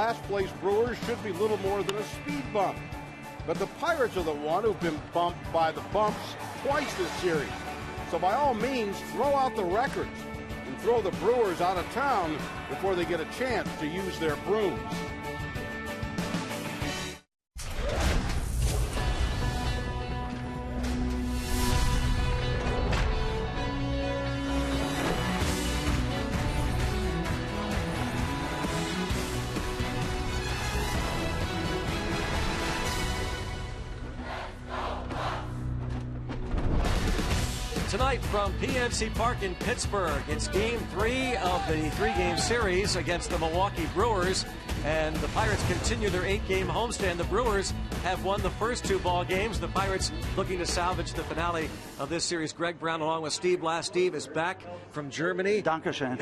last-place Brewers should be little more than a speed bump. But the Pirates are the one who've been bumped by the bumps twice this series. So by all means, throw out the records and throw the Brewers out of town before they get a chance to use their brooms. Tonight from PNC Park in Pittsburgh, it's Game 3 of the 3-game series against the Milwaukee Brewers, and the Pirates continue their 8-game homestand. The Brewers have won the first 2 ball games. The Pirates looking to salvage the finale of this series. Greg Brown along with Steve Blass. Steve is back from Germany. Dankeschön.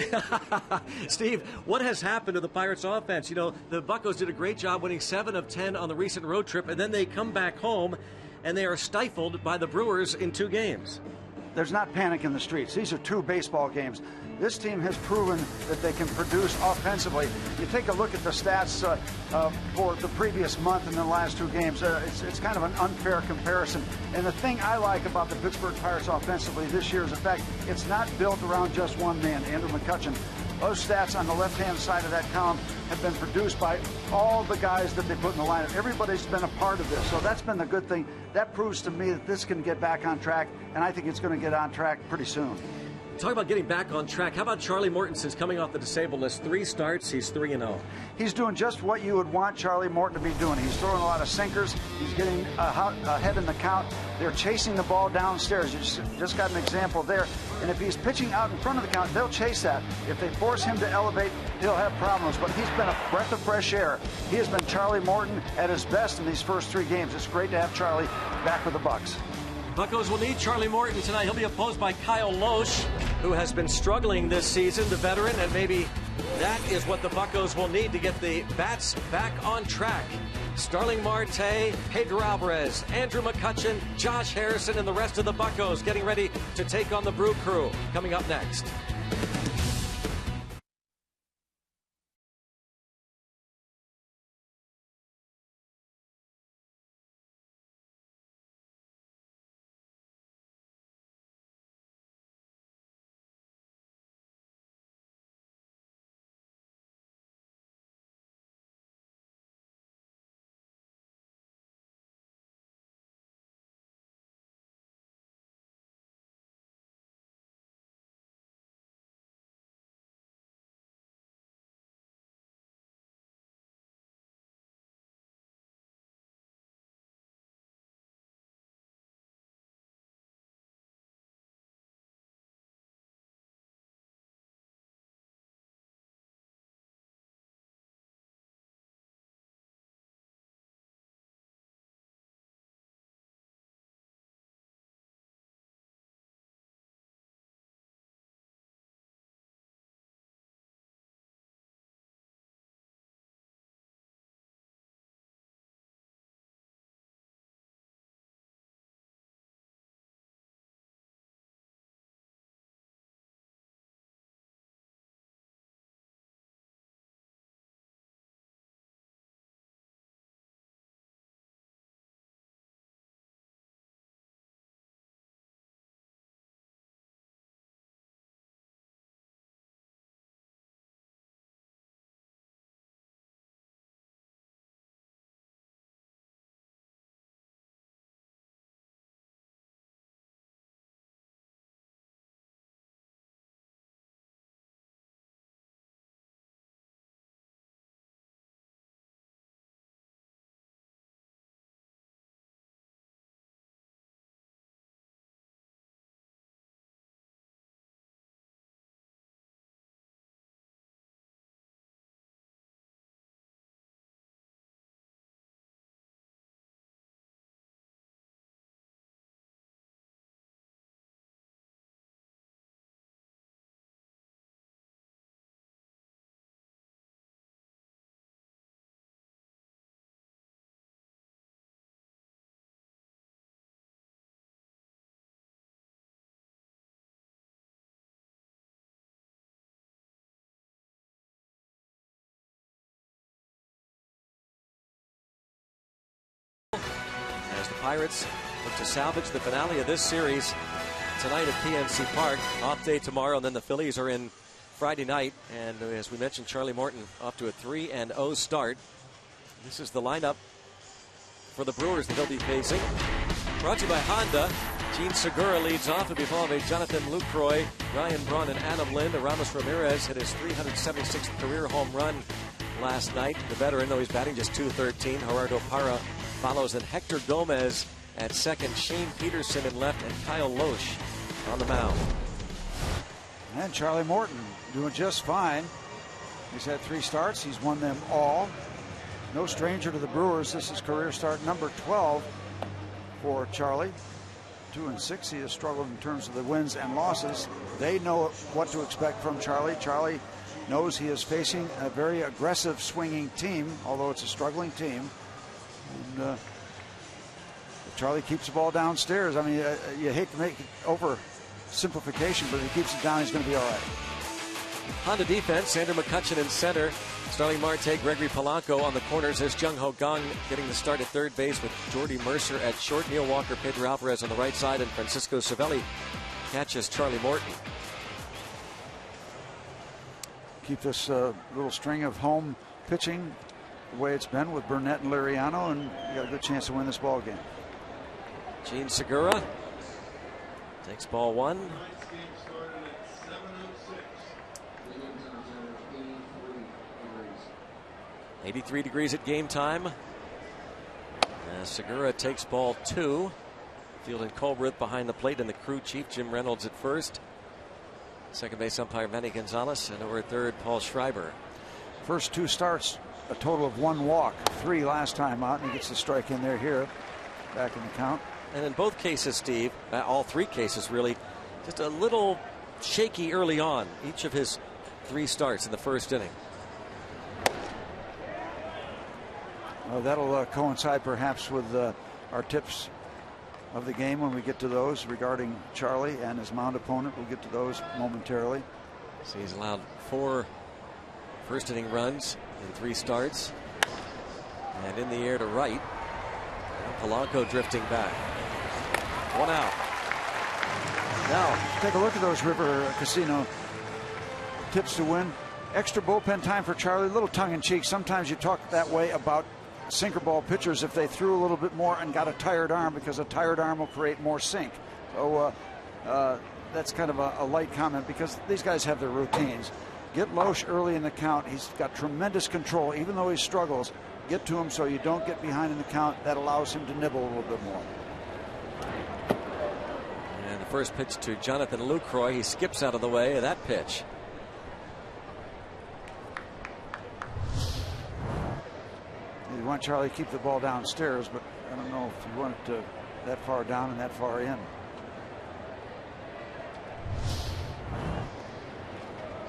Steve, what has happened to the Pirates offense? You know, the Buccos did a great job winning 7 of 10 on the recent road trip, and then they come back home and they are stifled by the Brewers in 2 games. There's not panic in the streets. These are 2 baseball games. This team has proven that they can produce offensively. You take a look at the stats for the previous month and the last 2 games. It's kind of an unfair comparison. And the thing I like about the Pittsburgh Pirates offensively this year is the fact it's not built around just one man, Andrew McCutchen. Those stats on the left-hand side of that column have been produced by all the guys that they put in the lineup. Everybody's been a part of this, so that's been the good thing. That proves to me that this can get back on track, and I think it's going to get on track pretty soon. Talk about getting back on track. How about Charlie Morton since coming off the disabled list? 3 starts, he's 3-0. He's doing just what you would want Charlie Morton to be doing. He's throwing a lot of sinkers. He's getting ahead in the count. They're chasing the ball downstairs. You just got an example there. And if he's pitching out in front of the count, they'll chase that. If they force him to elevate, he'll have problems. But he's been a breath of fresh air. He has been Charlie Morton at his best in these first 3 games. It's great to have Charlie back with the Bucks. Buccos will need Charlie Morton tonight. He'll be opposed by Kyle Loesch, who has been struggling this season, the veteran, and maybe that is what the Buccos will need to get the bats back on track. Starling Marte, Pedro Alvarez, Andrew McCutchen, Josh Harrison, and the rest of the Buccos getting ready to take on the Brew Crew. Coming up next. Pirates look to salvage the finale of this series tonight at PNC Park. Off day tomorrow, and then the Phillies are in Friday night. And as we mentioned, Charlie Morton off to a 3-0 start. This is the lineup for the Brewers that they'll be facing. Brought to you by Honda. Gene Segura leads off. It'll be followed by Jonathan Lucroy, Ryan Braun, and Adam Lind. Ramos Ramirez hit his 376th career home run last night. The veteran, though he's batting just .213. Gerardo Parra follows, and Hector Gomez at second. Shane Peterson in left, and Kyle Loesch on the mound. And Charlie Morton doing just fine. He's had 3 starts. He's won them all. No stranger to the Brewers. This is career start number 12 for Charlie. 2-6. He has struggled in terms of the wins and losses. They know what to expect from Charlie. Charlie knows he is facing a very aggressive swinging team, although it's a struggling team. And Charlie keeps the ball downstairs. I mean, you hate to make it oversimplification, but if he keeps it down, he's going to be all right. Honda defense, Sander McCutcheon in center. Starling Marte, Gregory Polanco on the corners. There's Jung Ho Kang getting the start at third base with Jordy Mercer at short. Neil Walker, Pedro Alvarez on the right side, and Francisco Cervelli catches Charlie Morton. Keep this little string of home pitching the way it's been with Burnett and Liriano, and you got a good chance to win this ball game. Gene Segura takes ball 1. 83 degrees at game time. Segura takes ball 2. Fielding Colbreth behind the plate, and the crew chief Jim Reynolds at first. Second base umpire Manny Gonzalez, and over at third Paul Schreiber. First 2 starts, a total of 1 walk, 3 last time out, and he gets the strike in there here, back in the count. And in both cases, Steve, all 3 cases really, just a little shaky early on. Each of his 3 starts in the first inning. That'll coincide perhaps with our tips of the game when we get to those regarding Charlie and his mound opponent. We'll get to those momentarily. So he's allowed 4 first inning runs in 3 starts. And in the air to right. Polanco drifting back. 1 out. Now, take a look at those River Casino tips to win. Extra bullpen time for Charlie. A little tongue-in-cheek. Sometimes you talk that way about sinker ball pitchers if they threw a little bit more and got a tired arm, because a tired arm will create more sink. So that's kind of a light comment, because these guys have their routines. Get Loesch early in the count. He's got tremendous control, even though he struggles. Get to him so you don't get behind in the count. That allows him to nibble a little bit more. And the first pitch to Jonathan Lucroy. He skips out of the way of that pitch. You want Charlie to keep the ball downstairs, but I don't know if you want it to that far down and that far in.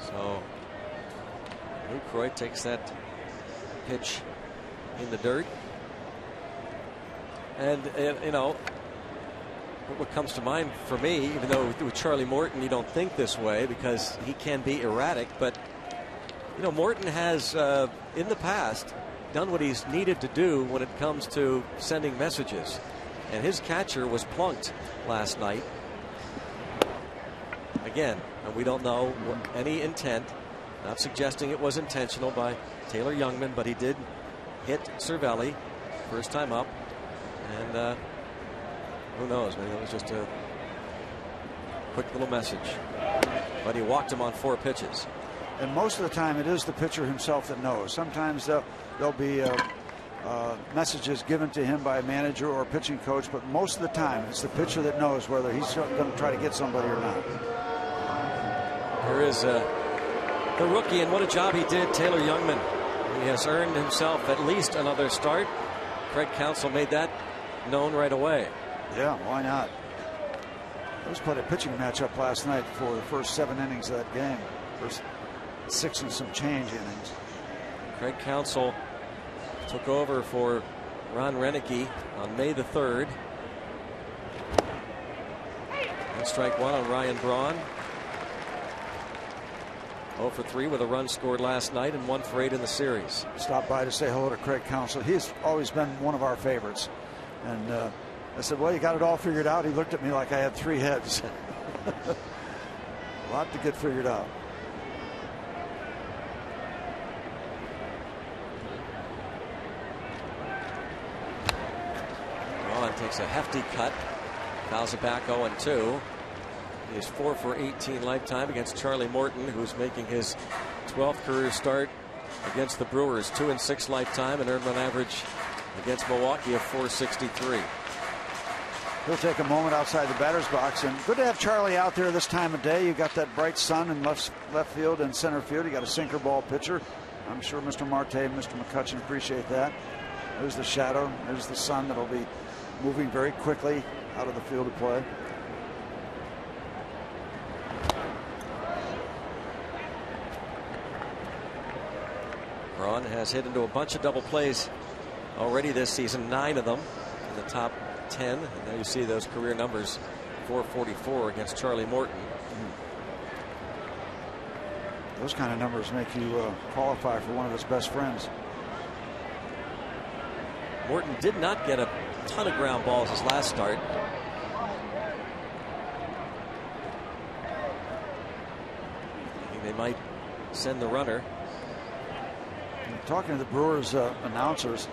So Lucroy takes that pitch in the dirt. And you know what comes to mind for me, even though with Charlie Morton you don't think this way because he can be erratic, but you know, Morton has in the past done what he's needed to do when it comes to sending messages, and his catcher was plunked last night. Again, we don't know any intent, not suggesting it was intentional by Taylor Youngman, but he did hit Cervelli first time up, and who knows, maybe it was just a quick little message, but he walked him on 4 pitches. And most of the time it is the pitcher himself that knows. Sometimes there'll be messages given to him by a manager or a pitching coach, but most of the time it's the pitcher that knows whether he's going to try to get somebody or not. Here is the rookie, and what a job he did, Taylor Youngman. He has earned himself at least another start. Craig Counsell made that known right away. Yeah, why not? There was quite a pitching matchup last night for the first 7 innings of that game. First 6 and some change innings. Craig Counsell took over for Ron Renicky on May the 3rd. And strike 1 on Ryan Braun. 0 for 3 with a run scored last night and 1 for 8 in the series. Stop by to say hello to Craig Counsell. He's always been one of our favorites, and I said, well, you got it all figured out? He looked at me like I had 3 heads. A lot to get figured out. Braun takes a hefty cut. Fouls it back 0-2. He is 4 for 18 lifetime against Charlie Morton, who's making his 12th career start against the Brewers. 2-6 lifetime, and earned run average against Milwaukee of .463. He'll take a moment outside the batter's box, and good to have Charlie out there this time of day. You got that bright sun in left field and center field. You got a sinker ball pitcher. I'm sure Mr. Marte and Mr. McCutcheon appreciate that. There's the shadow. There's the sun that'll be moving very quickly out of the field of play. Braun has hit into a bunch of double plays already this season, 9 of them in the top 10. And there you see those career numbers. 444 against Charlie Morton. Those kind of numbers make you qualify for one of his best friends. Morton did not get a ton of ground balls his last start. Thinking they might send the runner. Talking to the Brewers announcers,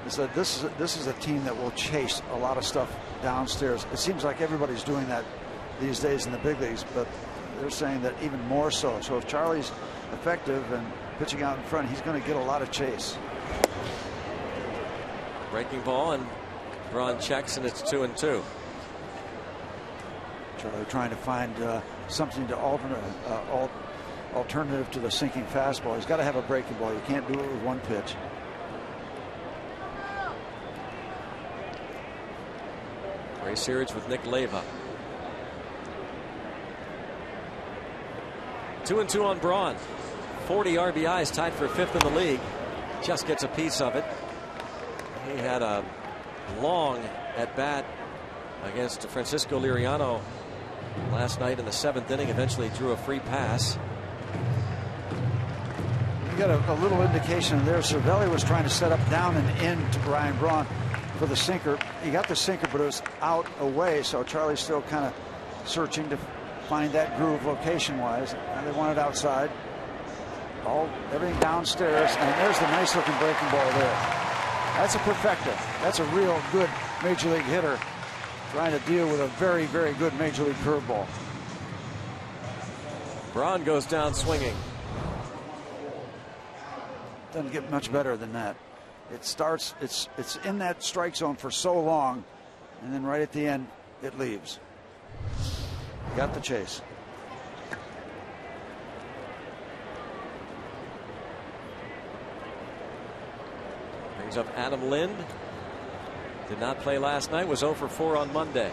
they said this is a team that will chase a lot of stuff downstairs. It seems like everybody's doing that these days in the big leagues, but they're saying that even more so. So if Charlie's effective and pitching out in front, he's going to get a lot of chase. Breaking ball, and Braun checks, and it's 2-2. Charlie trying to find something to alternative to the sinking fastball. He's got to have a breaking ball. You can't do it with one pitch. Ray series with Nick Leyva. 2-2 on Braun. 40 RBIs, tied for 5th in the league. Just gets a piece of it. He had a long at bat against Francisco Liriano last night in the 7th inning. Eventually drew a free pass. You got a little indication there. Cervelli was trying to set up down and in to Brian Braun for the sinker. He got the sinker, but it was out away, so Charlie's still kind of searching to find that groove location wise. And they want it outside. Everything downstairs, and there's the nice looking breaking ball there. That's a perfecta. That's a real good major league hitter trying to deal with a very, very good major league curveball. Braun goes down swinging. Doesn't get much better than that. It starts, it's in that strike zone for so long, and then right at the end it leaves. Got the chase. Brings up Adam Lind. Did not play last night, was 0 for 4 on Monday.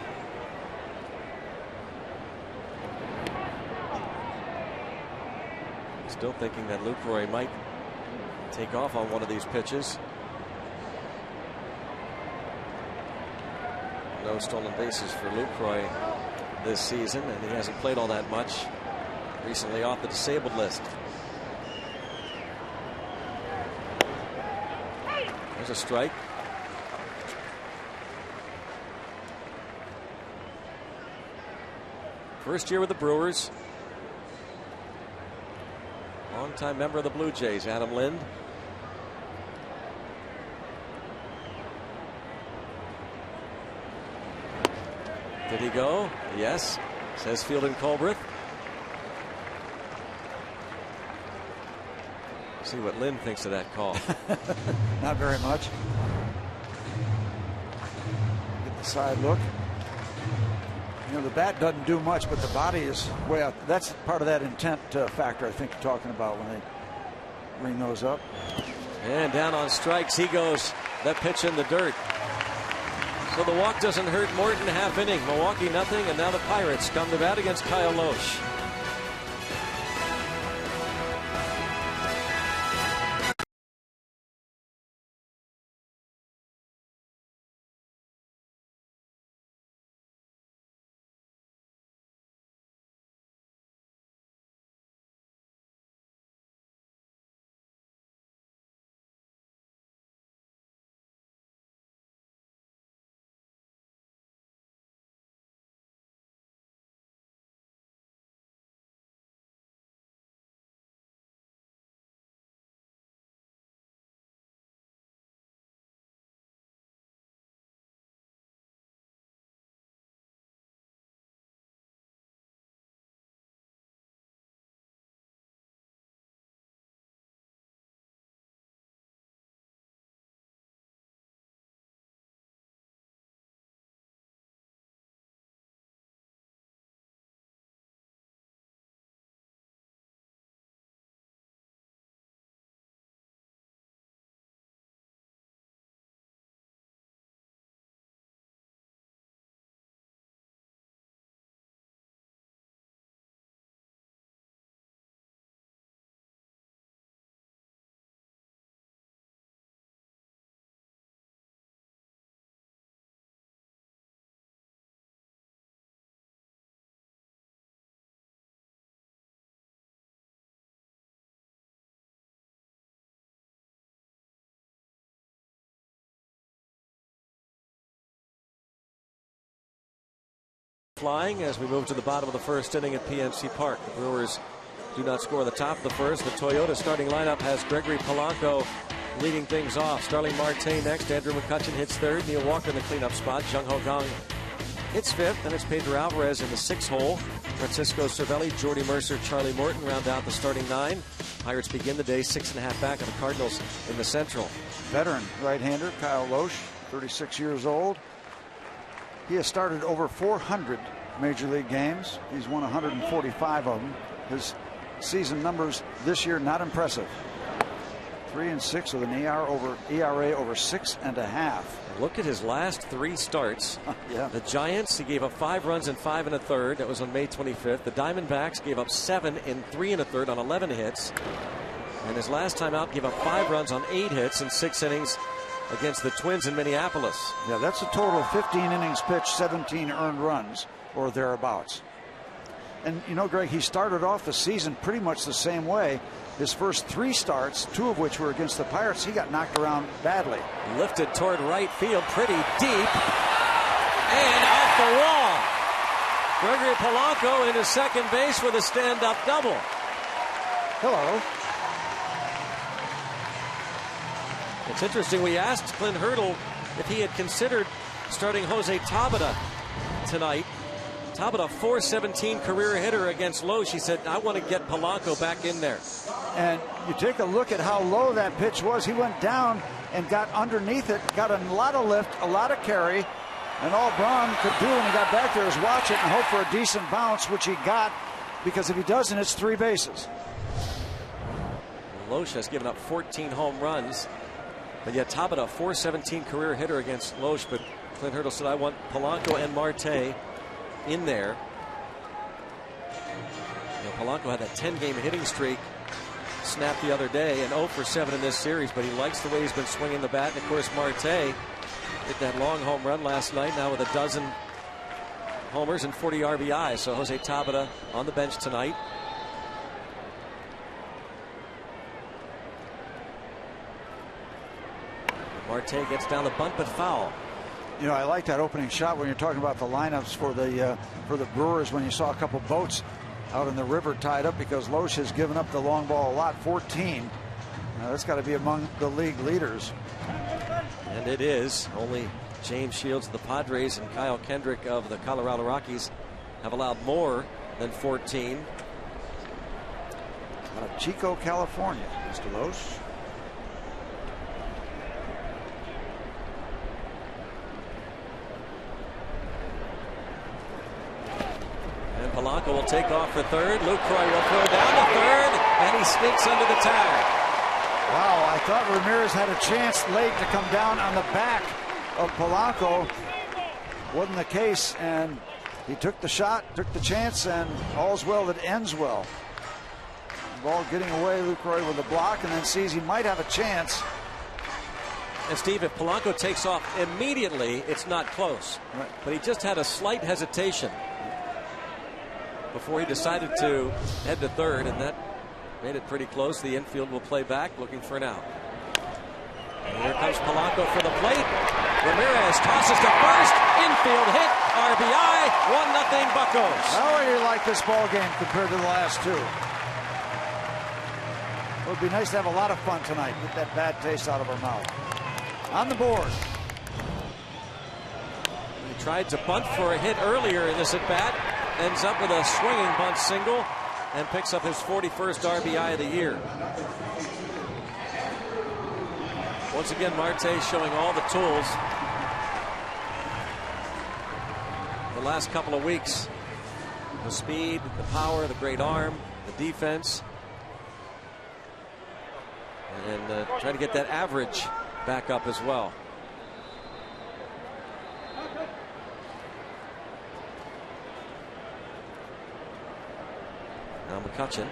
Still thinking that Lucroy might take off on one of these pitches. No stolen bases for Lucroy this season, and he hasn't played all that much. Recently off the disabled list. There's a strike. First year with the Brewers. Longtime member of the Blue Jays, Adam Lind. Did he go? Yes, says Fielding Colbreth. See what Lind thinks of that call. Not very much. Get the side look. You know, the bat doesn't do much, but the body is way out. That's part of that intent factor I think you're talking about when they ring those up. And down on strikes he goes. That pitch in the dirt. So the walk doesn't hurt Morton. Half inning. Milwaukee nothing, and now the Pirates come to bat against Kyle Lohse. flying as we move to the bottom of the first inning at PNC Park. The Brewers do not score the top of the first. The Toyota starting lineup has Gregory Polanco leading things off. Starling Marte next. Andrew McCutchen hits third. Neil Walker in the cleanup spot. Jung Ho Kang hits fifth. Then it's Pedro Alvarez in the sixth hole. Francisco Cervelli, Jordy Mercer, Charlie Morton round out the starting nine. Pirates begin the day 6.5 back of the Cardinals in the Central. Veteran right-hander Kyle Loesch, 36 years old. He has started over 400 Major League games. He's won 145 of them. His season numbers this year not impressive. 3-6 with an ERA over 6.5. Look at his last three starts. Yeah. The Giants, he gave up 5 runs in 5 1/3. That was on May 25th. The Diamondbacks gave up 7 in 3 1/3 on 11 hits. And his last time out gave up 5 runs on 8 hits in 6 innings against the Twins in Minneapolis. Yeah, that's a total of 15 innings pitched, 17 earned runs or thereabouts. And you know, Greg, he started off the season pretty much the same way. His first 3 starts, 2 of which were against the Pirates, he got knocked around badly. Lifted toward right field, pretty deep, and off the wall. Gregory Polanco into second base with a stand-up double. Hello. It's interesting, we asked Clint Hurdle if he had considered starting Jose Tabata tonight. Tabata, .417 career hitter against Loesch. He said, I want to get Polanco back in there. And you take a look at how low that pitch was. He went down and got underneath it, got a lot of lift, a lot of carry, and all Braun could do when he got back there is watch it and hope for a decent bounce, which he got, because if he doesn't, it's 3 bases. Loesch has given up 14 home runs, but yet Tabata, .417 career hitter against Loesch. But Clint Hurdle said, I want Polanco and Marte in there. You know, Polanco had that 10-game hitting streak snapped the other day and 0 for 7 in this series, but he likes the way he's been swinging the bat. And of course, Marte hit that long home run last night, now with a dozen homers and 40 RBIs. So Jose Tabata on the bench tonight. Marte gets down the bunt, but foul. You know, I like that opening shot when you're talking about the lineups for the Brewers, when you saw a couple boats out in the river tied up, because Loesch has given up the long ball a lot, 14. Now, that's got to be among the league leaders. And it is. Only James Shields of the Padres and Kyle Kendrick of the Colorado Rockies have allowed more than 14. Out of Chico, California, Mr. Loesch. Polanco will take off for third. Lucroy will throw down to third, and he sneaks under the tag. Wow, I thought Ramirez had a chance late to come down on the back of Polanco. Wasn't the case, and he took the shot, took the chance, and all's well that ends well. The ball getting away, Lucroy with the block, and then sees he might have a chance. And Steve, if Polanco takes off immediately, it's not close. Right. But he just had a slight hesitation before he decided to head to third, and that made it pretty close. The infield will play back, looking for an out. And here comes Polanco for the plate. Ramirez tosses to first. Infield hit. RBI. 1-0 Buccos. How do you like this ball game compared to the last 2? It would be nice to have a lot of fun tonight. Get that bad taste out of our mouth. On the board. He tried to bunt for a hit earlier in this at-bat. Ends up with a swinging bunt single and picks up his 41st RBI of the year. Once again, Marte showing all the tools the last couple of weeks. The speed, the power, the great arm, the defense, and trying to get that average back up as well. Now McCutchen.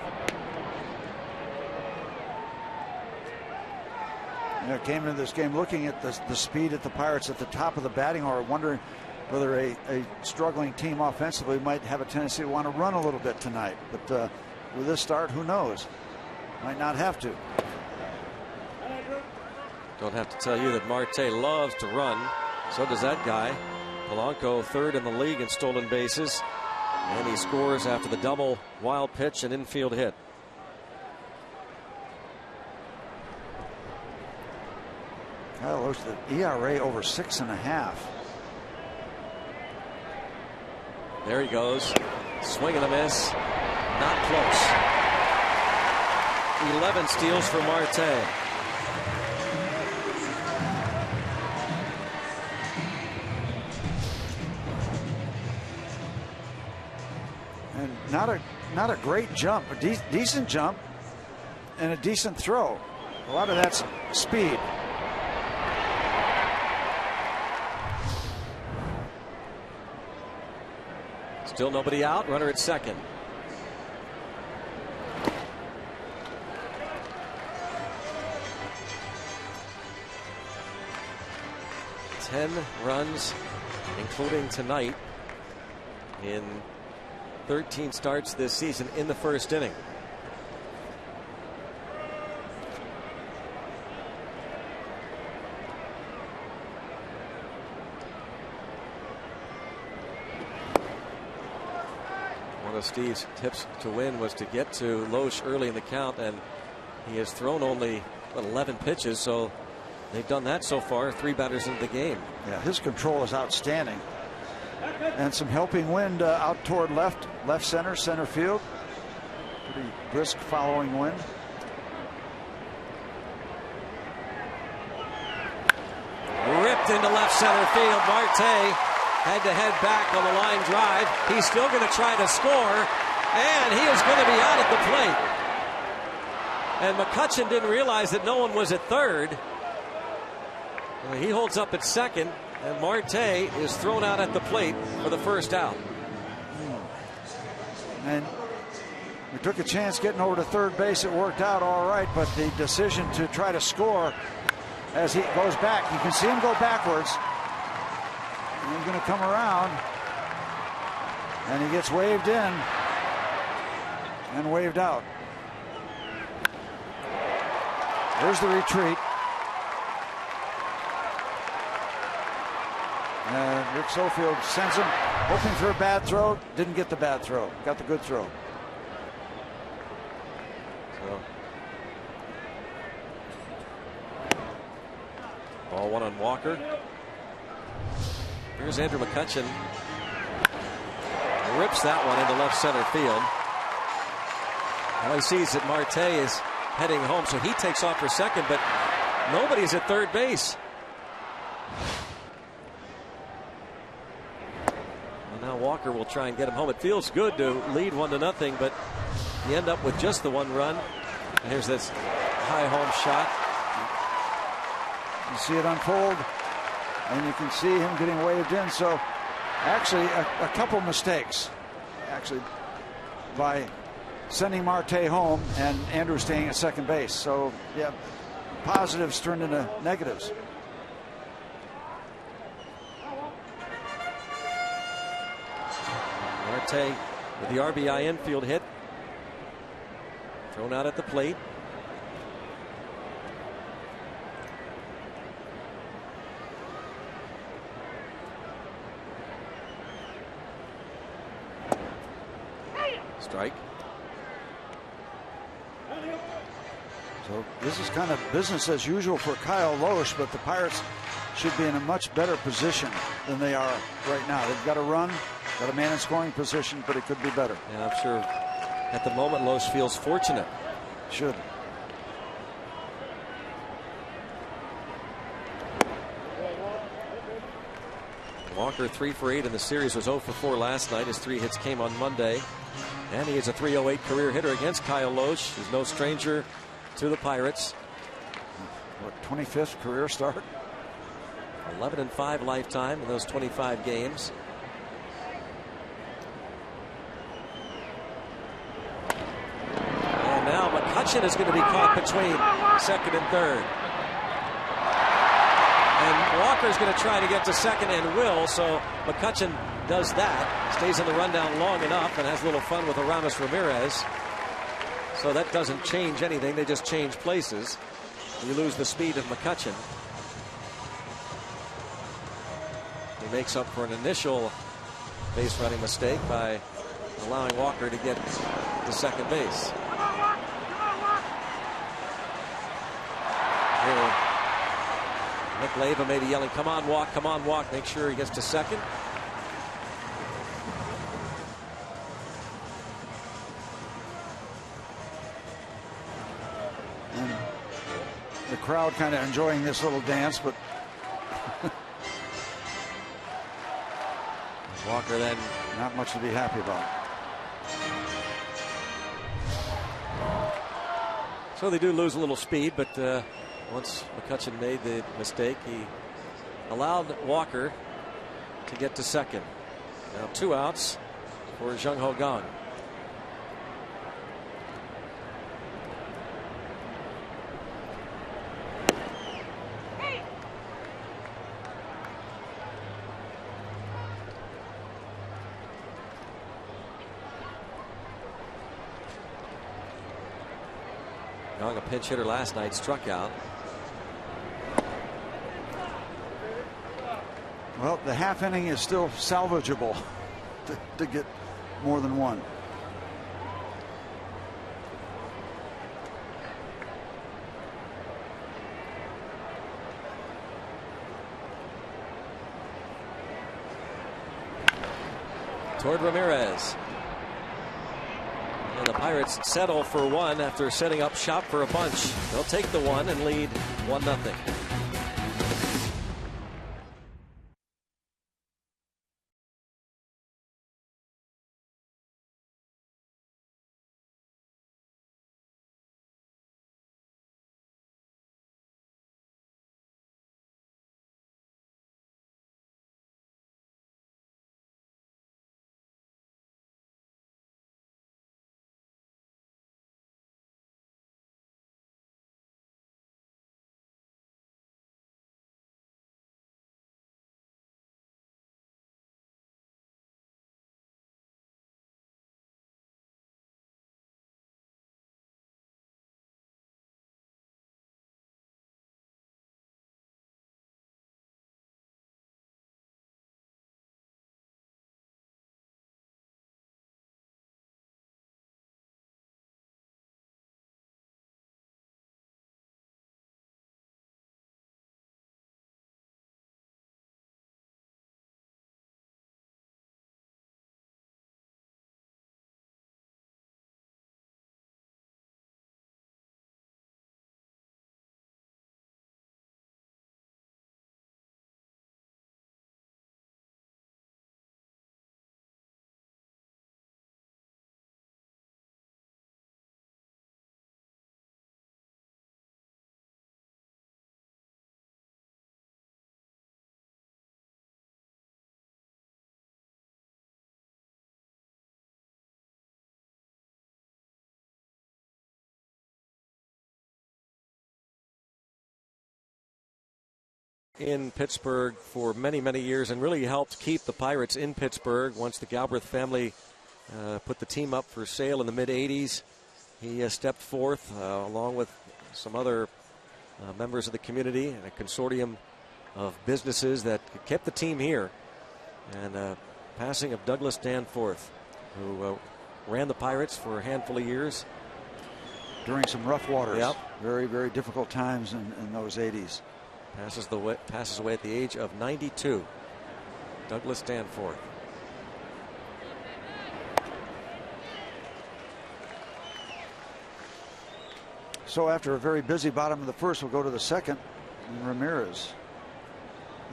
You know, came into this game looking at the speed at the Pirates at the top of the batting order, wondering whether a struggling team offensively might have a tendency to want to run a little bit tonight. But with this start, who knows? Might not have to. Don't have to tell you that Marte loves to run. So does that guy. Polanco third in the league in stolen bases, and he scores after the double, wild pitch, and infield hit. Kyle Lohse, the ERA over 6.5. There he goes. Swing and a miss. Not close. 11 steals for Marte. And not a great jump, a decent jump and a decent throw. A lot of that's speed. Still nobody out. Runner at second. Ten runs, including tonight, in 13 starts this season in the first inning. One of Steve's tips to win was to get to Lohse early in the count, and he has thrown only 11 pitches, so they've done that so far, 3 batters into the game. Yeah, his control is outstanding. And some helping wind out toward left center, center field. Pretty brisk following wind. Ripped into left center field. Marte had to head back on the line drive. He's still going to try to score, and he is going to be out at the plate. And McCutchen didn't realize that no one was at third. He holds up at second, and Marte is thrown out at the plate for the first out. And we took a chance getting over to third base. It worked out all right, but the decision to try to score as he goes back, you can see him go backwards. And he's going to come around, and he gets waved in and waved out. There's the retreat. And Rick Sofield sends him, hoping for a bad throw. Didn't get the bad throw. Got the good throw. So, ball one on Walker. Here's Andrew McCutchen. Rips that one into left center field. Now he sees that Marte is heading home, so he takes off for second, but nobody's at third base. Now Walker will try and get him home. It feels good to lead 1-0, but you end up with just the one run. And here's this high home shot. You see it unfold, and you can see him getting waved in. So actually a couple mistakes actually by sending Marte home and Andrew staying at second base. So yeah, positives turned into negatives. Marte with the RBI infield hit. Thrown out at the plate. Strike. So this is kind of business as usual for Kyle Lohse, but the Pirates should be in a much better position than they are right now. They've got a run, got a man in scoring position, but it could be better. Yeah, I'm sure at the moment Lohse feels fortunate. Should. Walker 3 for 8 in the series, was 0 for 4 last night. His 3 hits came on Monday. And he is a .308 career hitter against Kyle Lohse. He's no stranger to the Pirates. What, 25th career start? 11-5 lifetime in those 25 games. And now McCutchen is going to be caught between second and third. And Walker's going to try to get to second and will, so McCutchen does that, stays in the rundown long enough and has a little fun with Aramis Ramirez. So that doesn't change anything, they just change places. You lose the speed of McCutchen. He makes up for an initial base running mistake by allowing Walker to get to second base. Here, Nick Leyva may be yelling, "Come on, walk, come on, walk." Make sure he gets to second. And the crowd kind of enjoying this little dance, but Walker then not much to be happy about. So they do lose a little speed, but once McCutchen made the mistake, he allowed Walker to get to second. Now 2 outs for Jung Ho Kang. Young, a pinch hitter last night, struck out. Well, the half inning is still salvageable to get more than one. Toward Ramirez. And the Pirates settle for one after setting up shop for a bunch. They'll take the one and lead 1-0. In Pittsburgh for many, many years, and really helped keep the Pirates in Pittsburgh. Once the Galbraith family put the team up for sale in the mid-'80s, he stepped forth along with some other members of the community and a consortium of businesses that kept the team here. And passing of Douglas Danforth, who ran the Pirates for a handful of years. During some rough waters. Yep. Very, very difficult times in those 80s. Passes away at the age of 92. Douglas Danforth. So after a very busy bottom of the first, we'll go to the second. And Ramirez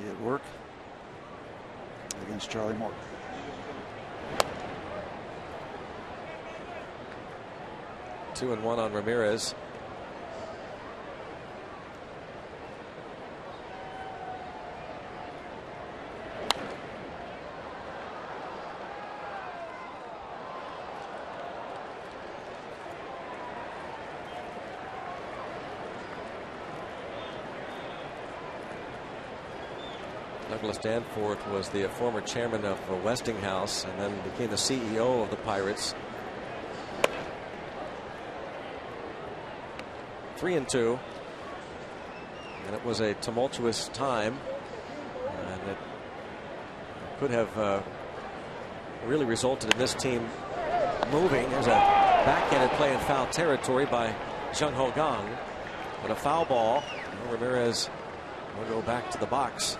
be at work against Charlie Morton. Two and one on Ramirez. Douglas Danforth was the former chairman of Westinghouse and then became the CEO of the Pirates. 3-2, and it was a tumultuous time, and it could have really resulted in this team moving. There's a backhanded play in foul territory by Jung Ho Gang, but a foul ball. Ramirez will go back to the box.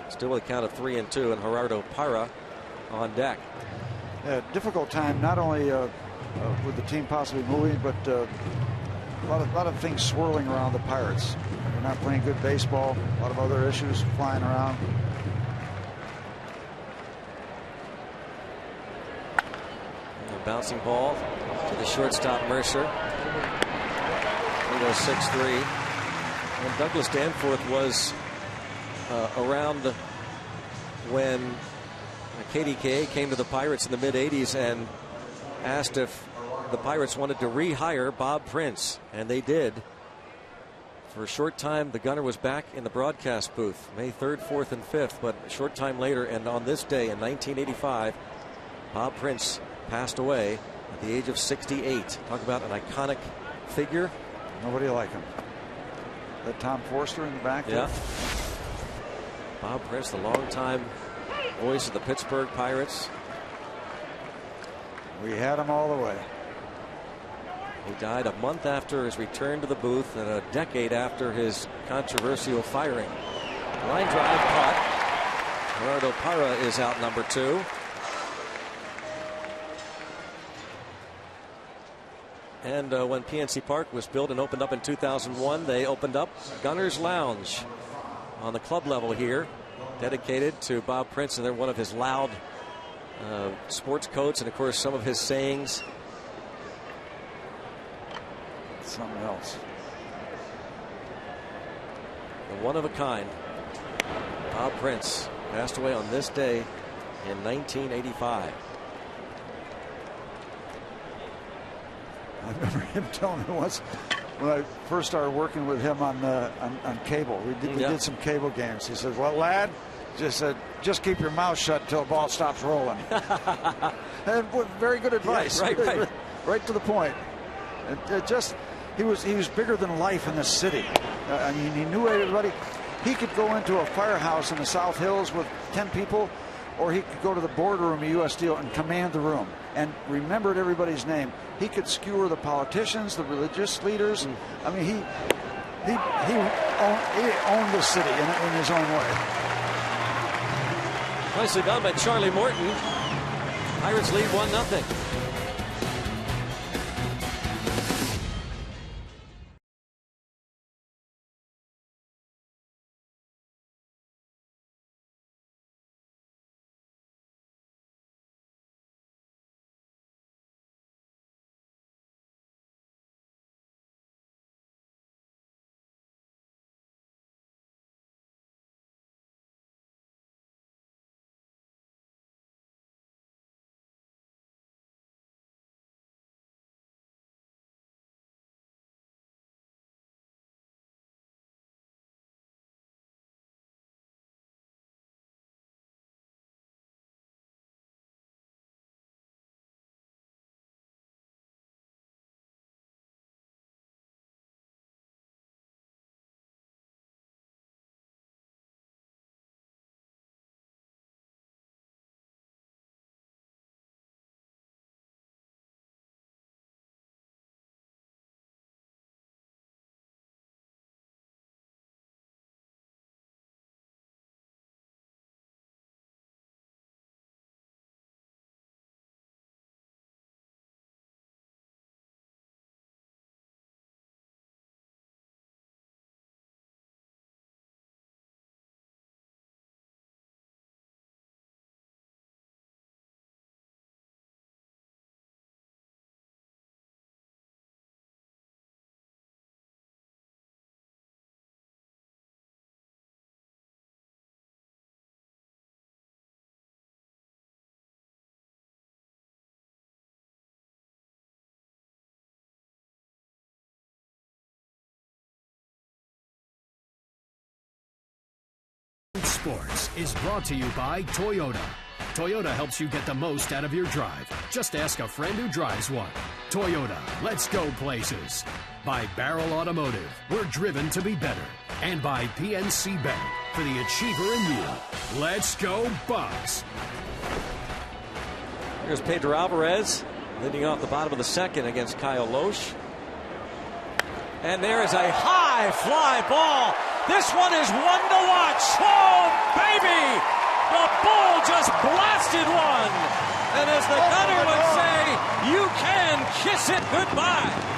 Still with a count of 3-2, and Gerardo Parra on deck. Difficult time, not only with the team possibly moving, but a lot of things swirling around the Pirates. They're not playing good baseball. A lot of other issues flying around. And a bouncing ball to the shortstop Mercer. He goes 6-3. And Douglas Danforth was around when KDK came to the Pirates in the mid-'80s and asked if the Pirates wanted to rehire Bob Prince, and they did. For a short time, the gunner was back in the broadcast booth, May 3rd, 4th, and 5th, but a short time later, and on this day in 1985, Bob Prince passed away at the age of 68. Talk about an iconic figure. Nobody like him. That Tom Forster in the back there? Yeah. Bob Prince, the longtime voice of the Pittsburgh Pirates. We had him all the way. He died a month after his return to the booth and a decade after his controversial firing. Line drive caught. Gerardo Parra is out number 2. And when PNC Park was built and opened up in 2001, they opened up Gunner's Lounge on the club level here, dedicated to Bob Prince, and they're one of his loud sports coats and, of course, some of his sayings. Something else. The one of a kind. Bob Prince passed away on this day in 1985. I remember him telling me once when I first started working with him on cable. We did some cable games. He said, "Well, lad, just keep your mouth shut until the ball stops rolling." And very good advice. Yeah, right to the point. He was bigger than life in this city. I mean, he knew everybody. He could go into a firehouse in the South Hills with 10 people, or he could go to the boardroom of U.S. Steel and command the room and remembered everybody's name. He could skewer the politicians, the religious leaders. I mean, he owned the city in his own way. Nicely done by Charlie Morton. Pirates lead 1-0. Sports is brought to you by Toyota. Toyota helps you get the most out of your drive. Just ask a friend who drives one. Toyota, let's go places. By Barrel Automotive, we're driven to be better. And by PNC Bank, for the achiever in you. Let's go Bucks. Here's Pedro Alvarez leading off the bottom of the second against Kyle Loesch. And there is a high fly ball. This one is one to watch. Oh, baby! The bull just blasted one. And as the gunner would say, you can kiss it goodbye.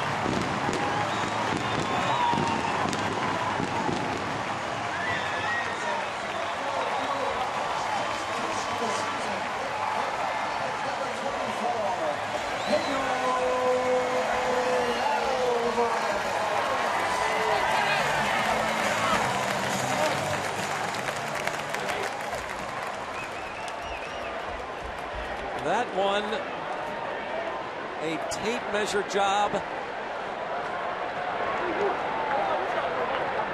That one, a tape measure job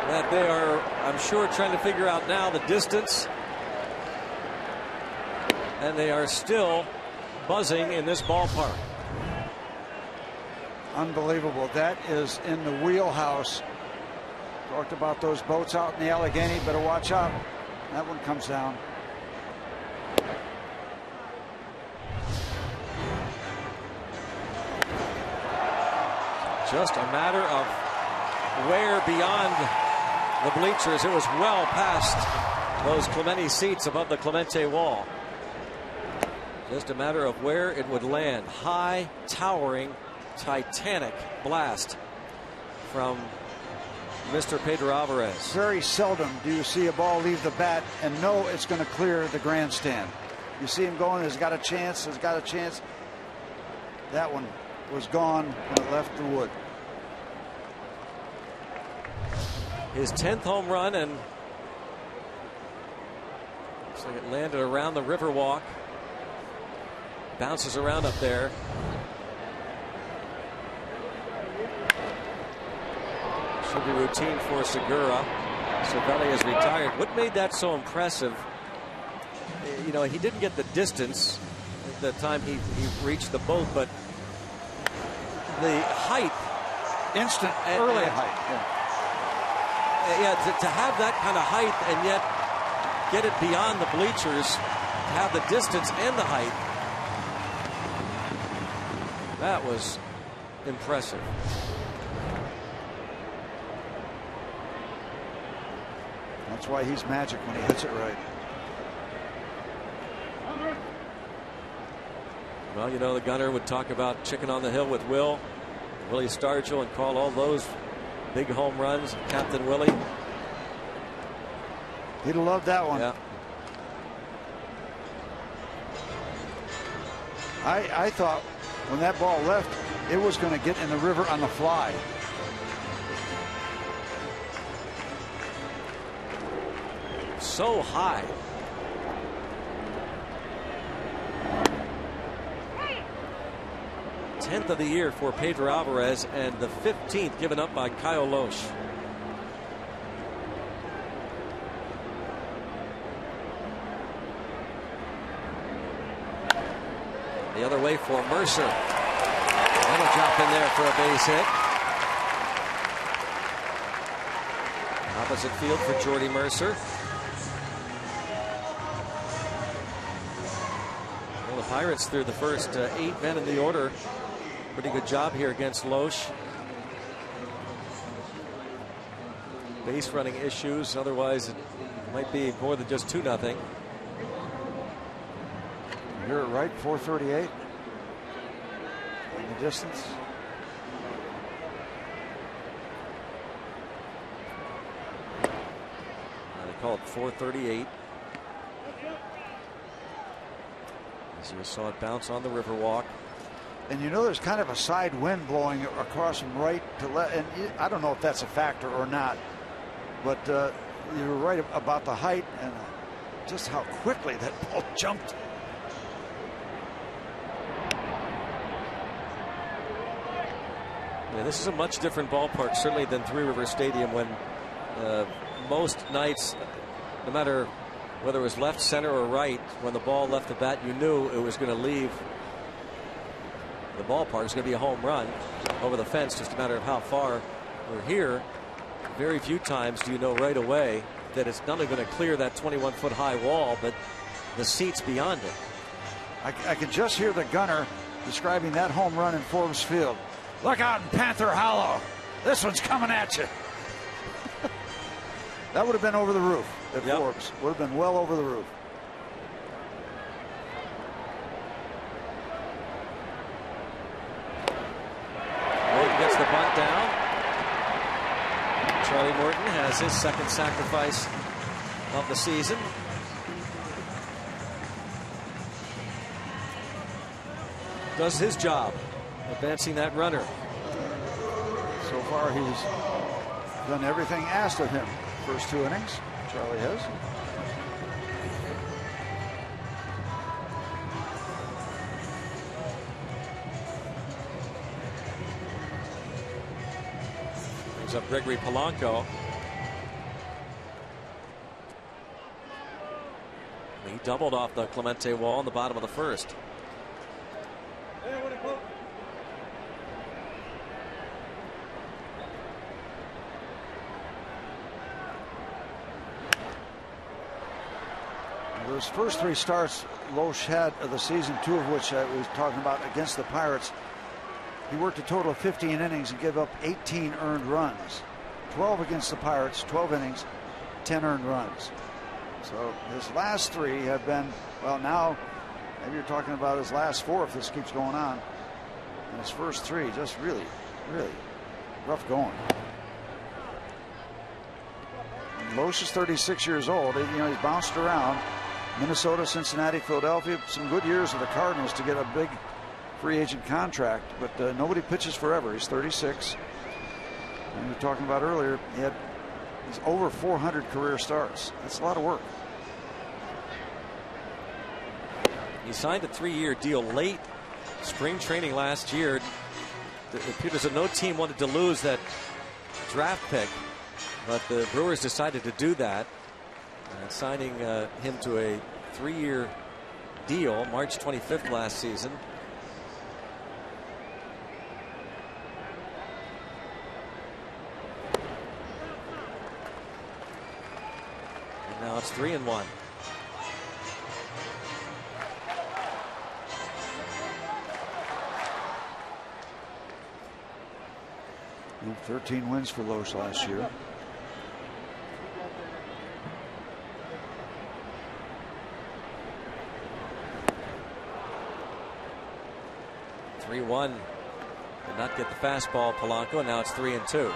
that they are, I'm sure, trying to figure out now the distance. And they are still buzzing in this ballpark. Unbelievable. That is in the wheelhouse. Talked about those boats out in the Allegheny. Better watch out. That one comes down. Just a matter of where beyond the bleachers. It was well past those Clemente seats above the Clemente wall. Just a matter of where it would land. High, towering, titanic blast from Mr. Pedro Alvarez. Very seldom do you see a ball leave the bat and know it's going to clear the grandstand. You see him going, has got a chance, has got a chance. That one was gone when it left the wood. His 10th home run, and looks like it landed around the Riverwalk. Bounces around up there. Should be routine for Segura. Cervelli is retired. What made that so impressive? You know, he didn't get the distance at the time he reached the boat, but the height, instant early height. Yeah, to have that kind of height and yet get it beyond the bleachers, to have the distance and the height, that was impressive. That's why he's magic when he hits it right. Well, you know, the gunner would talk about chicken on the hill with Willie Stargell, and call all those big home runs, Captain Willie. He'd have loved that one. Yeah. I thought when that ball left, it was going to get in the river on the fly. So high. 10th of the year for Pedro Alvarez, and the 15th given up by Kyle Loesch. The other way for Mercer. And a drop in there for a base hit. Opposite field for Jordy Mercer. Well, the Pirates through the first 8 men in the order. Pretty good job here against Loesch. Base running issues. Otherwise, it might be more than just 2-0. You're right, 438 in the distance. They call it 438. As you saw it bounce on the Riverwalk. And you know, there's kind of a side wind blowing across from right to left, and I don't know if that's a factor or not, but you're right about the height and just how quickly that ball jumped. Yeah, this is a much different ballpark, certainly, than Three River Stadium, when most nights, no matter whether it was left, center, or right, when the ball left the bat, you knew it was going to leave the ballpark. It's going to be a home run over the fence, just a matter of how far we're here. Very few times do you know right away that it's not only going to clear that 21-foot high wall, but the seats beyond it. I can just hear the gunner describing that home run in Forbes Field. Look out in Panther Hollow. This one's coming at you. That would have been over the roof at Forbes. Would have been well over the roof. Morton gets the bunt down. Charlie Morton has his second sacrifice of the season. Does his job advancing that runner. So far he's done everything asked of him. First 2 innings, Charlie has. Brings up Gregory Polanco. He doubled off the Clemente wall in the bottom of the first. Those first 3 starts Loesch had of the season, 2 of which we was talking about against the Pirates. He worked a total of 15 innings and gave up 18 earned runs. 12 against the Pirates, 12 innings, 10 earned runs. So his last 3 have been, well, now maybe you're talking about his last 4 if this keeps going on. And his first 3 just really, really rough going. And Loesch is 36 years old. You know, he's bounced around. Minnesota, Cincinnati, Philadelphia, some good years with the Cardinals to get a big free agent contract, but nobody pitches forever. He's 36. And we were talking about earlier, he's over 400 career starts. That's a lot of work. He signed a 3-year deal late spring training last year. It appears that no team wanted to lose that draft pick, but the Brewers decided to do that, signing him to a 3-year deal March 25th last season. And now it's 3-1. 13 wins for Loesch last year. Did not get the fastball, Polanco. Now it's 3-2.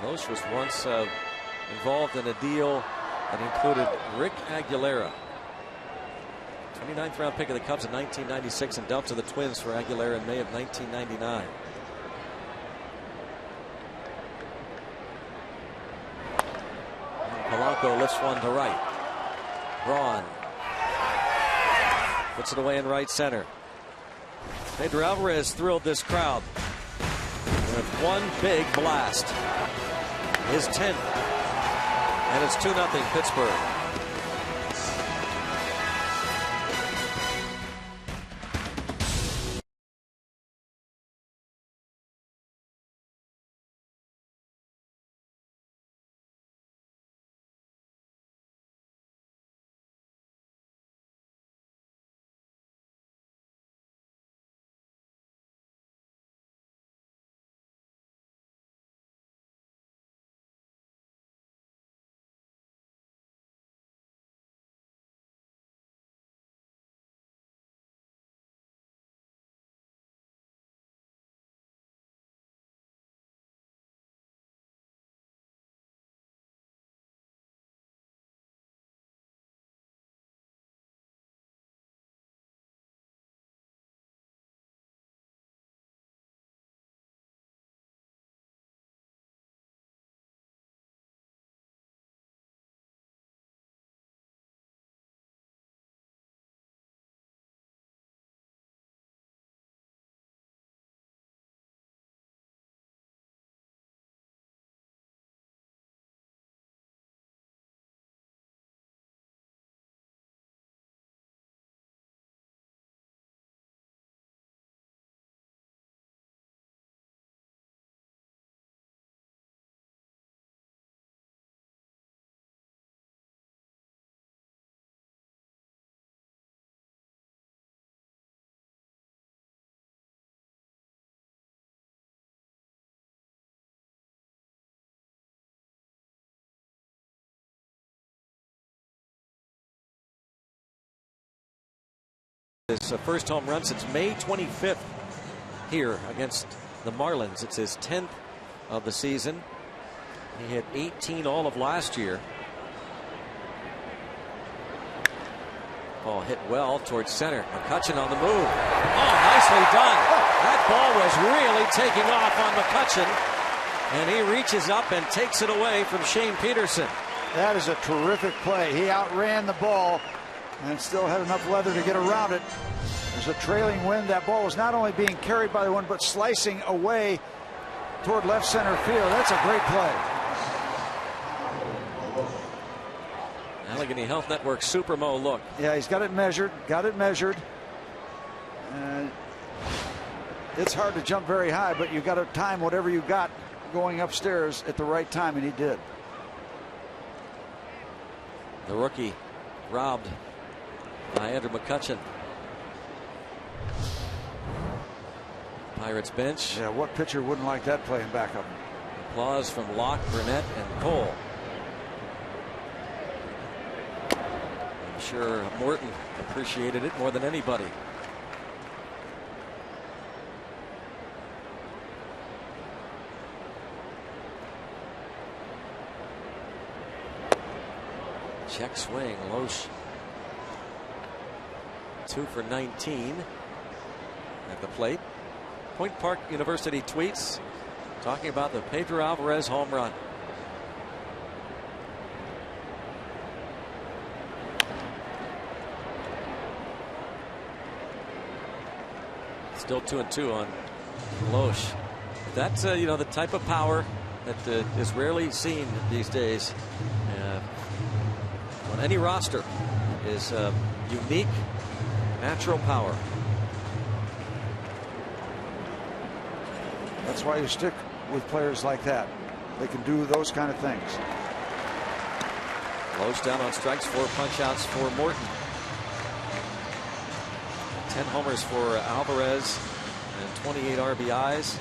Loesch was once involved in a deal that included Rick Aguilera, 29th round pick of the Cubs in 1996, and dealt to the Twins for Aguilera in May of 1999. And Polanco lifts one to right. Braun puts it away in right center. Pedro Alvarez thrilled this crowd with one big blast. His 10th. And it's 2-0 Pittsburgh. His first home run since May 25th here against the Marlins. It's his 10th of the season. He hit 18 all of last year. Ball hit well towards center. McCutchen on the move. Oh, nicely done. That ball was really taking off on McCutchen. And he reaches up and takes it away from Shane Peterson. That is a terrific play. He outran the ball and still had enough leather to get around it. There's a trailing wind. That ball was not only being carried by the wind, but slicing away toward left center field. That's a great play. Allegheny Health Network Supermo look. Yeah, he's got it measured. And it's hard to jump very high, but you got to time whatever you got going upstairs at the right time, and he did. The rookie robbed by Andrew McCutchen. Pirates bench. Yeah, what pitcher wouldn't like that play in backup? Applause from Locke, Burnett, and Cole. I'm sure Morton appreciated it more than anybody. Check swing, Loesch 2 for 19 at the plate. Point Park University tweets talking about the Pedro Alvarez home run. Still 2-2 on Loesch. That's the type of power that is rarely seen these days. On any roster is unique natural power. That's why you stick with players like that. They can do those kind of things. Loesch down on strikes, 4 punch outs for Morton. 10 homers for Alvarez and 28 RBIs.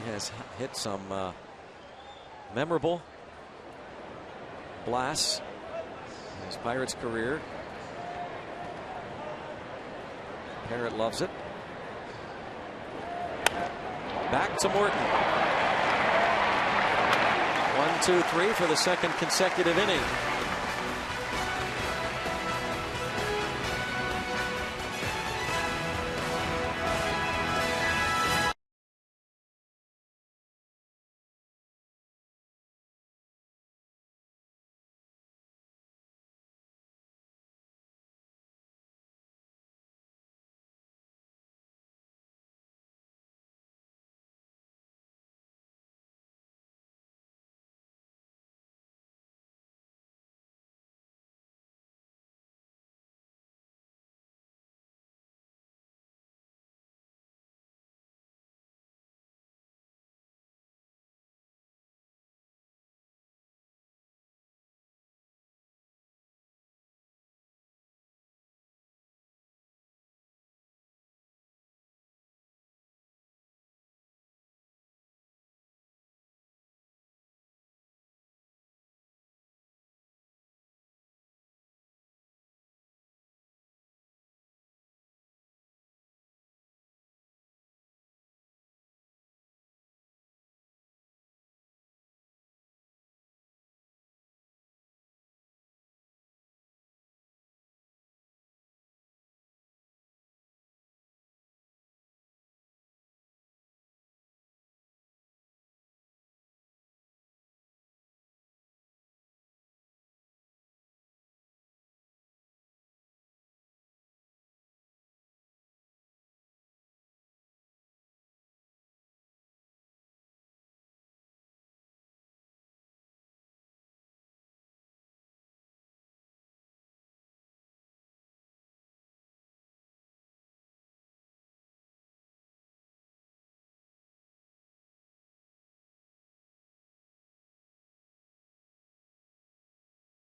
He has hit some memorable blasts in his Pirates career. Parrott loves it. Back to Morton. 1-2-3 for the second consecutive inning.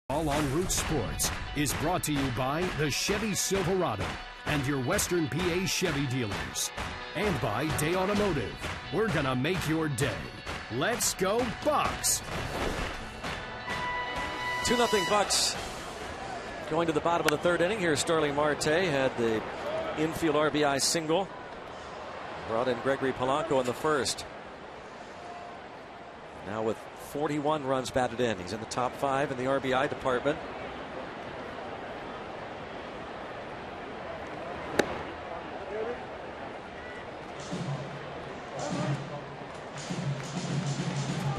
All en route sports is brought to you by the Chevy Silverado and your Western PA Chevy dealers. And by Day Automotive. We're gonna make your day. Let's go Bucks! 2-0 Bucks Going to the bottom of the third inning here, Starling Marte had the infield RBI single. Brought in Gregory Polanco in the first. Now with 41 runs batted in, he's in the top 5 in the RBI department.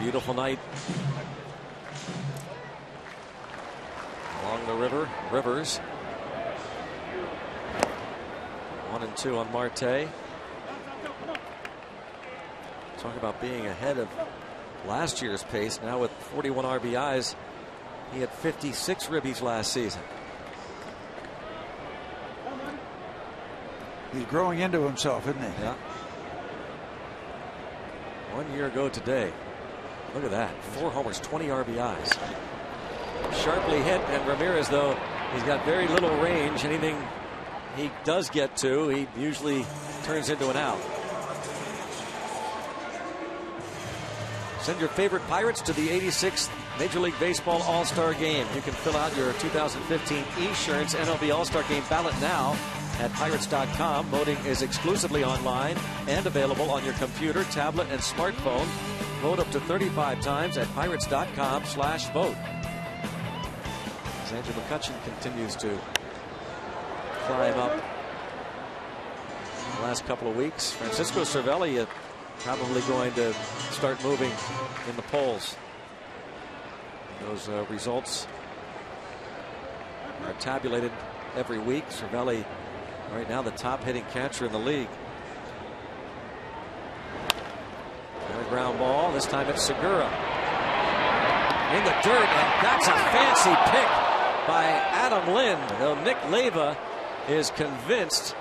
Beautiful night along the river. Rivers 1-2 on Marte. Talk about being ahead of last year's pace. Now with 41 RBIs, he had 56 ribbies last season. He's growing into himself, isn't he? Yeah. 1 year ago today. Look at that. 4 homers, 20 RBIs. Sharply hit, and Ramirez, though, he's got very little range. Anything he does get to, he usually turns into an out. Send your favorite Pirates to the 86th Major League Baseball All-Star Game. You can fill out your 2015 Esurance MLB All-Star Game ballot now at Pirates.com. Voting is exclusively online and available on your computer, tablet, and smartphone. Vote up to 35 times at Pirates.com/vote. As Andrew McCutchen continues to climb up the last couple of weeks. Francisco Cervelli probably going to start moving in the polls. Those results are tabulated every week. Cervelli right now the top hitting catcher in the league. And a ground ball. This time it's Segura in the dirt, and that's a fancy pick by Adam Lind. Though Nick Leyva is convinced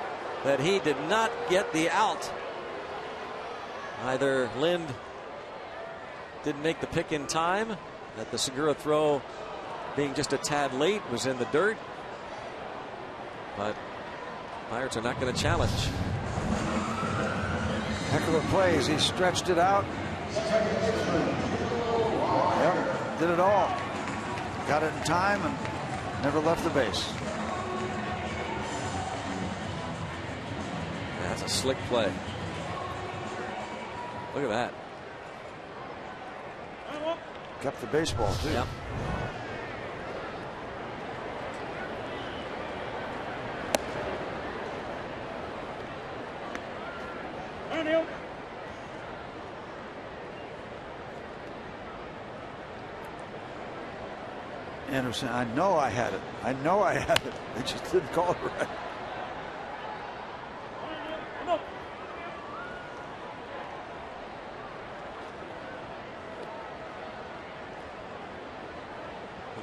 that he did not get the out. Either Lind didn't make the pick in time, that the Segura throw being just a tad late was in the dirt. But Pirates are not going to challenge. Heck of a play as he stretched it out. Yep, did it all. Got it in time and never left the base. That's a slick play. Look at that. Kept the baseball, too. Yep. Anderson, I know I had it. I know I had it. They just didn't call it right.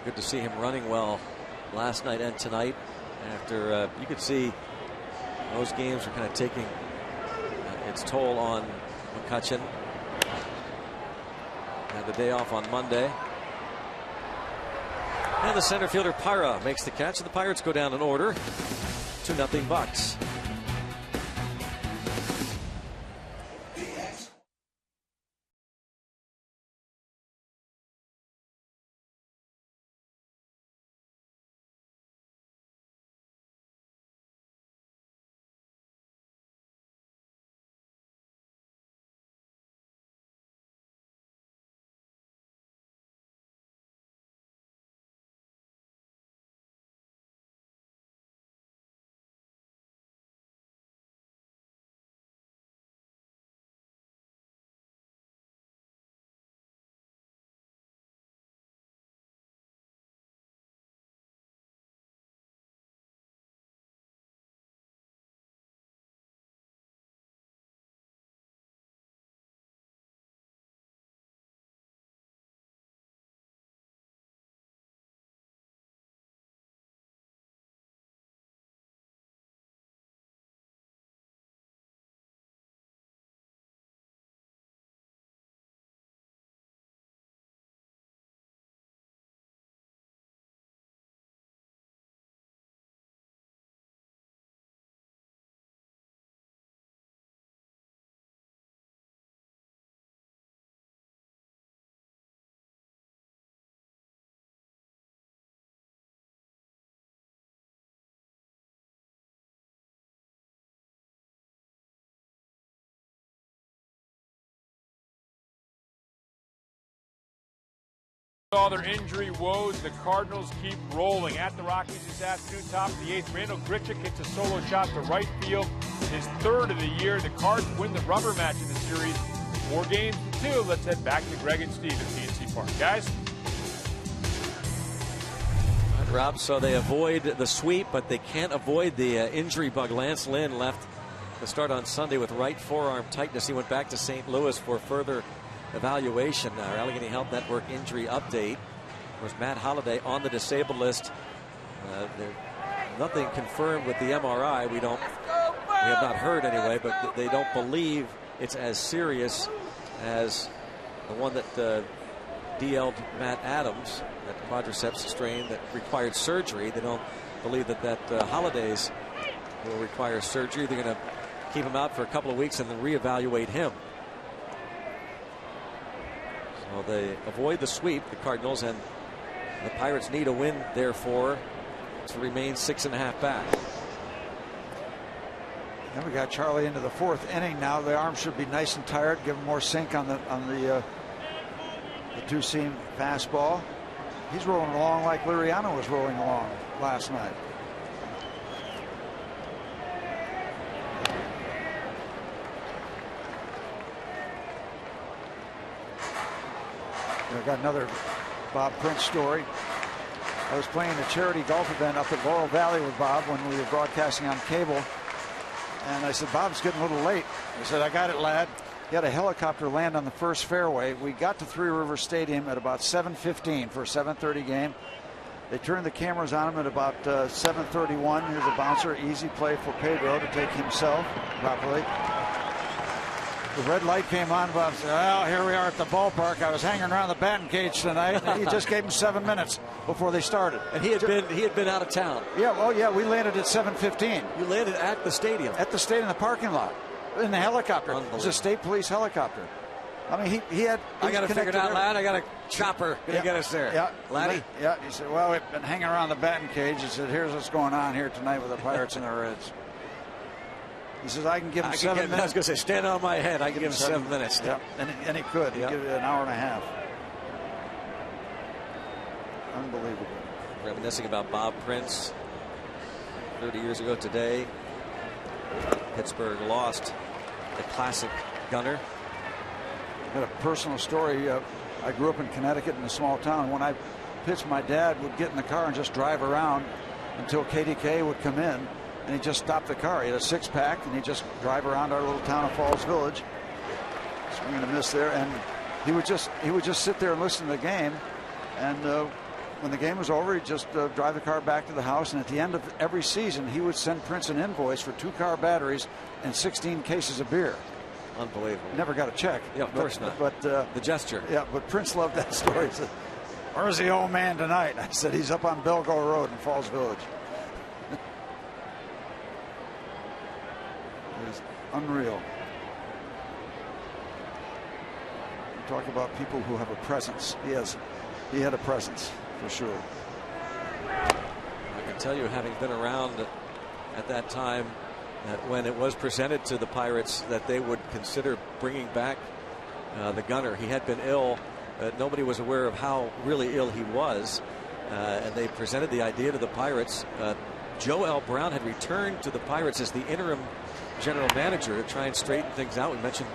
Good to see him running well last night and tonight. After you could see those games are kind of taking its toll on McCutchen. Had the day off on Monday. And the center fielder Parra makes the catch, and the Pirates go down in order. 2-0 Bucks. All their injury woes, the Cardinals keep rolling at the Rockies this afternoon. Top of the 8th, Randall Grichuk hits a solo shot to right field, his 3rd of the year. The Cards win the rubber match in the series. 4 games to 2. Let's head back to Greg and Steve at PNC Park, guys. Rob, so they avoid the sweep, but they can't avoid the injury bug. Lance Lynn left to start on Sunday with right forearm tightness. He went back to St. Louis for further evaluation. Our Allegheny Health Network injury update. Of course, Matt Holliday on the disabled list. Nothing confirmed with the MRI. We have not heard anyway, but they don't believe it's as serious as the one that DL'd Matt Adams, that quadriceps strain that required surgery. They don't believe that Holliday's will require surgery. They're going to keep him out for a couple of weeks and then reevaluate him. So they avoid the sweep, the Cardinals, and the Pirates need a win, therefore, to remain 6.5 back. Then we got Charlie into the 4th inning now. The arm should be nice and tired. Give him more sink on the 2-seam fastball. He's rolling along like Liriano was rolling along last night. I got another Bob Prince story. I was playing a charity golf event up at Laurel Valley with Bob when we were broadcasting on cable. And I said, Bob's getting a little late. He said, I got it, lad. He had a helicopter land on the first fairway. We got to Three Rivers Stadium at about 7:15 for a 7:30 game. They turned the cameras on him at about 7:31. Here's a bouncer. Easy play for Pedro to take himself properly. The red light came on. Bob said, well, here we are at the ballpark. I was hanging around the batting cage tonight. And he just gave him 7 minutes before they started. And he had been out of town. Yeah, well, yeah, we landed at 7:15. You landed at the stadium? At the stadium, the parking lot, in the helicopter. It was a state police helicopter. I mean, he had. I got to figure it out, lad. I got a chopper going to get us there. Yeah, laddie. Yeah, he said, well, we've been hanging around the batting cage. He said, here's what's going on here tonight with the Pirates and the Reds. He says, I can give him 7 minutes. I was going to say, stand on my head. I can give him 7 minutes. Yeah, and he could. He'd give it an hour and a half. Unbelievable. Reminiscing about Bob Prince 30 years ago today. Pittsburgh lost the classic gunner. Got a personal story. I grew up in Connecticut in a small town. When I pitched, my dad would get in the car and just drive around until KDK would come in. And he just stopped the car. He had a 6-pack, and he'd just drive around our little town of Falls Village. Swing and a miss there, and he would just sit there and listen to the game. And when the game was over, he'd just drive the car back to the house. And at the end of every season, he would send Prince an invoice for 2 car batteries and 16 cases of beer. Unbelievable. Never got a check. Yeah, of course not. But the gesture. Yeah, but Prince loved that story. He said, "Where's the old man tonight?" I said, "He's up on Belgo Road in Falls Village." Unreal. You talk about people who have a presence. He had a presence for sure. I can tell you, having been around at that time, that when it was presented to the Pirates that they would consider bringing back the gunner, he had been ill. Nobody was aware of how really ill he was, and they presented the idea to the Pirates. Joe L. Brown had returned to the Pirates as the interim general manager to try and straighten things out. We mentioned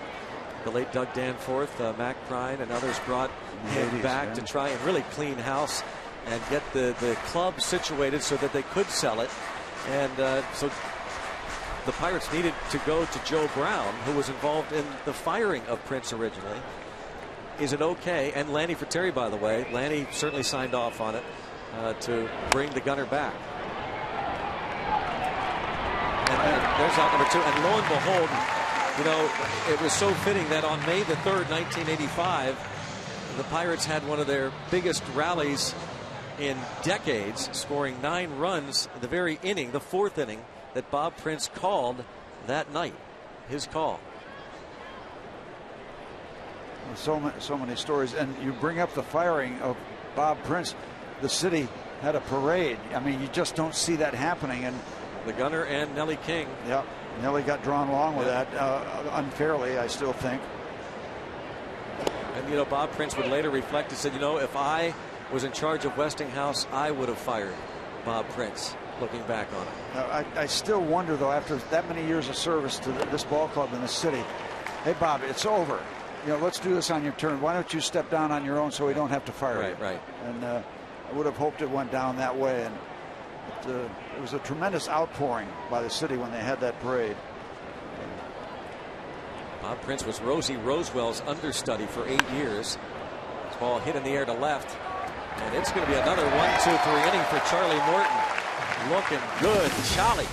the late Doug Danforth, Mac Prine, and others brought him back to try and really clean house and get the club situated so that they could sell it. And so the Pirates needed to go to Joe Brown, who was involved in the firing of Prince originally. Is it okay? And Lanny Fratteri, by the way. Lanny certainly signed off on it to bring the gunner back. And there's out number 2. And lo and behold, you know, it was so fitting that on May the 3rd, 1985, the Pirates had one of their biggest rallies in decades, scoring 9 runs in the very inning, the 4th inning, that Bob Prince called that night. His call. So many stories. And you bring up the firing of Bob Prince. The city had a parade. I mean, you just don't see that happening. And the gunner and Nellie King. Yeah, Nellie got drawn along with that unfairly, I still think. And, you know, Bob Prince would later reflect and said, you know, if I was in charge of Westinghouse, I would have fired Bob Prince, looking back on it. I still wonder, though, after that many years of service to this ball club in the city, hey, Bob, it's over. Let's do this on your turn. Why don't you step down on your own so we don't have to fire you? Right. And I would have hoped it went down that way. And it was a tremendous outpouring by the city when they had that parade. Bob Prince was Rosie Rosewell's understudy for 8 years. This ball hit in the air to left. And it's going to be another 1-2-3 inning for Charlie Morton. Looking good, Charlie.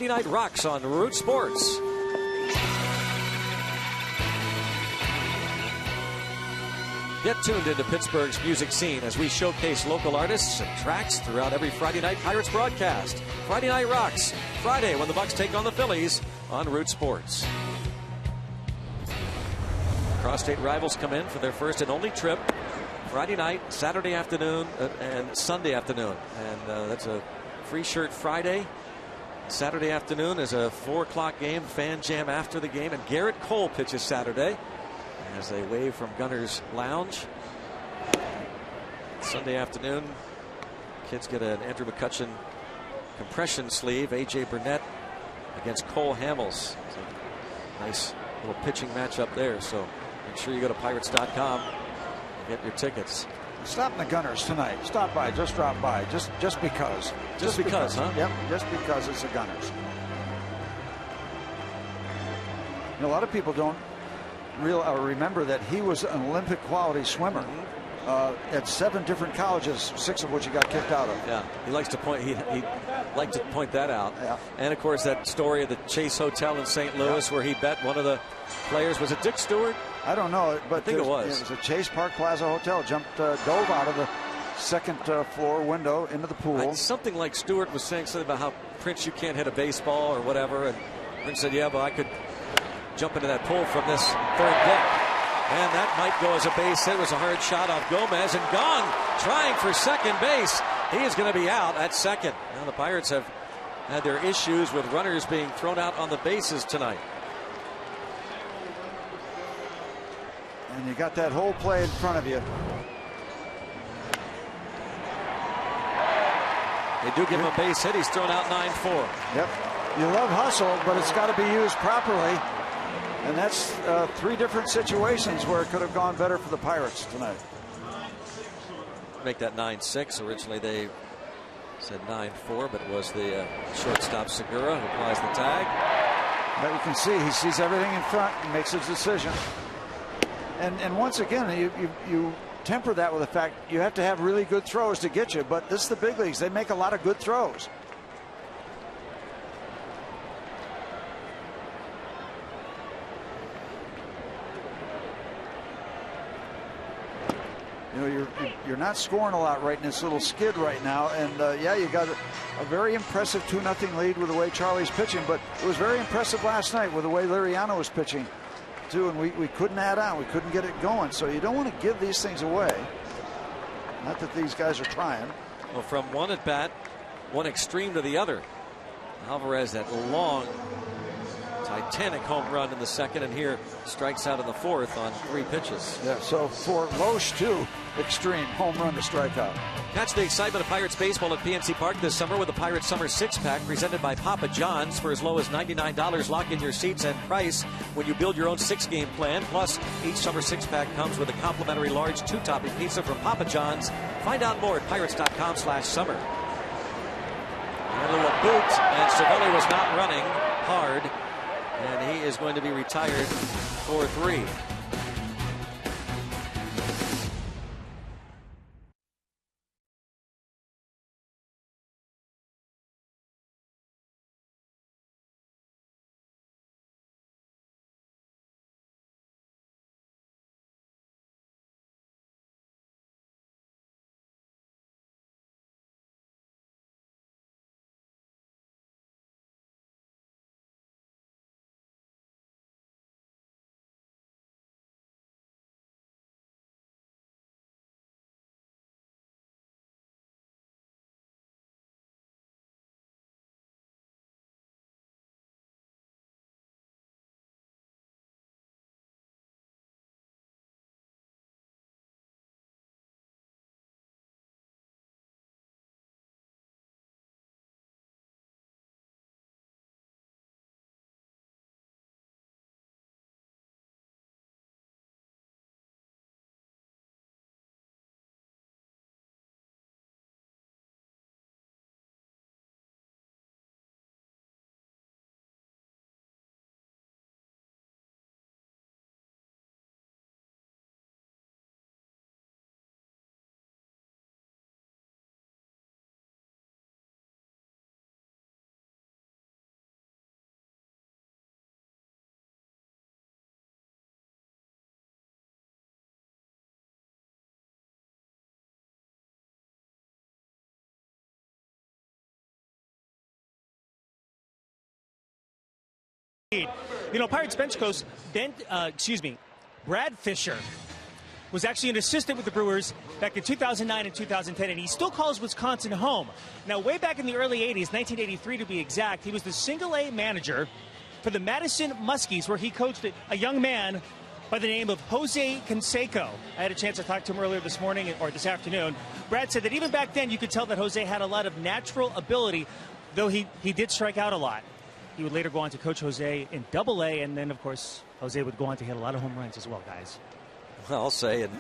Friday Night Rocks on Root Sports. Get tuned into Pittsburgh's music scene as we showcase local artists and tracks throughout every Friday night Pirates broadcast. Friday Night Rocks, Friday when the Bucks take on the Phillies on Root Sports. Cross-state rivals come in for their first and only trip Friday night, Saturday afternoon, and Sunday afternoon. And that's a free shirt Friday. Saturday afternoon is a 4 o'clock game, fan jam after the game, and Garrett Cole pitches Saturday as they wave from Gunner's Lounge. Sunday afternoon, kids get an Andrew McCutcheon compression sleeve. A.J. Burnett against Cole Hamels. It's a nice little pitching matchup there, so make sure you go to Pirates.com and get your tickets. Stop in the Gunners tonight. Stop by. Just drop by. Just because. Just because, huh? Yep. Just because it's the Gunners. A lot of people don't remember that he was an Olympic quality swimmer at 7 different colleges, 6 of which he got kicked out of. Yeah, he likes to point. He liked to point that out. Yeah. And of course, that story of the Chase Hotel in St. Louis, where he bet one of the players, was it Dick Stewart? I don't know, but I think it was. It was a Chase Park Plaza Hotel. Dove out of the second floor window into the pool. Something like Stewart was saying something about how, Prince, you can't hit a baseball or whatever, and Prince said, yeah, but I could jump into that pool from this third deck. And that might go as a base hit. It was a hard shot off Gomez, and Gong trying for second base. He is going to be out at second. Now the Pirates have had their issues with runners being thrown out on the bases tonight. And you got that whole play in front of you. They do give him a base hit. He's thrown out 9-4. Yep. You love hustle, but it's got to be used properly. And that's 3 different situations where it could have gone better for the Pirates tonight. Make that 9-6. Originally they said 9-4, but it was the shortstop Segura who applies the tag. But you can see he sees everything in front and makes his decision. And once again, you temper that with the fact you have to have really good throws to get you. But this is the big leagues. They make a lot of good throws. You know, you're not scoring a lot right in this little skid right now, and yeah, you got a very impressive 2-0 lead with the way Charlie's pitching, but it was very impressive last night with the way Liriano was pitching too, and we couldn't add on, we couldn't get it going. So you don't want to give these things away. Not that these guys are trying. Well, from one at bat, one extreme to the other. Alvarez, that long, titanic home run in the second, and here strikes out in the fourth on 3 pitches. Yeah, so for Loesch, too, extreme home run to strikeout. Catch the excitement of Pirates baseball at PNC Park this summer with the Pirates Summer 6-pack presented by Papa John's for as low as $99. Lock in your seats and price when you build your own 6-game plan. Plus, each Summer 6-pack comes with a complimentary large 2-topping pizza from Papa John's. Find out more at pirates.com/summer. A little boot, and Cervelli was not running hard, and he is going to be retired for 3. You know, Pirates bench coach Brad Fisher was actually an assistant with the Brewers back in 2009 and 2010, and he still calls Wisconsin home. Now, way back in the early 80s, 1983 to be exact, he was the single-A manager for the Madison Muskies, where he coached a young man by the name of Jose Canseco. I had a chance to talk to him earlier this morning, or this afternoon. Brad said that even back then, you could tell that Jose had a lot of natural ability, though he did strike out a lot. He would later go on to coach Jose in Double-A, and then, of course, Jose would go on to hit a lot of home runs as well, guys. Well, I'll say, and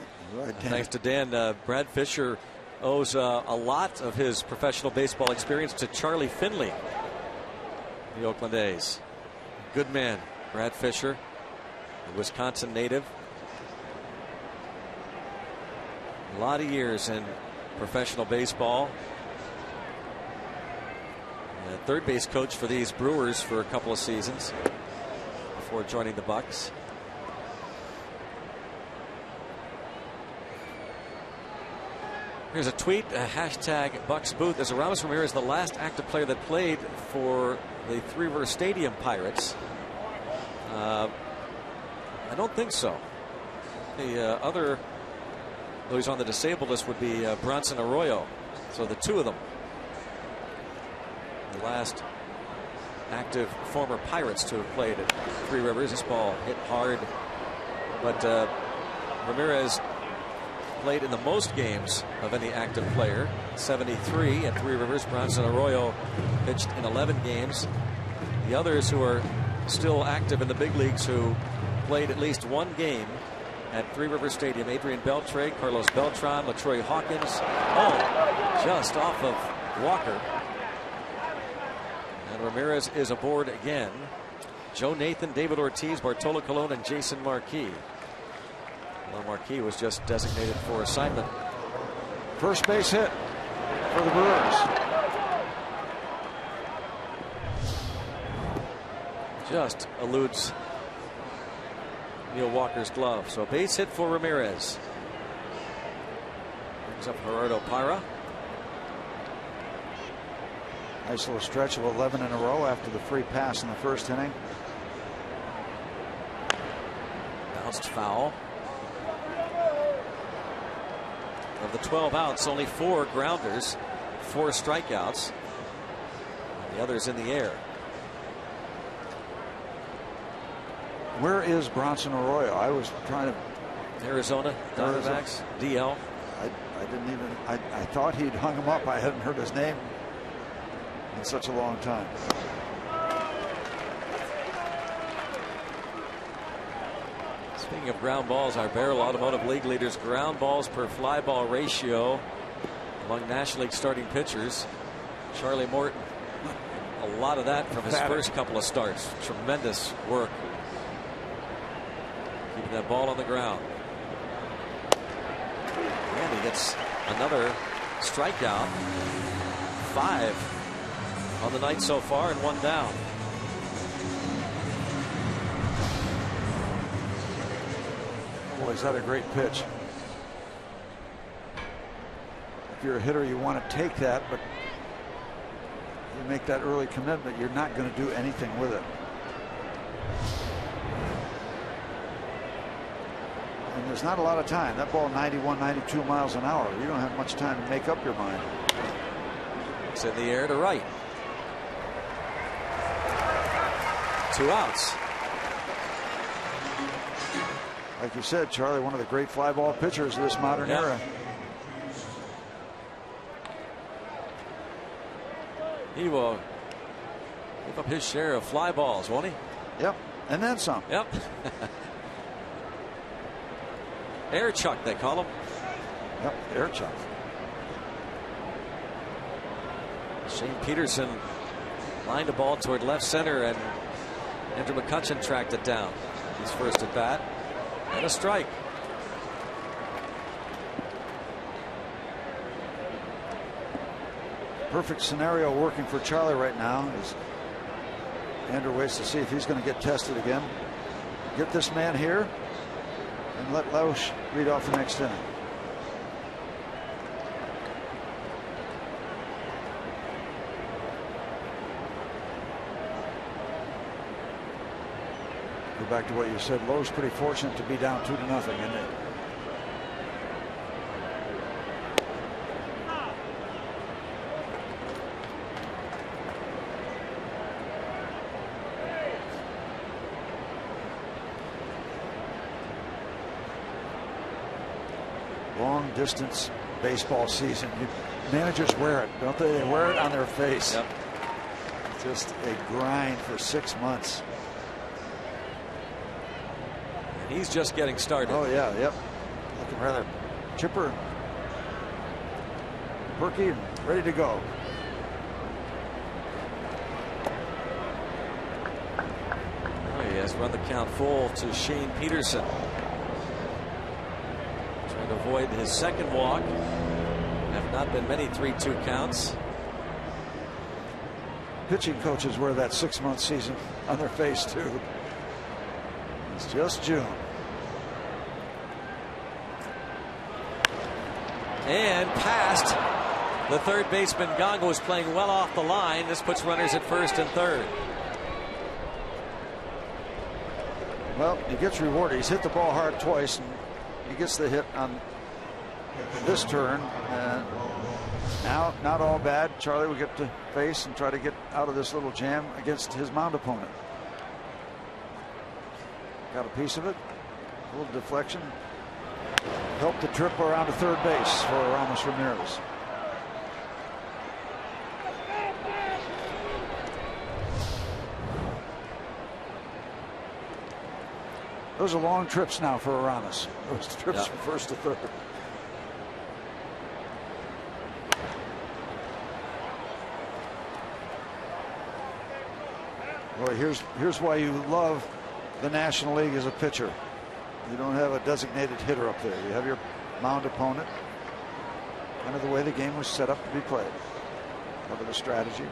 thanks to Dan, Brad Fisher owes a lot of his professional baseball experience to Charlie Finley, the Oakland A's. Good man, Brad Fisher, a Wisconsin native. A lot of years in professional baseball. Third base coach for these Brewers for a couple of seasons before joining the Bucks. Here's a tweet, hashtag Bucks Booth. Is Aramis Ramirez the last active player that played for the Three River Stadium Pirates? I don't think so. The other, though he's on the disabled list, would be Bronson Arroyo. So the two of them. The last active former Pirates to have played at Three Rivers. This ball hit hard, but Ramirez played in the most games of any active player, 73 at Three Rivers. Bronson Arroyo pitched in 11 games. The others who are still active in the big leagues who played at least one game at Three Rivers Stadium: Adrian Beltre, Carlos Beltran, LaTroy Hawkins. Oh, just off of Walker. And Ramirez is aboard again. Joe Nathan, David Ortiz, Bartolo Colon, and Jason Marquis. Well, Marquis was just designated for assignment. First base hit for the Brewers. Just eludes Neil Walker's glove. So a base hit for Ramirez. Brings up Gerardo Parra. Nice little stretch of 11 in a row after the free pass in the first inning. Bounced foul. Of the 12 outs, only 4 grounders, 4 strikeouts. The others in the air. Where is Bronson Arroyo? I was trying to. Arizona Diamondbacks, DL. I didn't even. I thought he'd hung him up. I hadn't heard his name in such a long time. Speaking of ground balls, our Barrel Automotive League leaders ground balls per fly ball ratio among National League starting pitchers. Charlie Morton, a lot of that from his first couple of starts. Tremendous work keeping that ball on the ground. And he gets another strikeout. 5 on the night so far and 1 down. Boy, is that a great pitch. If you're a hitter, you want to take that, but you make that early commitment, you're not going to do anything with it. And there's not a lot of time. That ball 91, 92 miles an hour. You don't have much time to make up your mind. It's in the air to right. 2 outs. Like you said, Charlie, one of the great fly ball pitchers of this modern era. He will give up his share of fly balls, won't he? Yep, and then some. Yep. Air Chuck, they call him. Yep, Air Chuck. Shane Peterson lined a ball toward left center, and Andrew McCutchen tracked it down. His first at bat. And a strike. Perfect scenario working for Charlie right now as Andrew waits to see if he's going to get tested again. Get this man here and let Lausch lead off the next inning. Go back to what you said. Lowe's pretty fortunate to be down 2-0, isn't it? Long distance baseball season. Managers wear it, don't they? They wear it on their face. Yep. Just a grind for 6 months. He's just getting started. Oh, yeah, yep. Looking rather chipper, perky, and ready to go. Oh, he has run the count full to Shane Peterson. Trying to avoid his second walk. Have not been many 3-2 counts. Pitching coaches wear that 6-month season on their face, too. It's just June. And past the third baseman. Gongo is playing well off the line. This puts runners at first and third. Well, he gets rewarded. He's hit the ball hard twice, and he gets the hit on this turn. And now, not all bad. Charlie will get to face and try to get out of this little jam against his mound opponent. Got a piece of it. A little deflection. Helped the trip around to third base for Ramos Ramirez. Those are long trips now for Ramos. Those trips from first to third. Boy, here's why you love the National League as a pitcher. You don't have a designated hitter up there. You have your mound opponent. Kind of the way the game was set up to be played. Cover the strategy.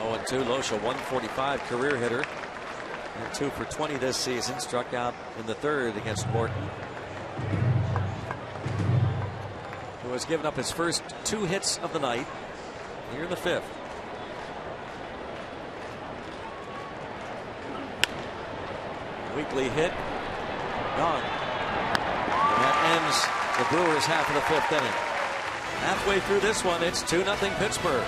Oh, 0-2. Loesch, a 145 career hitter. And 2 for 20 this season. Struck out in the 3rd against Morton, who has given up his first 2 hits of the night here in the 5th. Weekly hit, gone. And that ends the Brewers' half of the 5th inning. Halfway through this one, it's 2-0 Pittsburgh.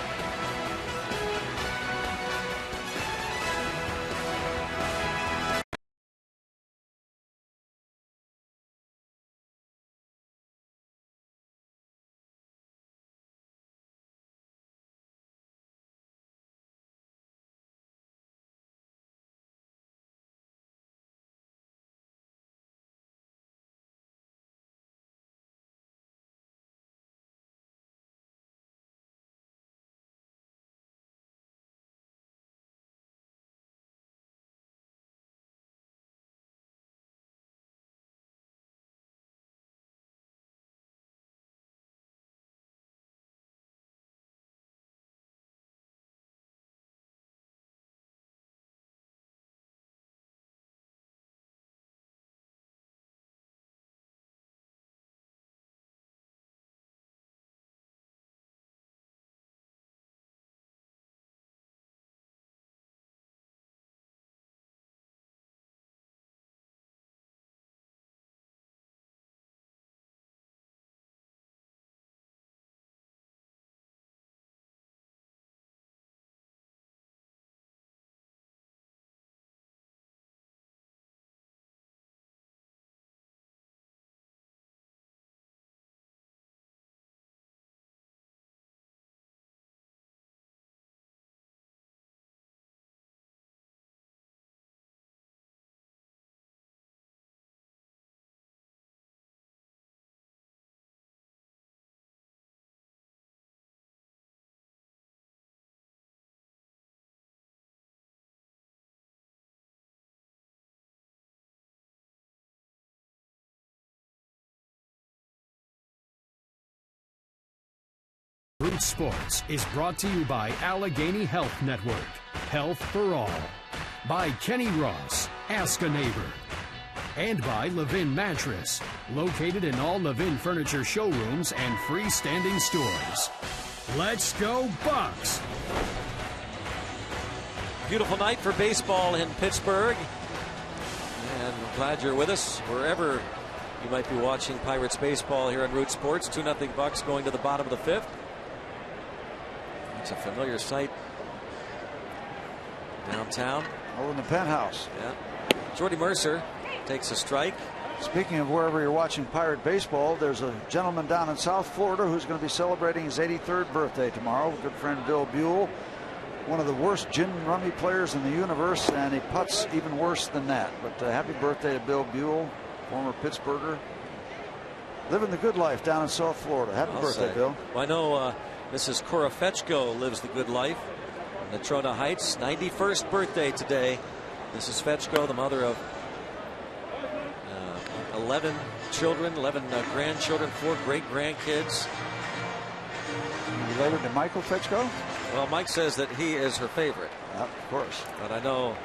Root Sports is brought to you by Allegheny Health Network, Health for All. By Kenny Ross, Ask a Neighbor. And by Levin Mattress, located in all Levin Furniture showrooms and freestanding stores. Let's go Bucks! Beautiful night for baseball in Pittsburgh. And I'm glad you're with us wherever you might be watching Pirates baseball here on Root Sports. 2-0 Bucks going to the bottom of the 5th. It's a familiar sight downtown. Oh, in the penthouse. Yeah. Jordy Mercer takes a strike. Speaking of wherever you're watching Pirate baseball, there's a gentleman down in South Florida who's going to be celebrating his 83rd birthday tomorrow. Good friend Bill Buell, one of the worst gin and rummy players in the universe, and he putts even worse than that. But happy birthday to Bill Buell, former Pittsburgher. Living the good life down in South Florida. Happy birthday, Bill. Well, I know Mrs. Cora Fetchko lives the good life in Natrona Heights. 91st birthday today. Mrs. Fetchko, the mother of 11 children, 11 grandchildren, 4 great-grandkids. Related to Michael Fetchko? Well, Mike says that he is her favorite. Yeah, of course. But I know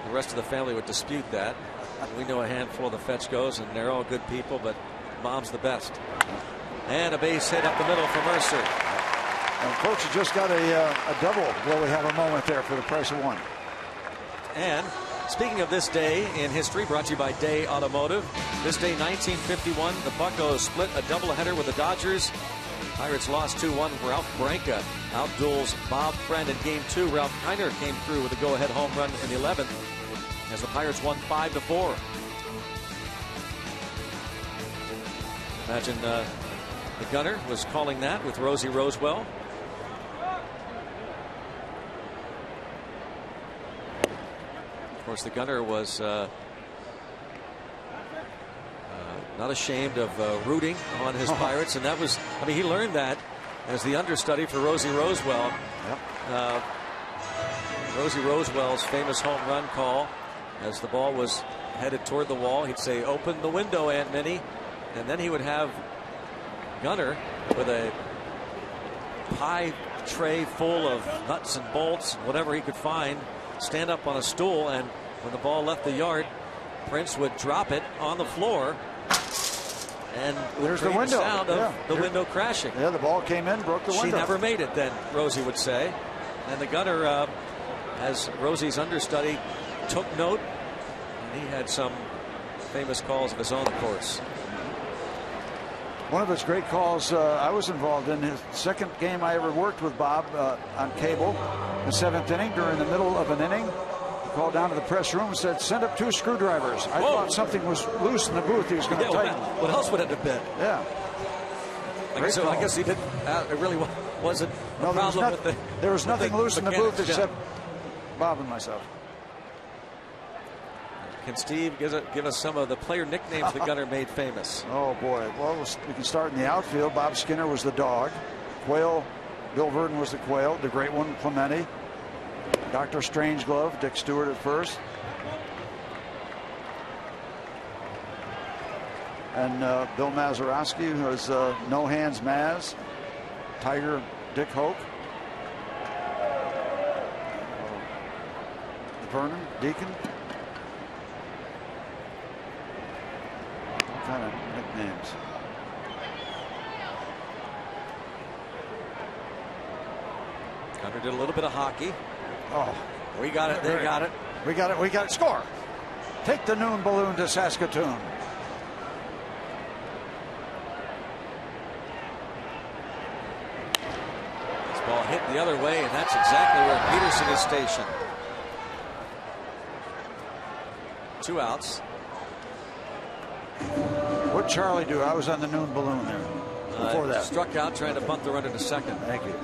the rest of the family would dispute that. We know a handful of the Fetchkos, and they're all good people, but Mom's the best. And a base hit up the middle for Mercer. And Coach just got a double where we have a moment there for the price of one. And speaking of this day in history, brought to you by Day Automotive. This day, 1951, the Buccos split a doubleheader with the Dodgers. Pirates lost 2-1. Ralph Branca outduels Bob Friend in Game 2. Ralph Kiner came through with a go-ahead home run in the 11th as the Pirates won 5-4. Imagine the gunner was calling that with Rosie Rosewell. Of course, the gunner was not ashamed of rooting on his Pirates, and that was, I mean, he learned that as the understudy for Rosie Rosewell. Yep. Rosie Rosewell's famous home run call as the ball was headed toward the wall. He'd say, "Open the window, Aunt Minnie," and then he would have Gunner with a pie tray full of nuts and bolts, whatever he could find, stand up on a stool and when the ball left the yard, Prince would drop it on the floor, and there's the window. The sound of the window crashing. Yeah, the ball came in, broke the window. She never made it then, Rosie would say. And the gunner, as Rosie's understudy, took note, and he had some famous calls of his own, of course. One of his great calls I was involved in, his second game I ever worked with Bob on cable, the 7th inning, during the middle of an inning. He called down to the press room and said, "Send up 2 screwdrivers." I thought something was loose in the booth. He was going to tighten. What else would it have been? Yeah. I guess he didn't. It really wasn't a problem with the. There was nothing loose in the booth except Bob and myself. Can Steve give us some of the player nicknames the gunner made famous? Oh, boy. Well, we can start in the outfield. Bob Skinner was the dog. Quail, Bill Verdon was the Quail. The great one, Clemente. Dr. Strangeglove, Dick Stewart at first. And Bill Mazeroski, who was No Hands Maz. Tiger, Dick Hoke. Vernon, Deacon. Kind of nicknames. Gunner did a little bit of hockey. Oh, we got it. They got it. We got it. We got it. Score. Take the noon balloon to Saskatoon. This ball hit the other way, and that's exactly where Peterson is stationed. 2 outs. What'd Charlie do? I was on the noon balloon there before that. Struck out trying to bunt the runner to second. Thank you.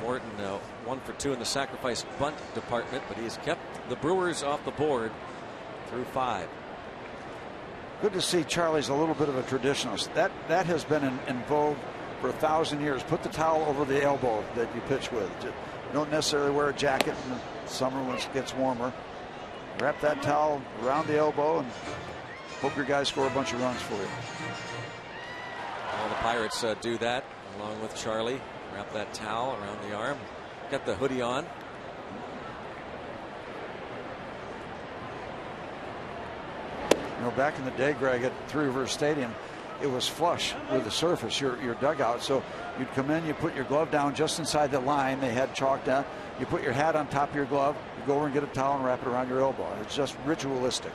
Morton 1 for 2 in the sacrifice bunt department, but he's kept the Brewers off the board through 5. Good to see Charlie's a little bit of a traditionalist. That has been in vogue for 1,000 years. Put the towel over the elbow that you pitch with. You don't necessarily wear a jacket in the summer when it gets warmer. Wrap that towel around the elbow and hope your guys score a bunch of runs for you. All the Pirates do that along with Charlie. Wrap that towel around the arm. Get the hoodie on. You know, back in the day, Greg, at Three Rivers Stadium, it was flush with the surface, your dugout. So you'd come in, you put your glove down just inside the line. They had chalk down. You put your hat on top of your glove. You go over and get a towel and wrap it around your elbow. It's just ritualistic.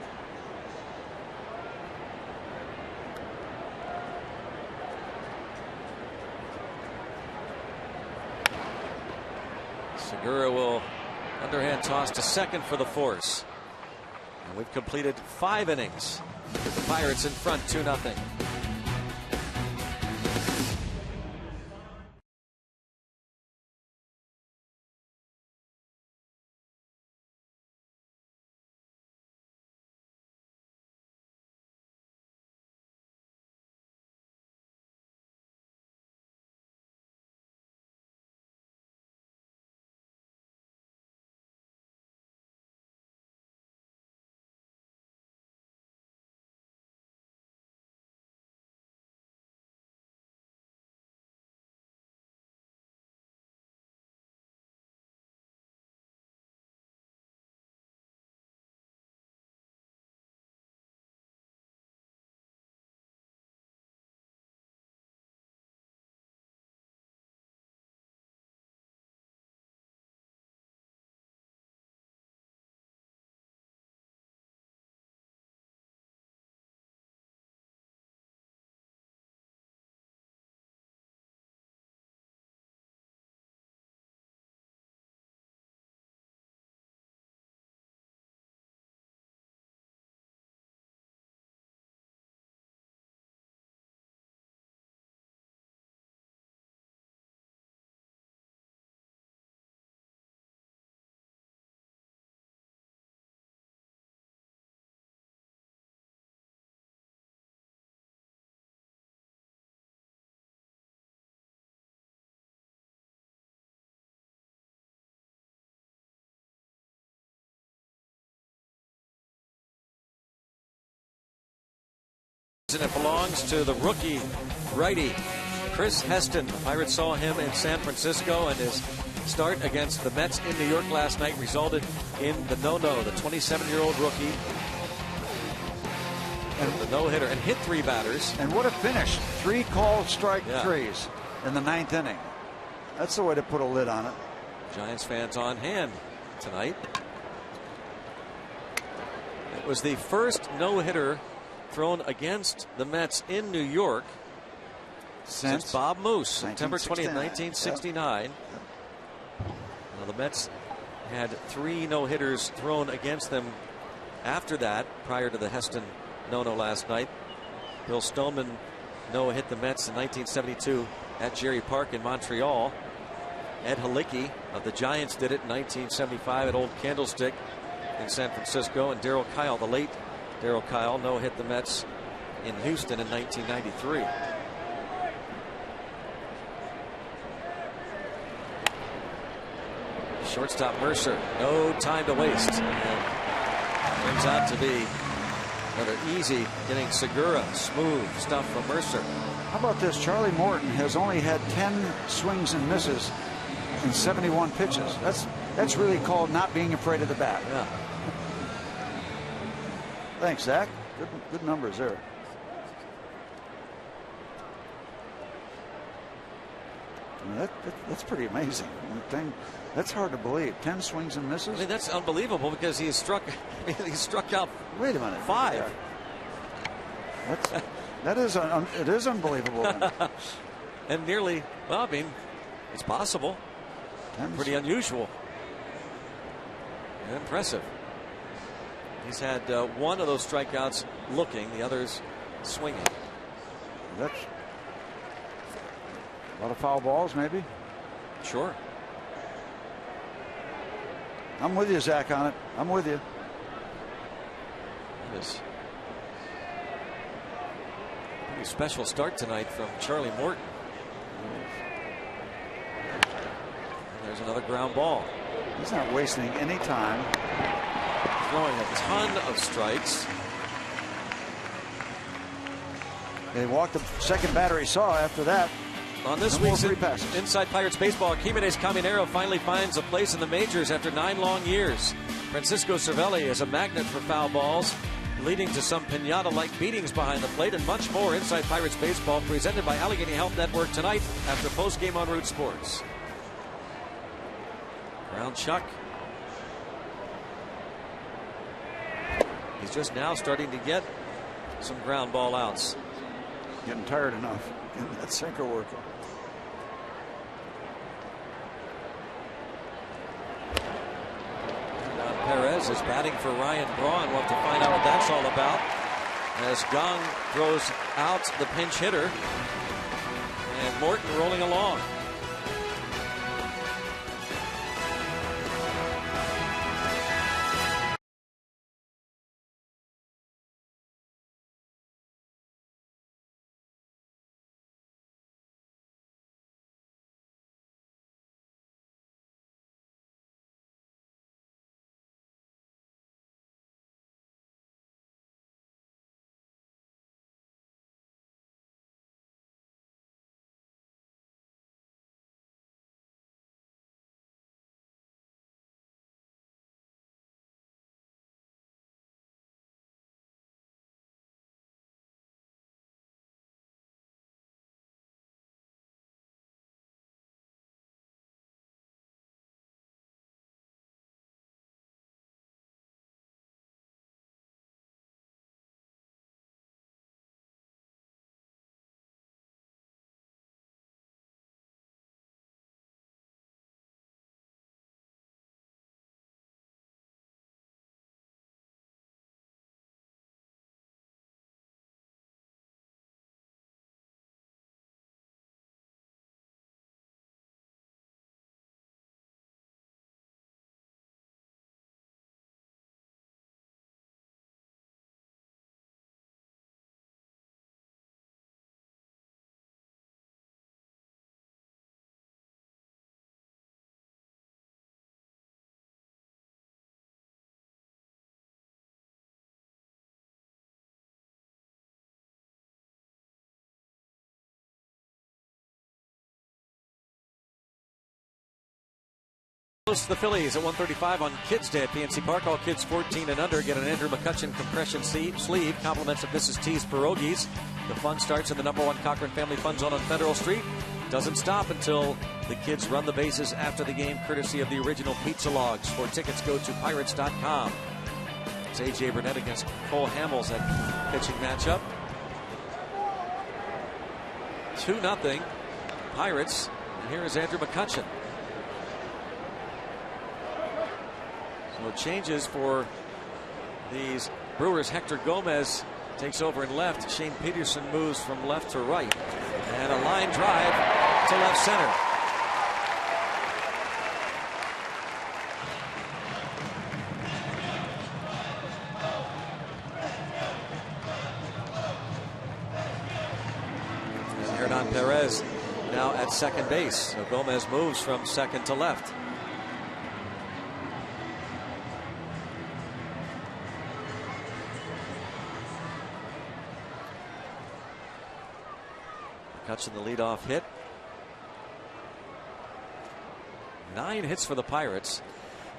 Segura will underhand toss to second for the force. And we've completed 5 innings with the Pirates in front 2-0. And it belongs to the rookie righty Chris Heston. The Pirates saw him in San Francisco, and his start against the Mets in New York last night resulted in the no-no. The 27-year-old rookie, and the no-hitter, and hit 3 batters. And what a finish. 3 called strike threes in the 9th inning. That's the way to put a lid on it. Giants fans on hand tonight. It was the first no-hitter thrown against the Mets in New York since Bob Moose, September 20th, 1969. Now, the Mets had 3 no-hitters thrown against them after that, prior to the Heston no-no last night. Bill Stoneman no-hit the Mets in 1972 at Jerry Park in Montreal. Ed Halicki of the Giants did it in 1975 at Old Candlestick in San Francisco. And Darryl Kyle, the late Darryl Kyle, no-hit the Mets in Houston in 1993. Shortstop Mercer, no time to waste. And turns out to be another easy inning. Segura, smooth stuff from Mercer. How about this? Charlie Morton has only had 10 swings and misses in 71 pitches. That's really called not being afraid of the bat. Yeah. Thanks, Zach. Good numbers there. That's pretty amazing. That's hard to believe. 10 swings and misses. I mean, that's unbelievable because he struck out. Wait a minute. 5. It is unbelievable. And nearly, well, I mean, it's possible. Pretty unusual. And impressive. He's had 1 of those strikeouts looking, the others swinging. That's a lot of foul balls, maybe. Sure. I'm with you, Zach, on it. I'm with you. This pretty special start tonight from Charlie Morton. And there's another ground ball. He's not wasting any time. Throwing a ton of strikes. They walked the second batter he saw after that. On this week's Inside Pirates Baseball, Jimenez Caminero finally finds a place in the majors after 9 long years. Francisco Cervelli is a magnet for foul balls, leading to some piñata-like beatings behind the plate and much more. Inside Pirates Baseball, presented by Allegheny Health Network tonight after postgame on Root Sports. Ground Chuck. He's just now starting to get some ground ball outs. Getting tired enough. Getting that sinker working. Perez is batting for Ryan Braun. We'll have to find out what that's all about as Gong throws out the pinch hitter and Morton rolling along. Host the Phillies at 1:35 on Kids Day at PNC Park. All kids 14 and under get an Andrew McCutchen compression sleeve. Compliments of Mrs. T's Pierogies. The fun starts in the #1 Cochran Family Fun Zone on Federal Street. Doesn't stop until the kids run the bases after the game, courtesy of the original Pizza Logs. For tickets, go to pirates.com. It's A.J. Burnett against Cole Hamels at pitching matchup. 2-0 Pirates. And here is Andrew McCutchen. So changes for these Brewers. Hector Gomez takes over in left. Shane Peterson moves from left to right. And a line drive to left center. And Hernan Perez now at second base. So Gomez moves from second to left. Catching the leadoff hit. 9 hits for the Pirates.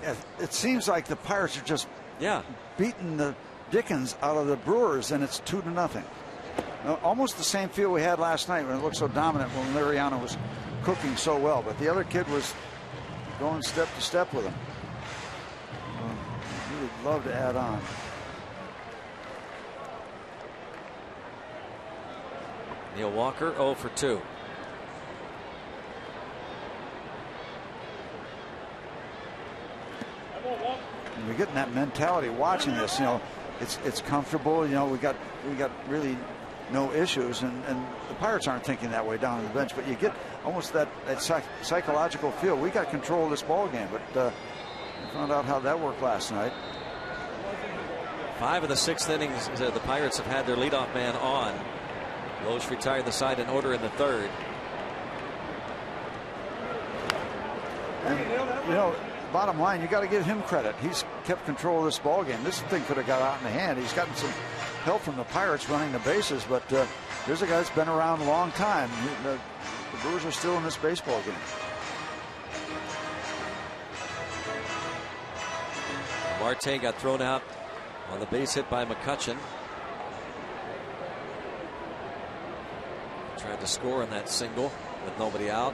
Yeah, it seems like the Pirates are just beating the dickens out of the Brewers, and it's 2-0. Almost the same feel we had last night when it looked so dominant when Liriano was cooking so well, but the other kid was going step to step with him. He would love to add on. Neil Walker 0 for 2. And we're getting that mentality watching this. You know, it's comfortable. You know, we got really no issues, and the Pirates aren't thinking that way down on the bench. But you get almost that psychological feel. We got control of this ball game, but we found out how that worked last night. 5 of the 6th innings, the Pirates have had their leadoff man on. Loesch retired the side in order in the 3rd. And, you know, bottom line, you got to give him credit. He's kept control of this ball game. This thing could have got out in the hand. He's gotten some help from the Pirates running the bases, but there's a guy that's been around a long time. The Brewers are still in this baseball game. Marte got thrown out on the base hit by McCutchen. Tried to score on that single with nobody out.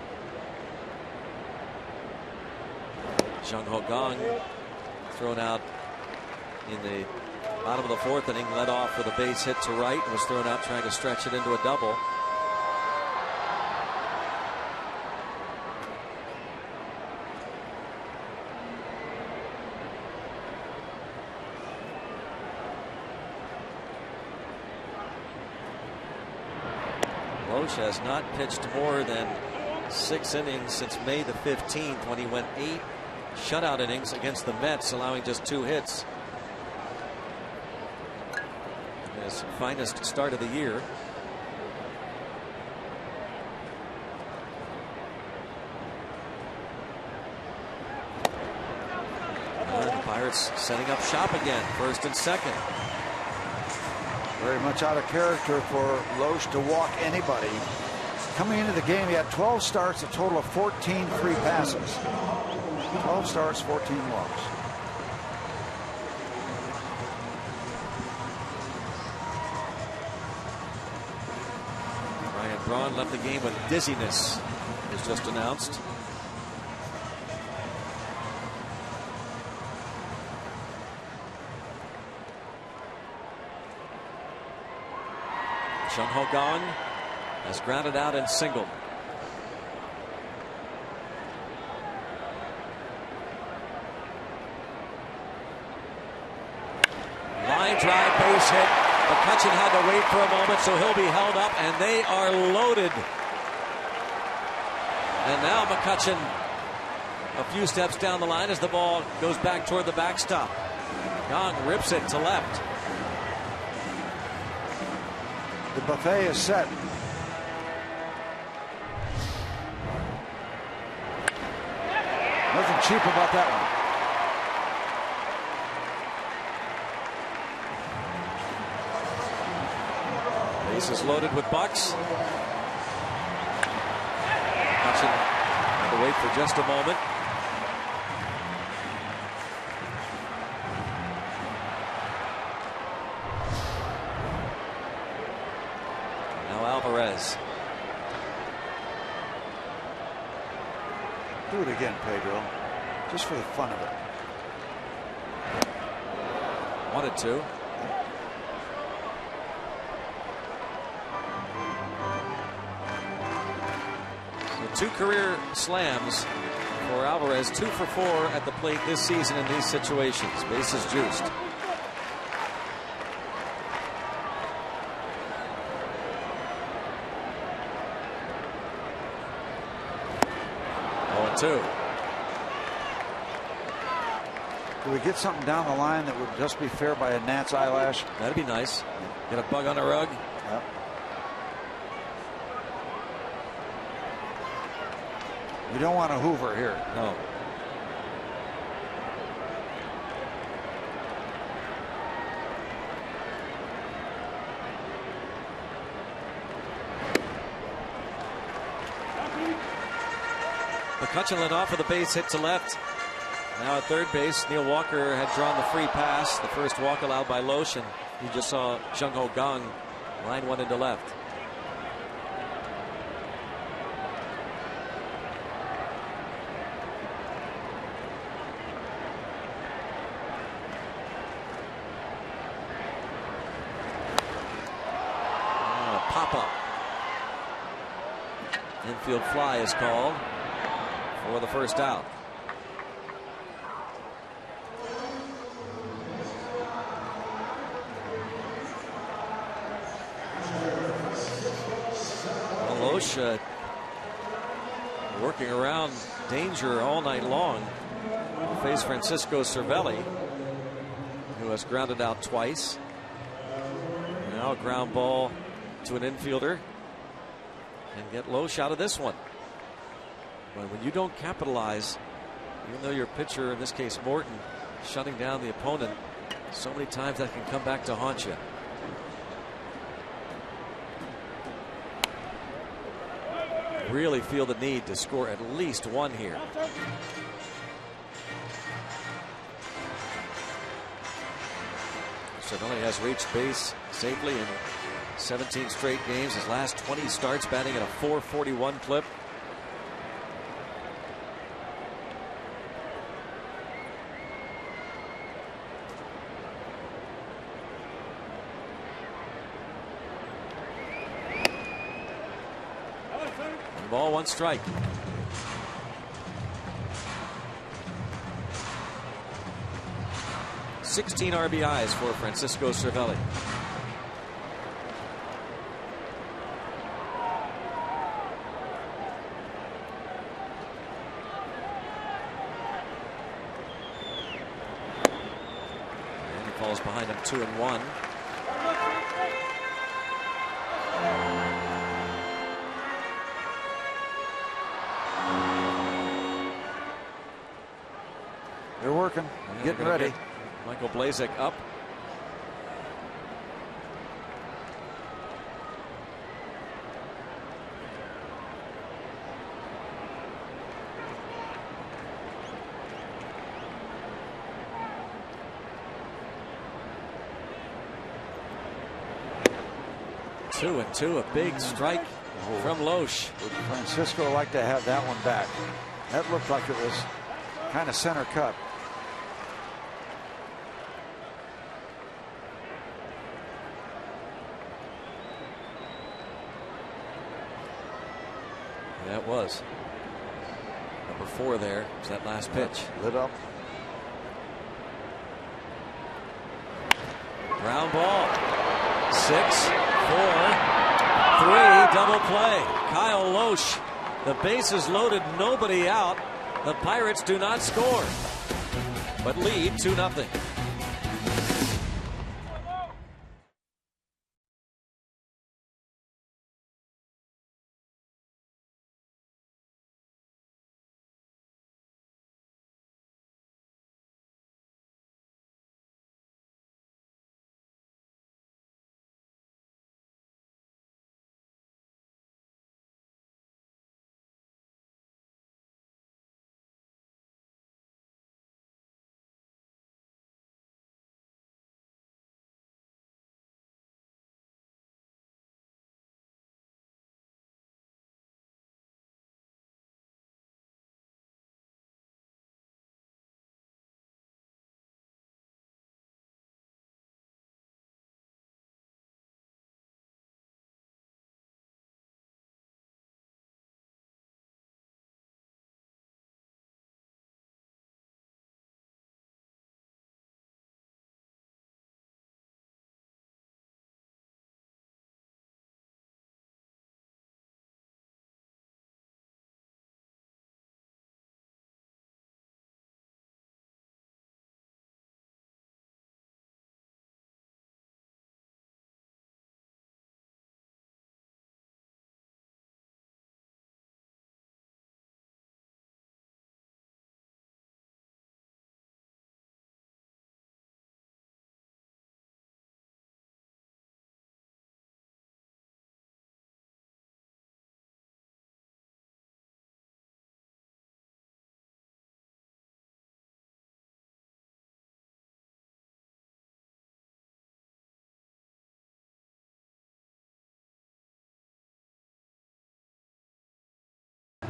Jung Ho Kang thrown out in the bottom of the 4th inning, led off with a base hit to right, and was thrown out trying to stretch it into a double. Loesch has not pitched more than 6 innings since May the 15th, when he went 8 shutout innings against the Mets, allowing just 2 hits. His finest start of the year. And the Pirates setting up shop again, 1st and 2nd. Very much out of character for Loesch to walk anybody. Coming into the game, he had 12 starts, a total of 14 free passes. 12 starts, 14 walks. Ryan Braun left the game with dizziness, was just announced. Jung Ho Kang has grounded out and singled. Line drive, base hit. McCutchen had to wait for a moment, so he'll be held up, and they are loaded. And now McCutchen a few steps down the line as the ball goes back toward the backstop. Kang rips it to left. The buffet is set. Nothing cheap about that one. Bases loaded with Bucks. McCutchen had to wait for just a moment. Do it again, Pedro. Just for the fun of it. Wanted to. So 2 career slams for Alvarez, 2 for 4 at the plate this season in these situations. Bases juiced. Two. Do we get something down the line that would just be fair by a gnat's eyelash? That'd be nice. Get a bug on a rug. Yep. You don't want a Hoover here. No. McCutcheon led off with a base hit to left. Now at third base, Neil Walker had drawn the free pass. The first walk allowed by Loesch, and you just saw Jung Ho Kang line one into left. Pop-up. Infield fly is called for the first out. Loesch working around danger all night long. Will face Francisco Cervelli, who has grounded out twice. Now a ground ball to an infielder and get Loesch out of this one. But when you don't capitalize, even though your pitcher, in this case Morton, shutting down the opponent, so many times that can come back to haunt you. Really feel the need to score at least one here. Cervelli has reached base safely in 17 straight games. His last 20 starts batting at a .441 clip. Ball, 1 strike. $16 RBIs for Francisco Cervelli. And he falls behind him 2-1. They're working, getting ready. Get Michael Blazek up. Two and two, a big strike from Loesch. Would Francisco like to have that one back? That looked like it was kind of center cut. That was number 4 there. Was that last pitch. Lit up. Ground ball. 6, 4, 3, double play. Kyle Loesch. The bases loaded, nobody out. The Pirates do not score, but lead 2-0.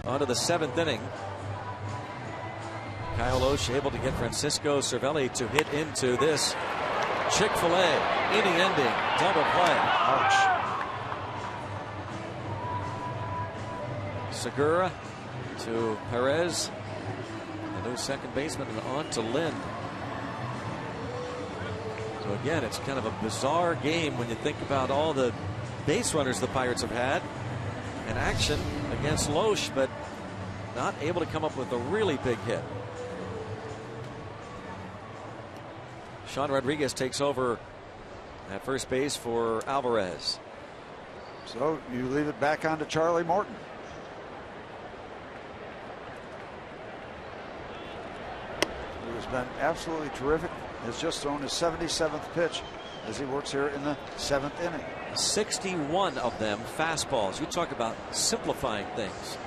On to the 7th inning. Kyle Loesch able to get Francisco Cervelli to hit into this Chick-fil-A inning-ending double play. Ouch. Segura to Perez, the new second baseman, and on to Lynn. So again, it's kind of a bizarre game when you think about all the base runners the Pirates have had in action against Loesch, but not able to come up with a really big hit. Sean Rodriguez takes over at first base for Alvarez. So you leave it back on to Charlie Morton. Who has been absolutely terrific. Has just thrown his 77th pitch as he works here in the 7th inning. 61 of them fastballs. You talk about simplifying things.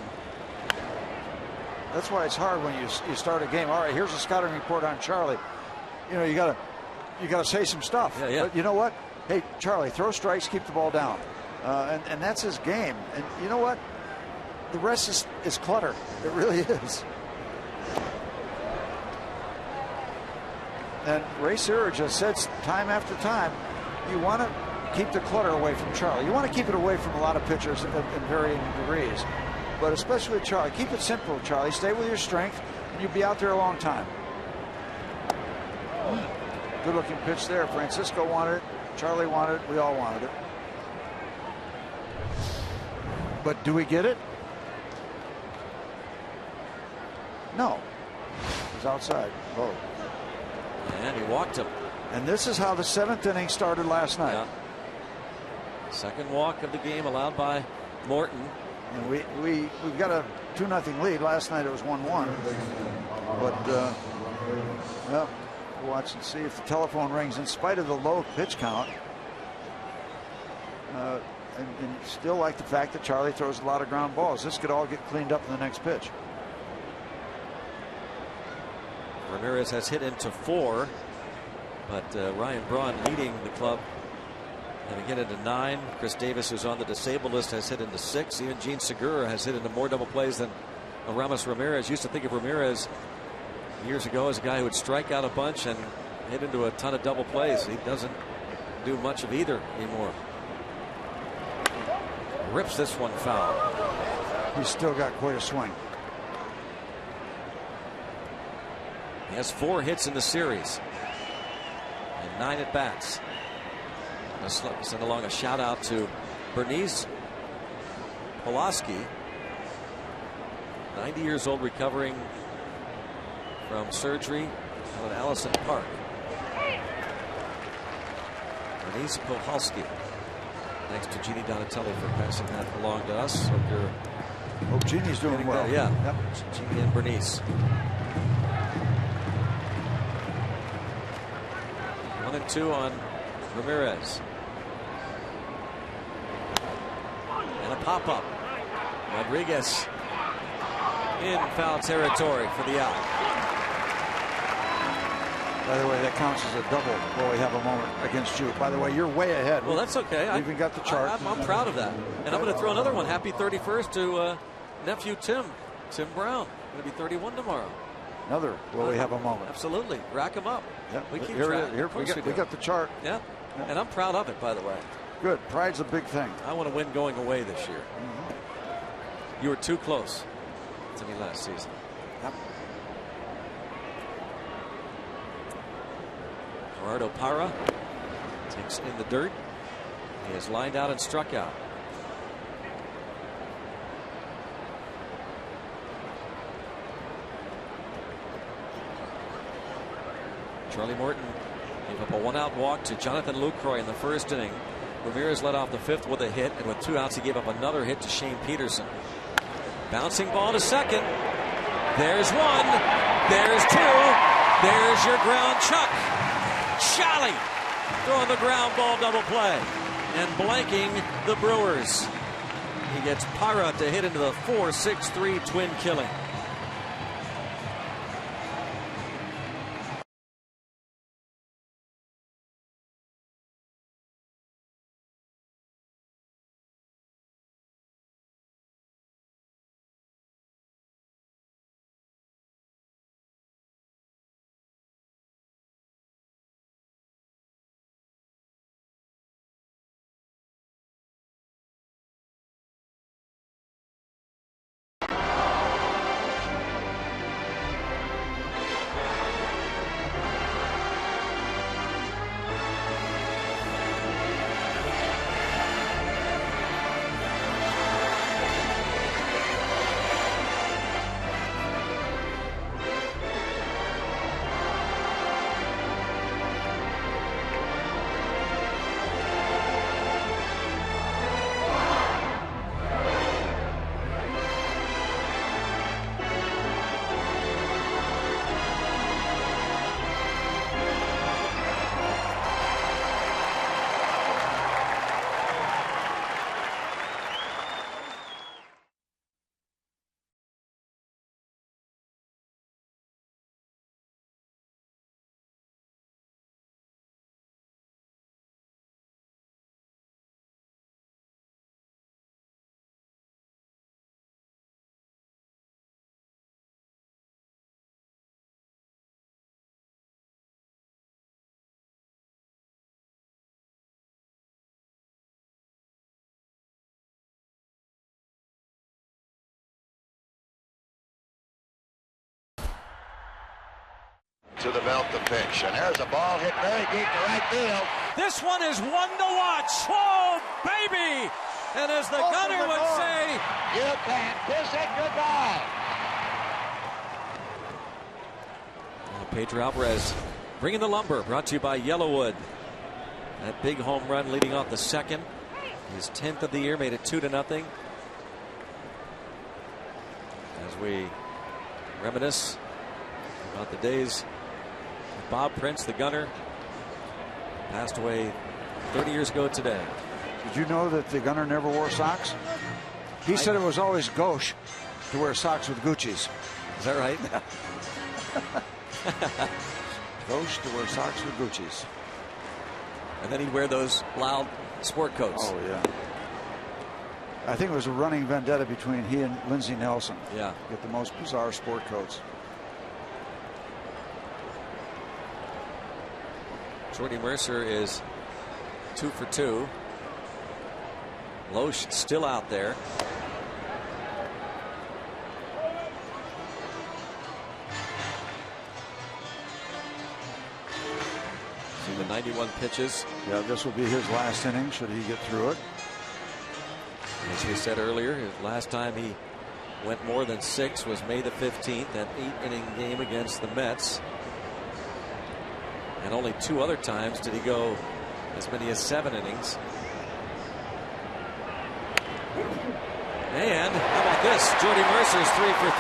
That's why it's hard when you start a game. All right, here's a scouting report on Charlie. You know, you gotta say some stuff. Yeah. But you know what? Hey, Charlie, throw strikes, keep the ball down, and that's his game. And you know what? The rest is clutter. It really is. And Ray Searage just said time after time, you want to keep the clutter away from Charlie. You want to keep it away from a lot of pitchers in varying degrees. But especially Charlie. Keep it simple, Charlie. Stay with your strength, and you'll be out there a long time. Good-looking pitch there. Francisco wanted it. Charlie wanted it. We all wanted it. But do we get it? No. He's outside. Oh. And he walked him. And this is how the 7th inning started last night. Yeah. Second walk of the game allowed by Morton. And we've got a 2-0 lead. Last night it was 1-1. But well, we'll watch and see if the telephone rings in spite of the low pitch count. And still like the fact that Charlie throws a lot of ground balls. This could all get cleaned up in the next pitch. Ramirez has hit into 4, but Ryan Braun leading the club and again into 9. Chris Davis, who's on the disabled list, has hit into 6. Even Gene Segura has hit into more double plays than Aramis Ramirez. Used to think of Ramirez years ago as a guy who would strike out a bunch and hit into a ton of double plays. He doesn't do much of either anymore. Rips this one foul. He's still got quite a swing. He has 4 hits in the series and 9 at bats. Let's send along a shout out to Bernice Pulaski, 90 years old, recovering from surgery out at Allison Park. Bernice Pulaski. Thanks to Jeannie Donatelli for passing that along to us. Hope Jeannie's doing well. Better. Yeah. Yep. Jeannie and Bernice. 1-2 on Ramirez. And a pop-up. Rodriguez in foul territory for the out. By the way, that counts as a double while we have a moment against you. By the way, you're way ahead. Well, that's okay. We even got the chart. I'm proud of that. And I'm going to throw another one. Happy 31st to nephew Tim Brown. Going to be 31 tomorrow. Another while we have a moment. Absolutely. Rack them up. Yeah. We keep here, track. here we got the chart. Yeah. And I'm proud of it, by the way. Good. Pride's a big thing. I want to win going away this year. You were too close to me last season. Yep. Gerardo Parra takes in the dirt. He has lined out and struck out. Charlie Morton gave up a 1-out walk to Jonathan Lucroy in the first inning. Ramirez led off the 5th with a hit, and with 2 outs he gave up another hit to Shane Peterson. Bouncing ball to second. There's 1. There's 2. There's your ground chuck. Charlie throwing the ground ball double play and blanking the Brewers. He gets Parra to hit into the 4-6-3 twin killing. to the belt to pitch. And there's a ball hit very deep to right field. This one is one to watch. Oh, baby! And as the gunner would say, you can kiss it goodbye. Pedro Alvarez bringing the lumber, brought to you by Yellowwood. That big home run leading off the second. His 10th of the year, made it 2-0. As we reminisce about the days of Bob Prince, the gunner, passed away 30 years ago today. Did you know that the gunner never wore socks? He said it was always gauche to wear socks with Gucci's. Is that right? Gauche to wear socks with Gucci's. And then he'd wear those loud sport coats. Oh, yeah. I think it was a running vendetta between he and Lindsey Nelson. Yeah. Get the most bizarre sport coats. Jordy Mercer is 2 for 2. Loesch still out there. See the 91 pitches. Yeah, this will be his last inning should he get through it. As we said earlier, his last time he went more than 6 was May the 15th, that 8-inning game against the Mets. And only 2 other times did he go as many as 7 innings. And how about this? Jordy Mercer's 3 for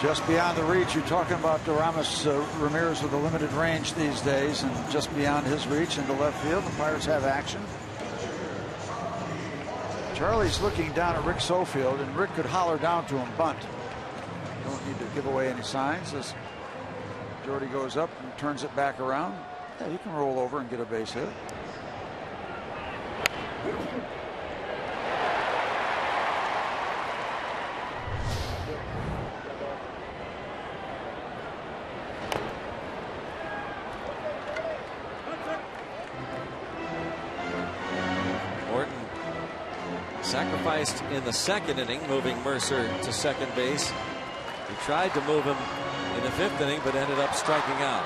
3. Just beyond the reach. You're talking about Aramis Ramirez with a limited range these days, and just beyond his reach into left field. The Pirates have action. Charlie's looking down at Rick Sofield, and Rick could holler down to him, bunt. Don't need to give away any signs as Jordy goes up and turns it back around. Yeah, you can roll over and get a base hit. Morton sacrificed in the second inning, moving Mercer to second base. He tried to move him in the 5th inning, but ended up striking out.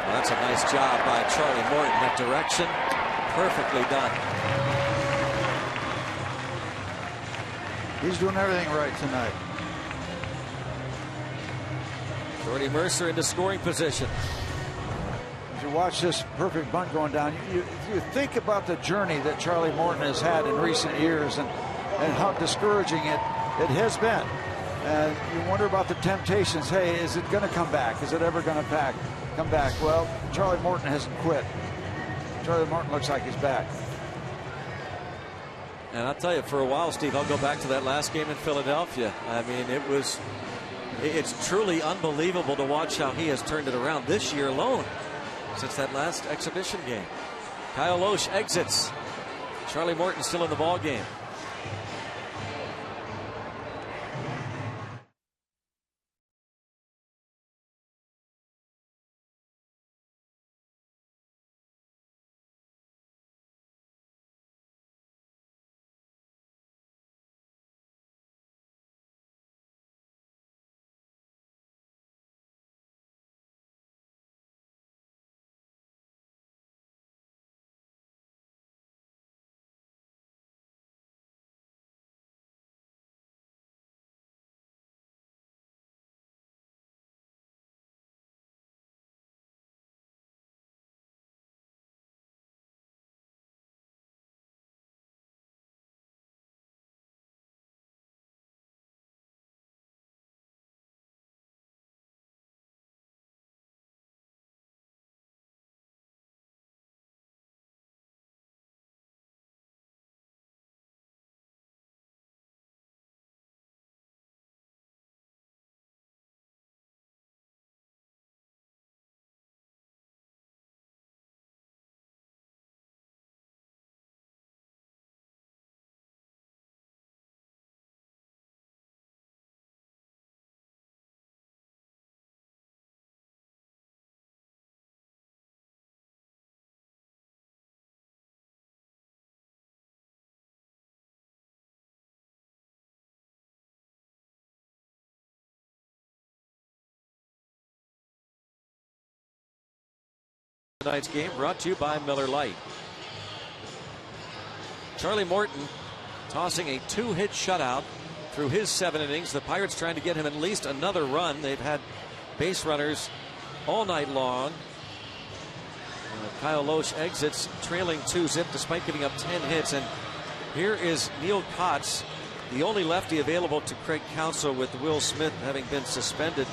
Well, that's a nice job by Charlie Morton. That direction, perfectly done. He's doing everything right tonight. Jordy Mercer into scoring position. As you watch this perfect bunt going down, you think about the journey that Charlie Morton has had in recent years and how discouraging it has been. And you wonder about the temptations. Hey, is it going to come back? Is it ever going to come back? Well, Charlie Morton hasn't quit. Charlie Morton looks like he's back. And I'll tell you, for a while, Steve, I'll go back to that last game in Philadelphia. I mean, it's truly unbelievable to watch how he has turned it around this year alone since that last exhibition game. Kyle Loesch exits. Charlie Morton still in the ball game. Tonight's game brought to you by Miller Lite. Charlie Morton tossing a 2-hit shutout through his 7 innings. The Pirates trying to get him at least another run. They've had base runners all night long. Kyle Loesch exits trailing 2-zip despite giving up 10 hits. And here is Neil Kotz, the only lefty available to Craig Counsell with Will Smith having been suspended.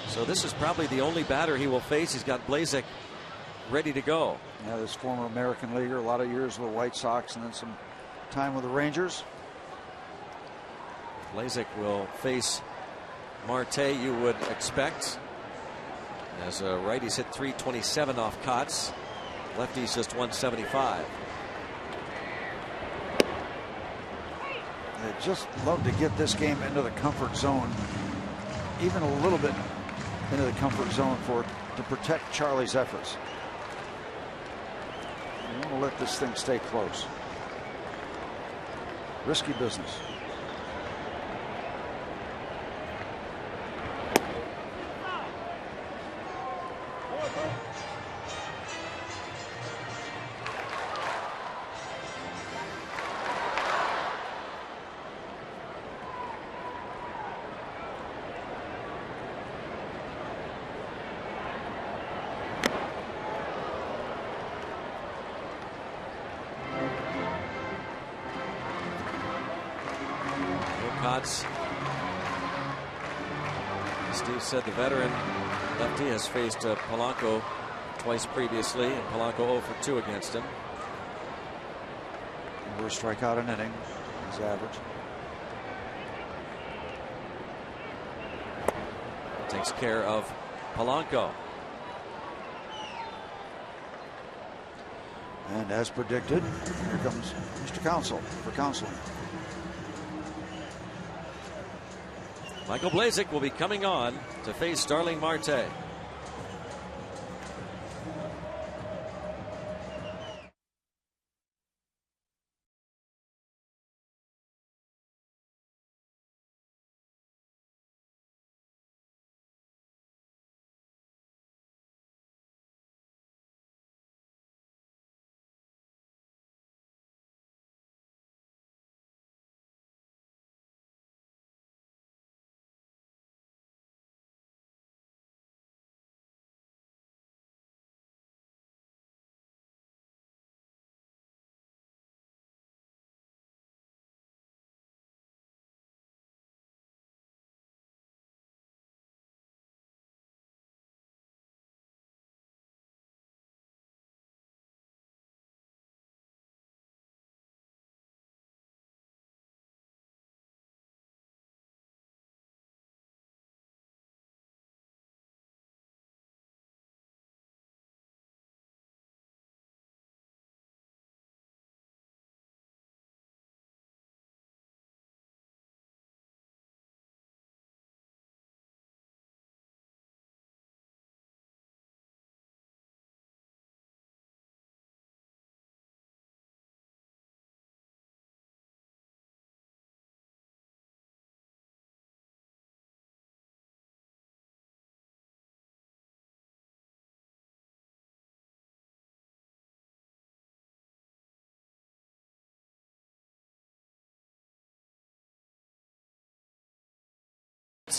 So this is probably the only batter he will face. He's got Blazek ready to go. Yeah, this former American leaguer, a lot of years with the White Sox and then some time with the Rangers. Blazek will face Marte, you would expect. As righties hit 327 off Kotz. Lefties just 175. I'd just love to get this game into the comfort zone, even a little bit into the comfort zone to protect Charlie's efforts. You want to let this thing stay close. Risky business. Steve said the veteran lefty has faced Polanco twice previously, and Polanco 0 for 2 against him. Worst strikeout an inning, his average. Takes care of Polanco. And as predicted, here comes Mr. Counsell for counseling. Michael Blazek will be coming on to face Starling Marte.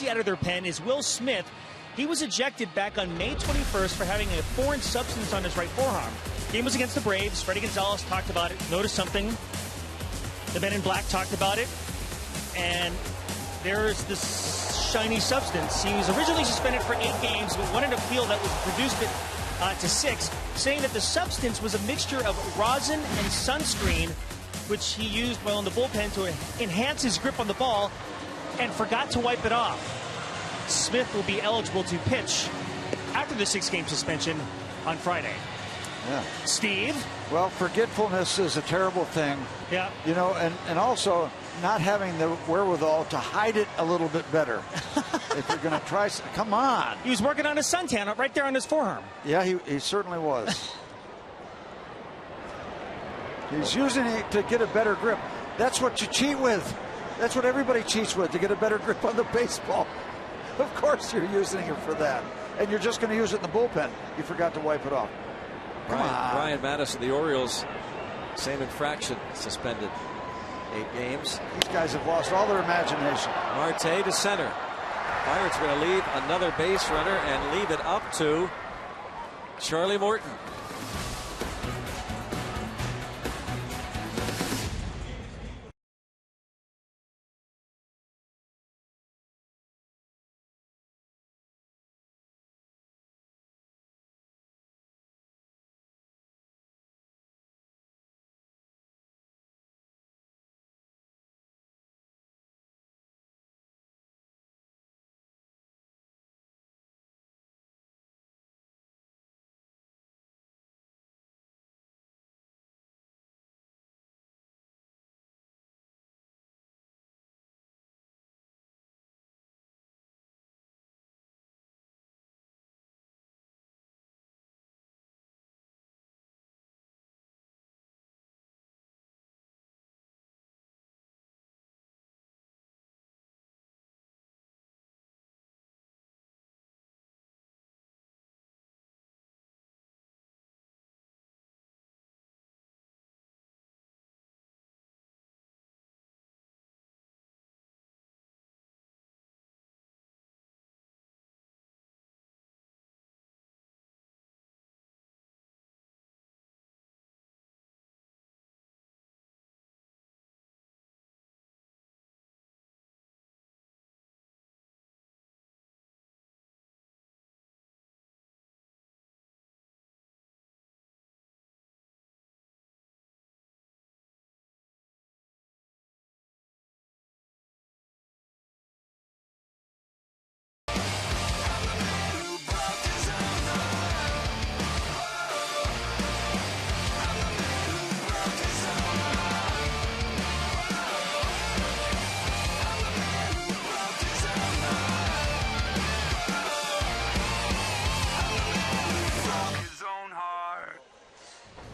Out of their pen is Will Smith. He was ejected back on May 21st for having a foreign substance on his right forearm. Game was against the Braves. Freddie Gonzalez talked about it, noticed something. The men in black talked about it, and there's this shiny substance. He was originally suspended for 8 games, but wanted an appeal that would reduce it to 6, saying that the substance was a mixture of rosin and sunscreen, which he used while in the bullpen to enhance his grip on the ball, and forgot to wipe it off. Smith will be eligible to pitch after the 6-game suspension on Friday. Yeah. Steve? Well, forgetfulness is a terrible thing. Yeah. You know, and also not having the wherewithal to hide it a little bit better. If you're going to try, come on. He was working on his suntan right there on his forearm. Yeah, he certainly was. He's using it to get a better grip. That's what you cheat with. That's what everybody cheats with, to get a better grip on the baseball. Of course you're using it for that. And you're just going to use it in the bullpen. You forgot to wipe it off. Brian Mattis of the Orioles, same infraction, suspended 8 games. These guys have lost all their imagination. Marte to center. Pirates are going to leave another base runner and leave it up to Charlie Morton.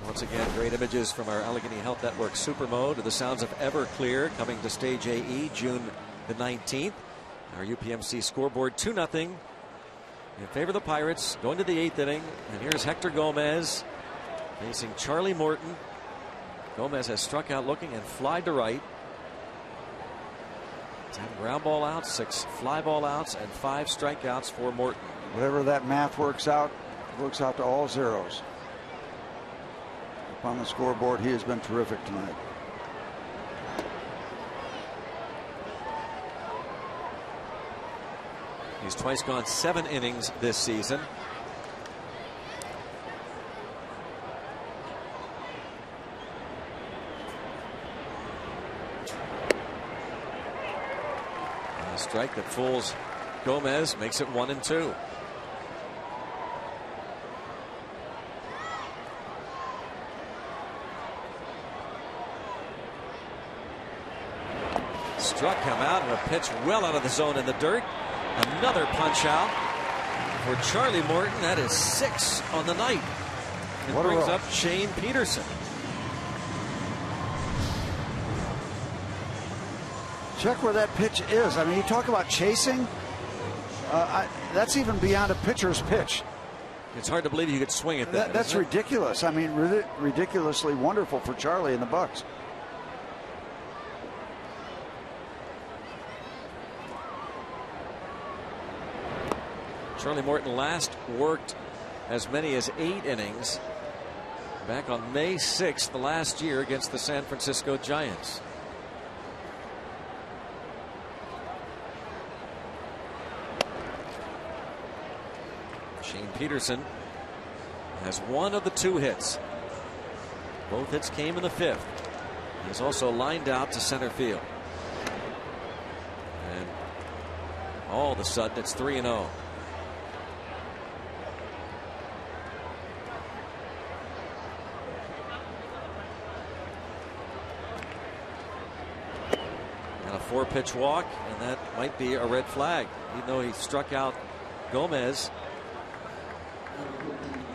Once again, great images from our Allegheny Health Network Super Mode of the sounds of Everclear coming to Stage AE June the 19th. Our UPMC scoreboard 2-0 in favor of the Pirates going to the 8th inning. And here's Hector Gomez facing Charlie Morton. Gomez has struck out looking and flied to right. 10 ground ball outs, 6 fly ball outs, and 5 strikeouts for Morton. Whatever that math works out to all zeros. On the scoreboard, he has been terrific tonight. He's twice gone 7 innings this season. And a strike that fools Gomez makes it 1-2. Struck him out, and a pitch well out of the zone in the dirt. Another punch out for Charlie Morton. That is 6 on the night. It brings up Shane Peterson. Check where that pitch is. I mean, you talk about chasing. That's even beyond a pitcher's pitch. It's hard to believe you could swing at that. That's ridiculous. I mean, ridiculously wonderful for Charlie and the Bucks. Charlie Morton last worked as many as 8 innings back on May 6th last year against the San Francisco Giants. Shane Peterson has 1 of the 2 hits. Both hits came in the 5th. He's also lined out to center field. And all of a sudden it's 3-0. And a 4-pitch walk, and that might be a red flag, even though he struck out Gomez.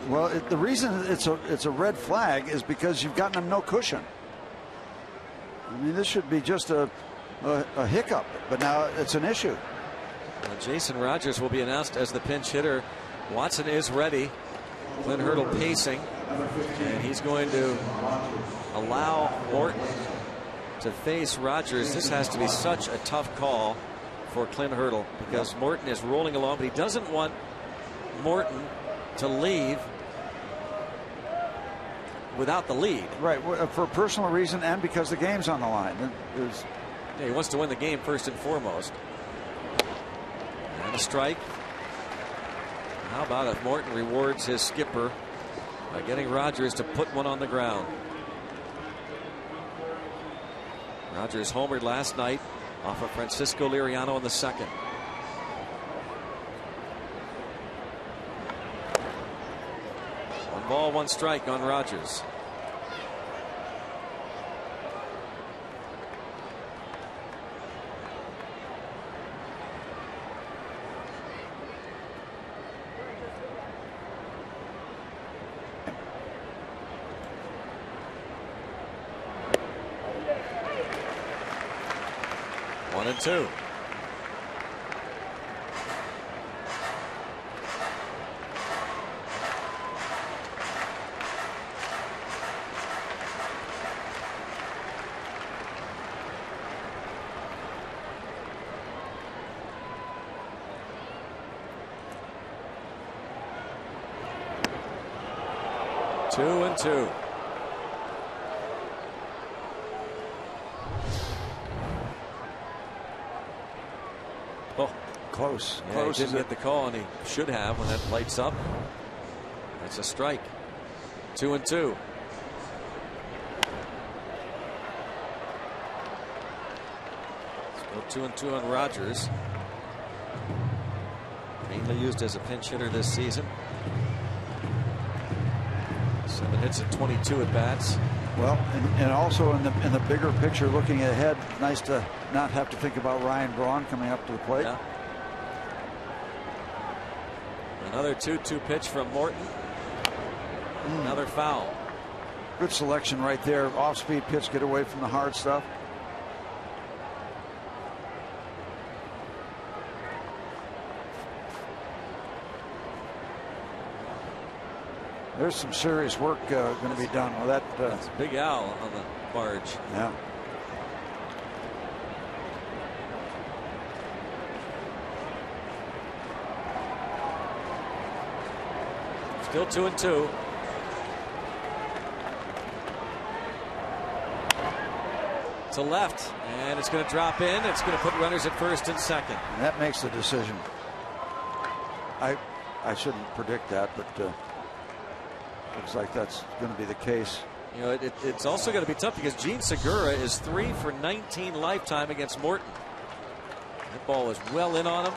Well, the reason it's a red flag is because you've gotten him no cushion. I mean, this should be just a hiccup, but now it's an issue. Jason Rogers will be announced as the pinch hitter. Watson is ready. Clint Hurdle pacing, and he's going to allow Morton to face Rogers. This has to be such a tough call for Clint Hurdle because Morton is rolling along, but he doesn't want Morton to leave without the lead. Right, for a personal reason and because the game's on the line. Yeah, he wants to win the game first and foremost. And a strike. How about if Morton rewards his skipper by getting Rogers to put one on the ground? Rogers homered last night off of Francisco Liriano in the second. One ball, one strike on Rogers. One and two. Two and two. Oh, close. Yeah, Close. He didn't get the call, and he should have when that lights up. That's a strike. 2 and 2. Still 2 and 2 on Rogers. Mainly used as a pinch hitter this season. 7 hits and 22 at bats. Well, and also in the bigger picture, looking ahead, nice to not have to think about Ryan Braun coming up to the plate. Yeah. Another 2-2 pitch from Morton. Another foul. Good selection right there. Off-speed pitch, get away from the hard stuff. There's some serious work going to be done with that. That's Big Al on the barge. Yeah. Still 2 and 2. To left, and it's going to drop in. It's going to put runners at first and second. And that makes the decision. I shouldn't predict that, but looks like that's going to be the case. You know, it's also going to be tough because Gene Segura is 3 for 19 lifetime against Morton. That ball is well in on him.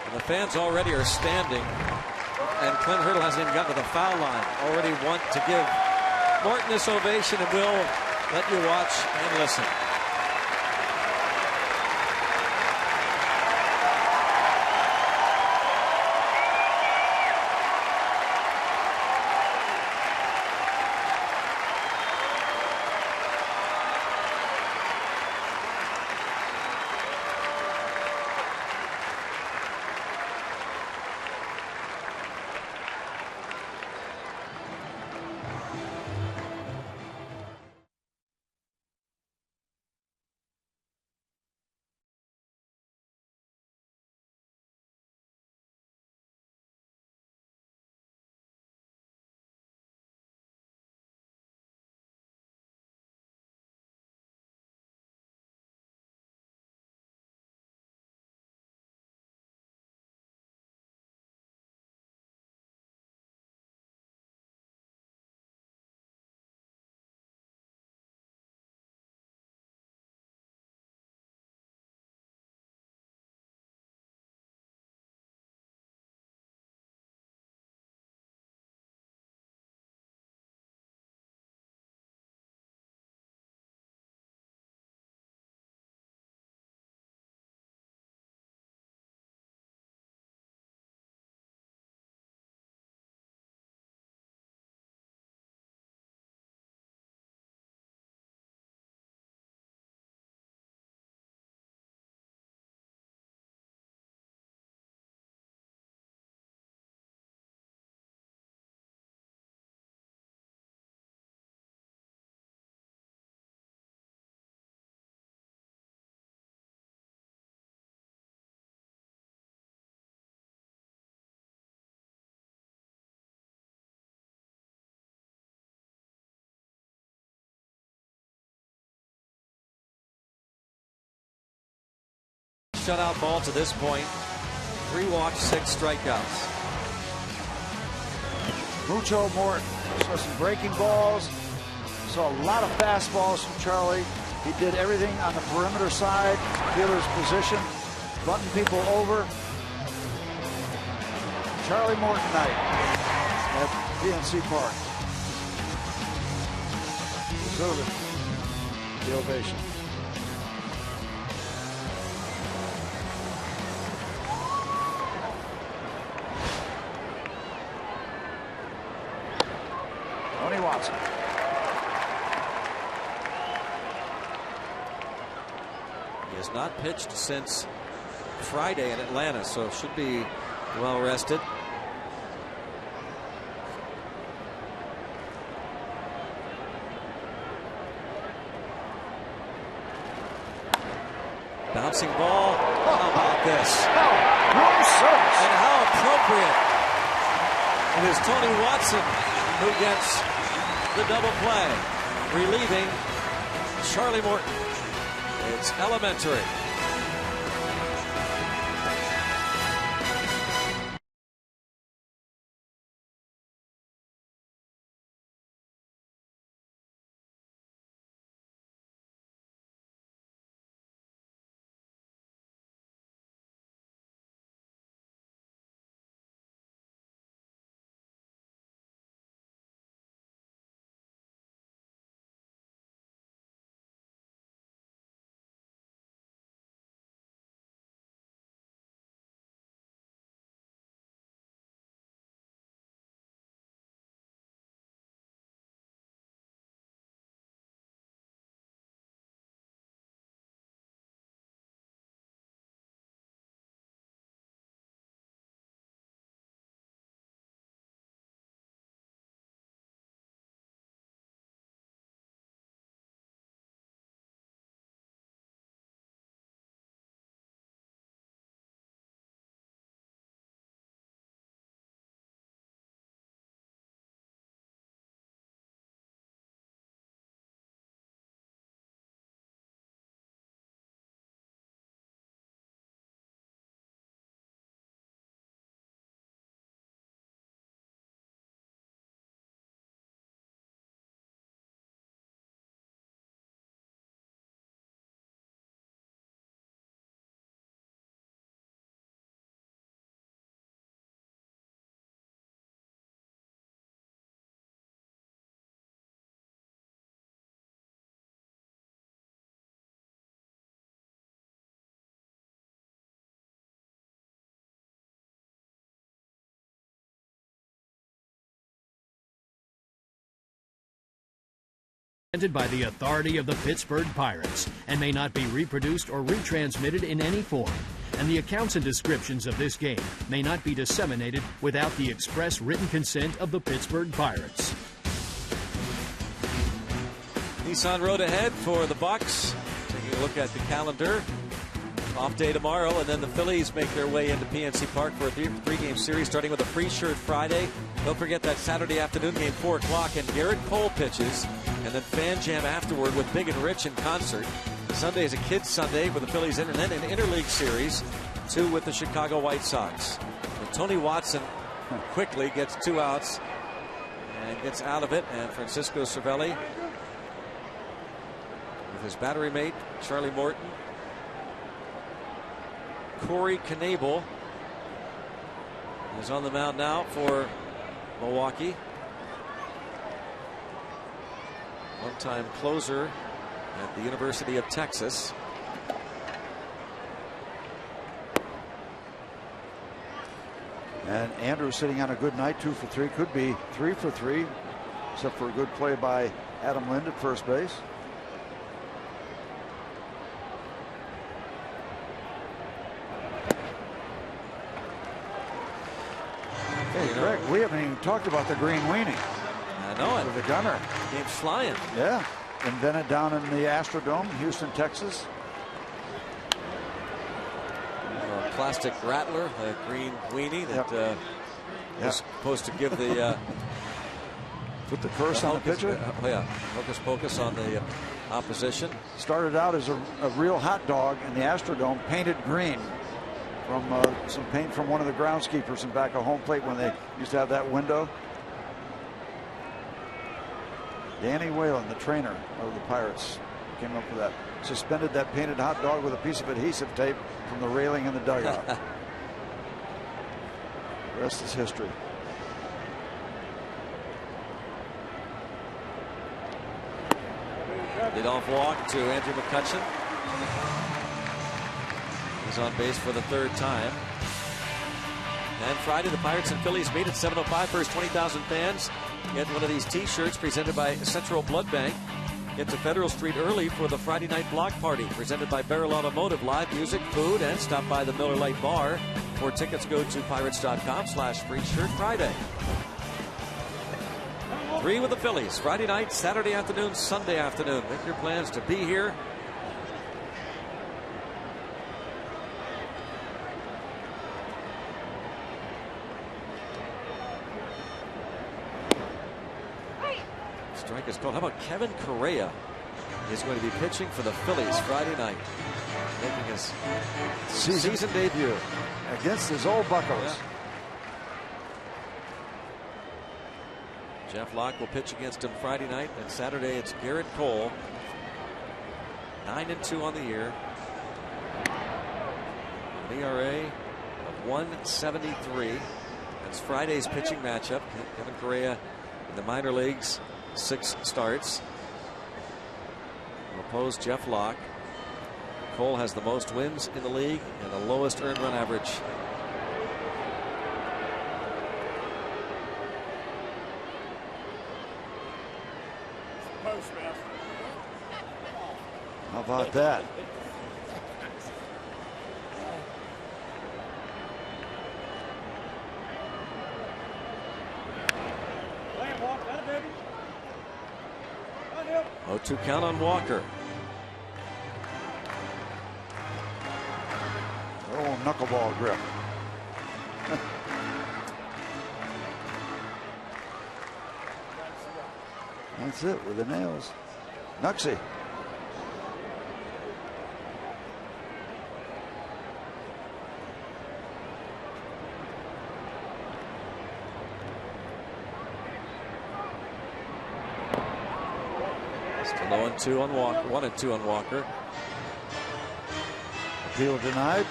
And the fans already are standing, and Clint Hurdle hasn't even gotten to the foul line. Already want to give Morton this ovation, and we'll let you watch and listen. shutout ball to this point. 3 walks, 6 strikeouts. Mucho Morton. Saw some breaking balls. Saw a lot of fastballs from Charlie. He did everything on the perimeter side, fielder's position, butting people over. Charlie Morton night at PNC Park. Deserved the ovation. Tony Watson. He has not pitched since Friday in Atlanta, so should be well rested. Bouncing ball. How about this? And how appropriate. It is Tony Watson who gets the double play, relieving Charlie Morton. It's elementary. Presented by the authority of the Pittsburgh Pirates and may not be reproduced or retransmitted in any form. And the accounts and descriptions of this game may not be disseminated without the express written consent of the Pittsburgh Pirates. Nissan Road ahead for the Bucks. Taking a look at the calendar. Off day tomorrow, and then the Phillies make their way into PNC Park for a three-game series, starting with a free shirt Friday. Don't forget that Saturday afternoon game, 4 o'clock, and Garrett Cole pitches, and then Fan Jam afterward with Big and Rich in concert. Sunday is a kids' Sunday for the Phillies, and then an interleague series, 2 with the Chicago White Sox. And Tony Watson quickly gets 2 outs and gets out of it, and Francisco Cervelli with his battery mate, Charlie Morton. Corey Knebel is on the mound now for Milwaukee. One-time closer at the University of Texas. And Andrew sitting on a good night, 2 for 3, could be 3 for 3, except for a good play by Adam Lind at first base. Hey, Greg, we haven't even talked about the green weenie. I know it. With the gunner. Game's flying. Yeah. Invented down in the Astrodome, Houston, Texas. A plastic rattler, a green weenie that was supposed to give the put the curse on the pitcher. Oh yeah, hocus pocus on the opposition. Started out as a real hot dog in the Astrodome, painted green from some paint from one of the groundskeepers in back of home plate when they used to have that window. Danny Whalen, the trainer of the Pirates, came up with that. Suspended that painted hot dog with a piece of adhesive tape from the railing in the dugout. The rest is history. Leadoff walk to Andrew McCutchen. He's on base for the 3rd time. And Friday, the Pirates and Phillies meet at 7:05. First 20,000 fans get one of these T-shirts presented by Central Blood Bank. Get to Federal Street early for the Friday night block party presented by Barrel Automotive. Live music, food, and stop by the Miller Lite Bar. For tickets, go to pirates.com/free shirt Friday. 3 with the Phillies. Friday night, Saturday afternoon, Sunday afternoon. Make your plans to be here. Strike is called. How about Kevin Correa is going to be pitching for the Phillies Friday night, making his season debut against his old Buccos. Yeah. Jeff Locke will pitch against him Friday night, and Saturday it's Garrett Cole. 9-2 on the year. An ERA of 1.73. That's Friday's pitching matchup. Kevin Correa in the minor leagues, 6 starts. Will oppose Jeff Locke. Cole has the most wins in the league and the lowest earned run average. How about that? Oh, 2 count on Walker. Oh, knuckleball grip. That's it with the nails. Nuxie. Still 0-2 on Walker. 1-2 on Walker. Appeal denied.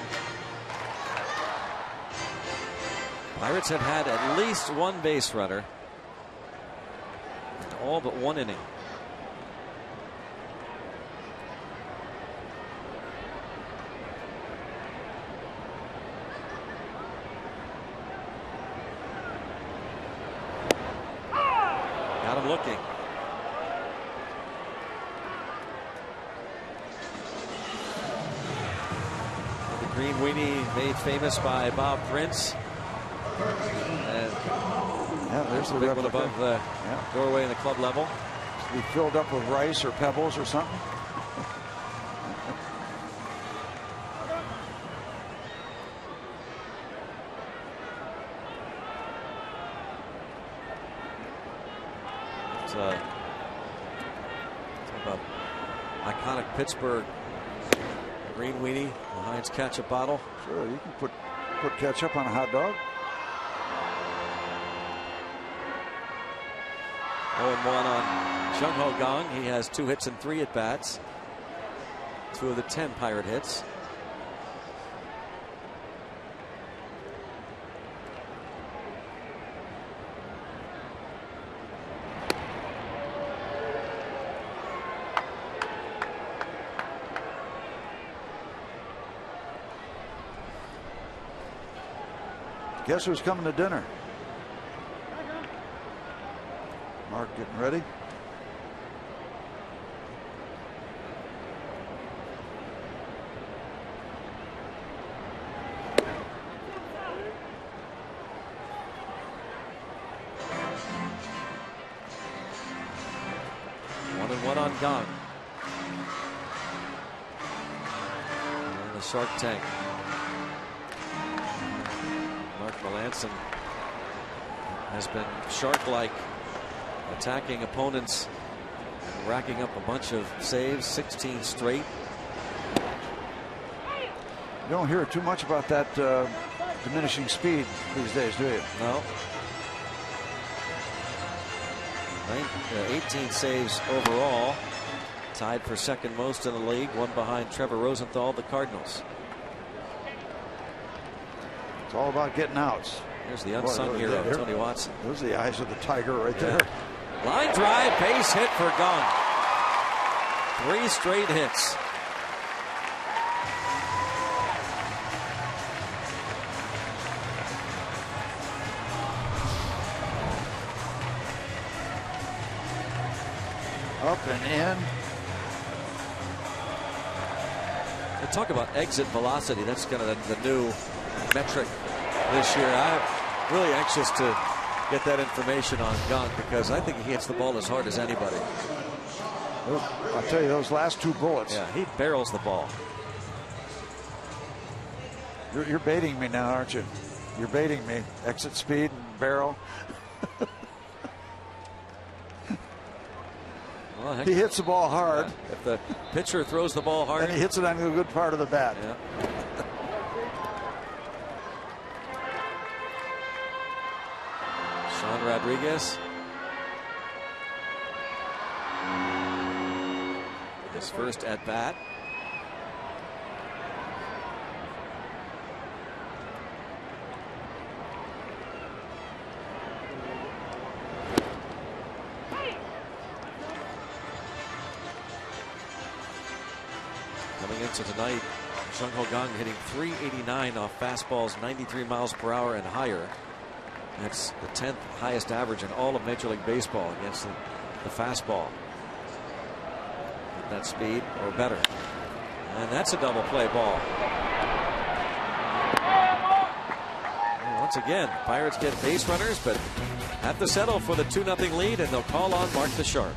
Pirates have had at least 1 base runner in all but 1 inning. Got him looking. The green weenie made famous by Bob Prince. And yeah, there's the big one above the doorway in the club level. Be filled up with rice or pebbles or something. It's about iconic Pittsburgh green weenie, the Heinz ketchup bottle. Sure, you can put ketchup on a hot dog. 0-1 on Jung Ho Gong. He has 2 hits and 3 at bats. 2 of the 10 Pirate hits. Guess who's coming to dinner? Mark getting ready. One on Gong. And the Shark Tank. Mark Melanson has been shark-like, attacking opponents racking up a bunch of saves, 16 straight. You don't hear too much about that diminishing speed these days, do you? No. 18 saves overall. Tied for second most in the league, one behind Trevor Rosenthal, the Cardinals. It's all about getting outs. Here's the unsung hero, Tony Watson. Those are the eyes of the tiger right there. Line drive, base hit for Gong. 3 straight hits. Up and in. They talk about exit velocity. That's kind of the new metric this year. I'm really anxious to get that information on Gong because I think he hits the ball as hard as anybody. I'll tell you, those last 2 bullets. Yeah, he barrels the ball. You're baiting me now, aren't you? You're baiting me. Exit speed and barrel. Well, he hits the ball hard. Yeah, if the pitcher throws the ball hard, and he hits it on the good part of the bat. Yeah. Sean Rodriguez. His first at bat. Coming into tonight, Jung Ho Kang hitting .389 off fastballs 93 miles per hour and higher. That's the 10th highest average in all of Major League Baseball against the fastball. At that speed or better. And that's a double play ball. And once again, Pirates get base runners, but have to settle for the 2-0 lead, and they'll call on Mark the Sharp.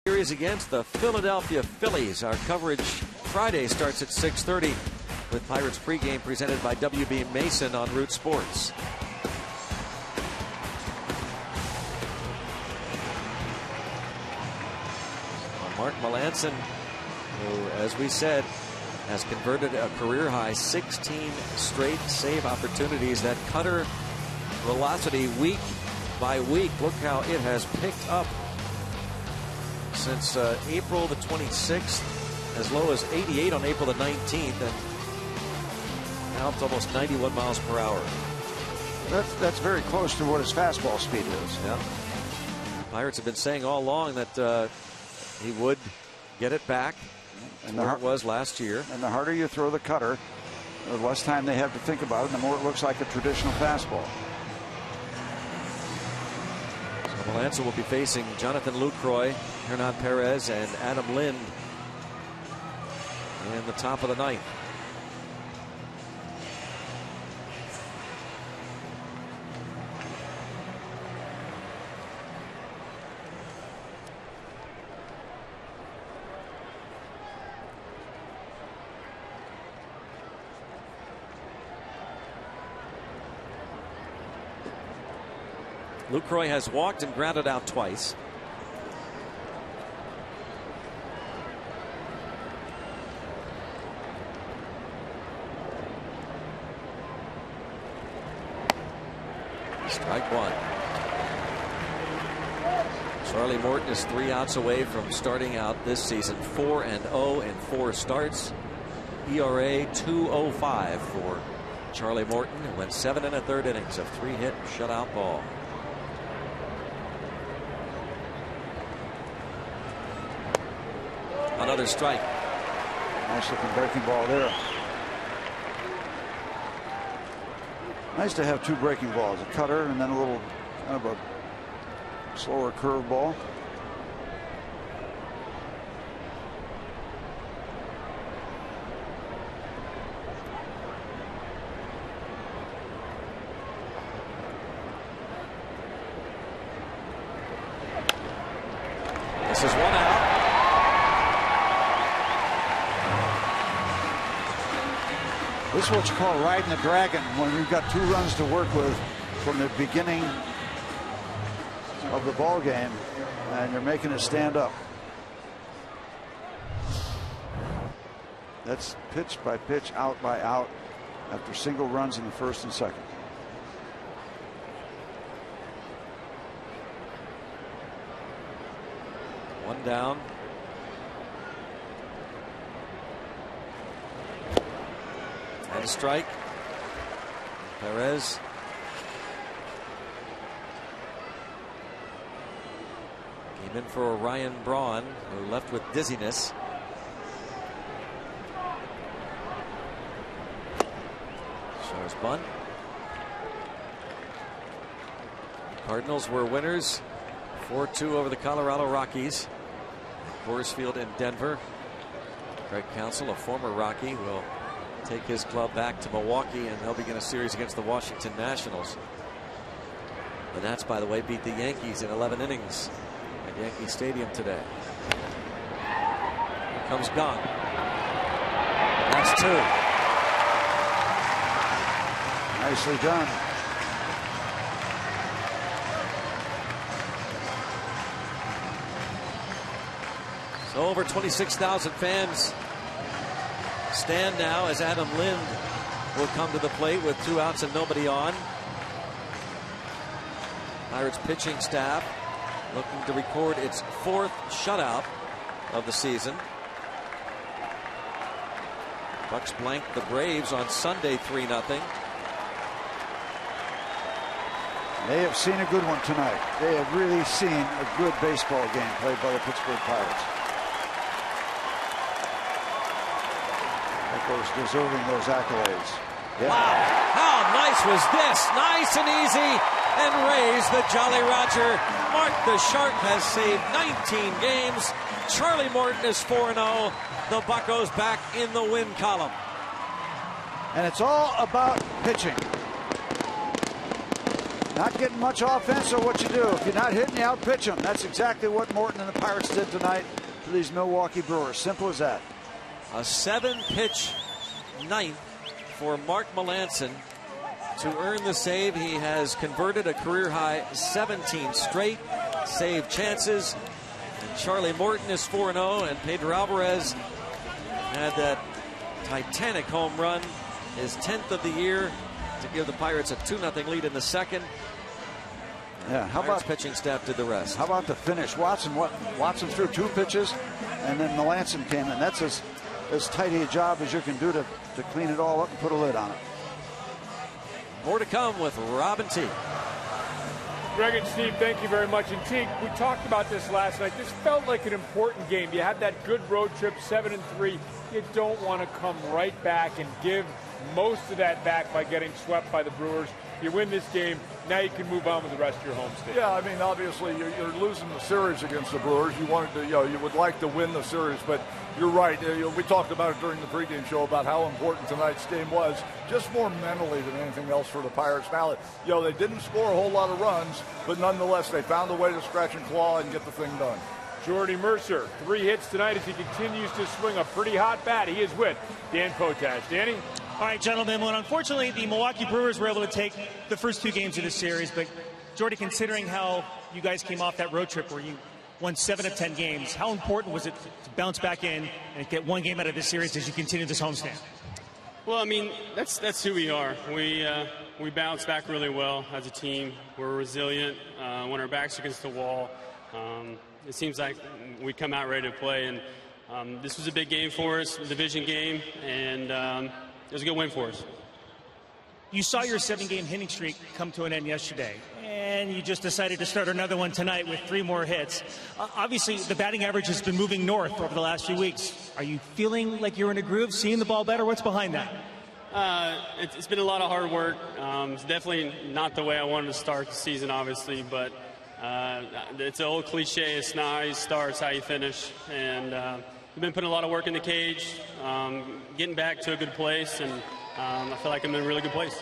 Series against the Philadelphia Phillies. Our coverage Friday starts at 6:30 with Pirates pregame presented by WB Mason on Root Sports. Mark Melancon, who, as we said, has converted a career-high 16 straight save opportunities. That cutter velocity week by week, look how it has picked up since April the 26th, as low as 88 on April the 19th, and now it's almost 91 miles per hour. That's very close to what his fastball speed is. Yeah. Pirates have been saying all along that he would get it back, and where it was last year. And the harder you throw the cutter, the less time they have to think about it, and the more it looks like a traditional fastball. So Melancon will be facing Jonathan Lucroy, Hernan Perez, and Adam Lind in the top of the ninth. Lucroy has walked and grounded out twice. Strike one. Charlie Morton is 3 outs away from starting out this season 4-0 in 4 starts. ERA 2.05 for Charlie Morton, who went 7 1/3 innings of 3-hit shutout ball. Another strike. Nice looking breaking ball there. Nice to have 2 breaking balls, a cutter and then a little kind of a slower curve ball. This is 1 out. This is what you call riding the dragon, when you've got 2 runs to work with from the beginning of the ball game and you're making it stand up. That's pitch by pitch, out by out, after single runs in the first and second. One down. And a strike. Perez. Came in for Ryan Braun, who left with dizziness. Shows bunt. Cardinals were winners 4-2 over the Colorado Rockies. Coors Field in Denver. Greg Counsell, a former Rocky, will take his club back to Milwaukee, and they'll begin a series against the Washington Nationals. The Nats, by the way, beat the Yankees in 11 innings at Yankee Stadium today. Here comes Gong. That's 2. Nicely done. So over 26,000 fans stand now as Adam Lind will come to the plate with 2 outs and nobody on. Pirates pitching staff looking to record its 4th shutout of the season. Bucks blanked the Braves on Sunday 3-0. They have seen a good one tonight. They have really seen a good baseball game played by the Pittsburgh Pirates. Of course, deserving those accolades. Yeah. Wow, how nice was this? Nice and easy. And Rays, the Jolly Roger. Mark the Shark has saved 19 games. Charlie Morton is 4-0. The Buccos back in the win column. And it's all about pitching. Not getting much offense, so what you do. If you're not hitting, you out-pitch them. That's exactly what Morton and the Pirates did tonight to these Milwaukee Brewers. Simple as that. A 7-pitch ninth for Mark Melancon to earn the save. He has converted a career-high 17 straight save chances. And Charlie Morton is 4-0, and Pedro Alvarez had that titanic home run, his 10th of the year, to give the Pirates a 2-0 lead in the second. Yeah, how Pirates about pitching staff did the rest? How about the finish? Watson threw 2 pitches, and then Melancon came in. That's as tidy a job as you can do to clean it all up and put a lid on it. More to come with Rob and Teague. Greg and Steve, thank you very much. And Teague, we talked about this last night. This felt like an important game. You had that good road trip, 7-3. You don't want to come right back and give most of that back by getting swept by the Brewers. You win this game, now you can move on with the rest of your home state. Yeah, I mean, obviously you're losing the series against the Brewers. You wanted to, you would like to win the series, but you're right. We talked about it during the pregame show about how important tonight's game was, just more mentally than anything else for the Pirates. Now, they didn't score a whole lot of runs, but nonetheless, they found a way to scratch and claw and get the thing done. Jordy Mercer, 3 hits tonight as he continues to swing a pretty hot bat. He is with Dan Potash. Danny? All right, gentlemen. Well, unfortunately, the Milwaukee Brewers were able to take the first 2 games of this series, but Jordy, considering how you guys came off that road trip where you won 7 of 10 games, how important was it to bounce back in and get one game out of this series as you continue this homestand? Well, I mean, that's who we are. We bounce back really well as a team. We're resilient when our back's against the wall. It seems like we come out ready to play, and this was a big game for us, a division game, and it was a good win for us. You saw your 7-game hitting streak come to an end yesterday, and you just decided to start another one tonight with 3 more hits. Obviously, the batting average has been moving north over the last few weeks. Are you feeling like you're in a groove, seeing the ball better? What's behind that? It's been a lot of hard work. It's definitely not the way I wanted to start the season, obviously, but it's an old cliche. It's not how you start, it's how you finish. And we've been putting a lot of work in the cage, getting back to a good place, and I feel like I'm in a really good place.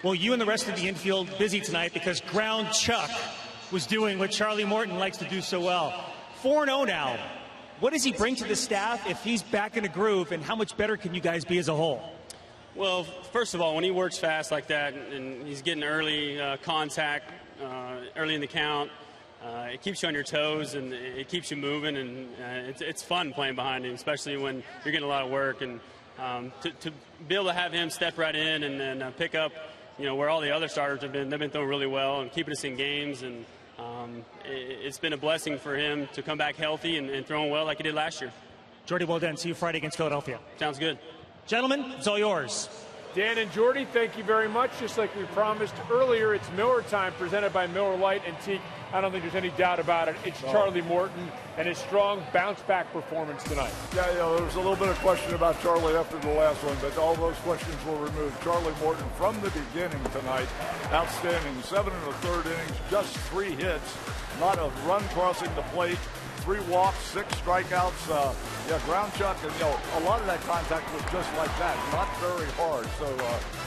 Well, you and the rest of the infield busy tonight because Ground Chuck was doing what Charlie Morton likes to do so well. 4-0 now. What does he bring to the staff if he's back in a groove, and how much better can you guys be as a whole? Well, first of all, when he works fast like that and he's getting early contact, early in the count, it keeps you on your toes and it keeps you moving, and it's fun playing behind him, especially when you're getting a lot of work. And to be able to have him step right in and pick up, where all the other starters they've been throwing really well and keeping us in games, and it's been a blessing for him to come back healthy and throwing well like he did last year. Jordy, well done. See you Friday against Philadelphia. Sounds good. Gentlemen, it's all yours. Dan and Jordy, thank you very much. Just like we promised earlier, it's Miller time, presented by Miller Lite and Teak. I don't think there's any doubt about it. It's Charlie Morton and his strong bounce-back performance tonight. Yeah, there was a little bit of question about Charlie after the last one, but all those questions were removed. Charlie Morton, from the beginning tonight, outstanding. 7 1/3 innings, just 3 hits, not a run crossing the plate, 3 walks, 6 strikeouts. Ground chuck, and a lot of that contact was just like that, not very hard. So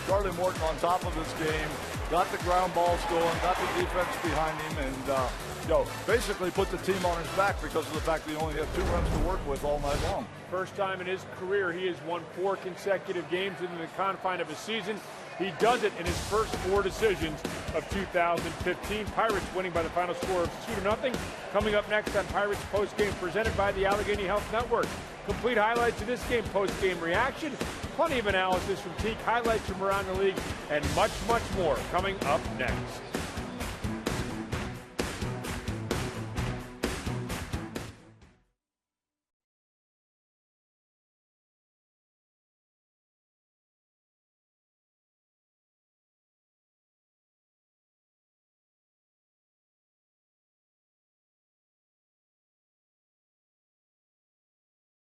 Charlie Morton on top of his game, got the ground balls going, got the defense behind him, and basically put the team on his back because of the fact that he only had 2 runs to work with all night long. First time in his career, he has won 4 consecutive games in the confine of a season. He does it in his first 4 decisions of 2015. Pirates winning by the final score of 2-0. Coming up next on Pirates Postgame, presented by the Allegheny Health Network. Complete highlights of this game, post-game reaction, plenty of analysis from Teak, highlights from around the league, and much, much more coming up next.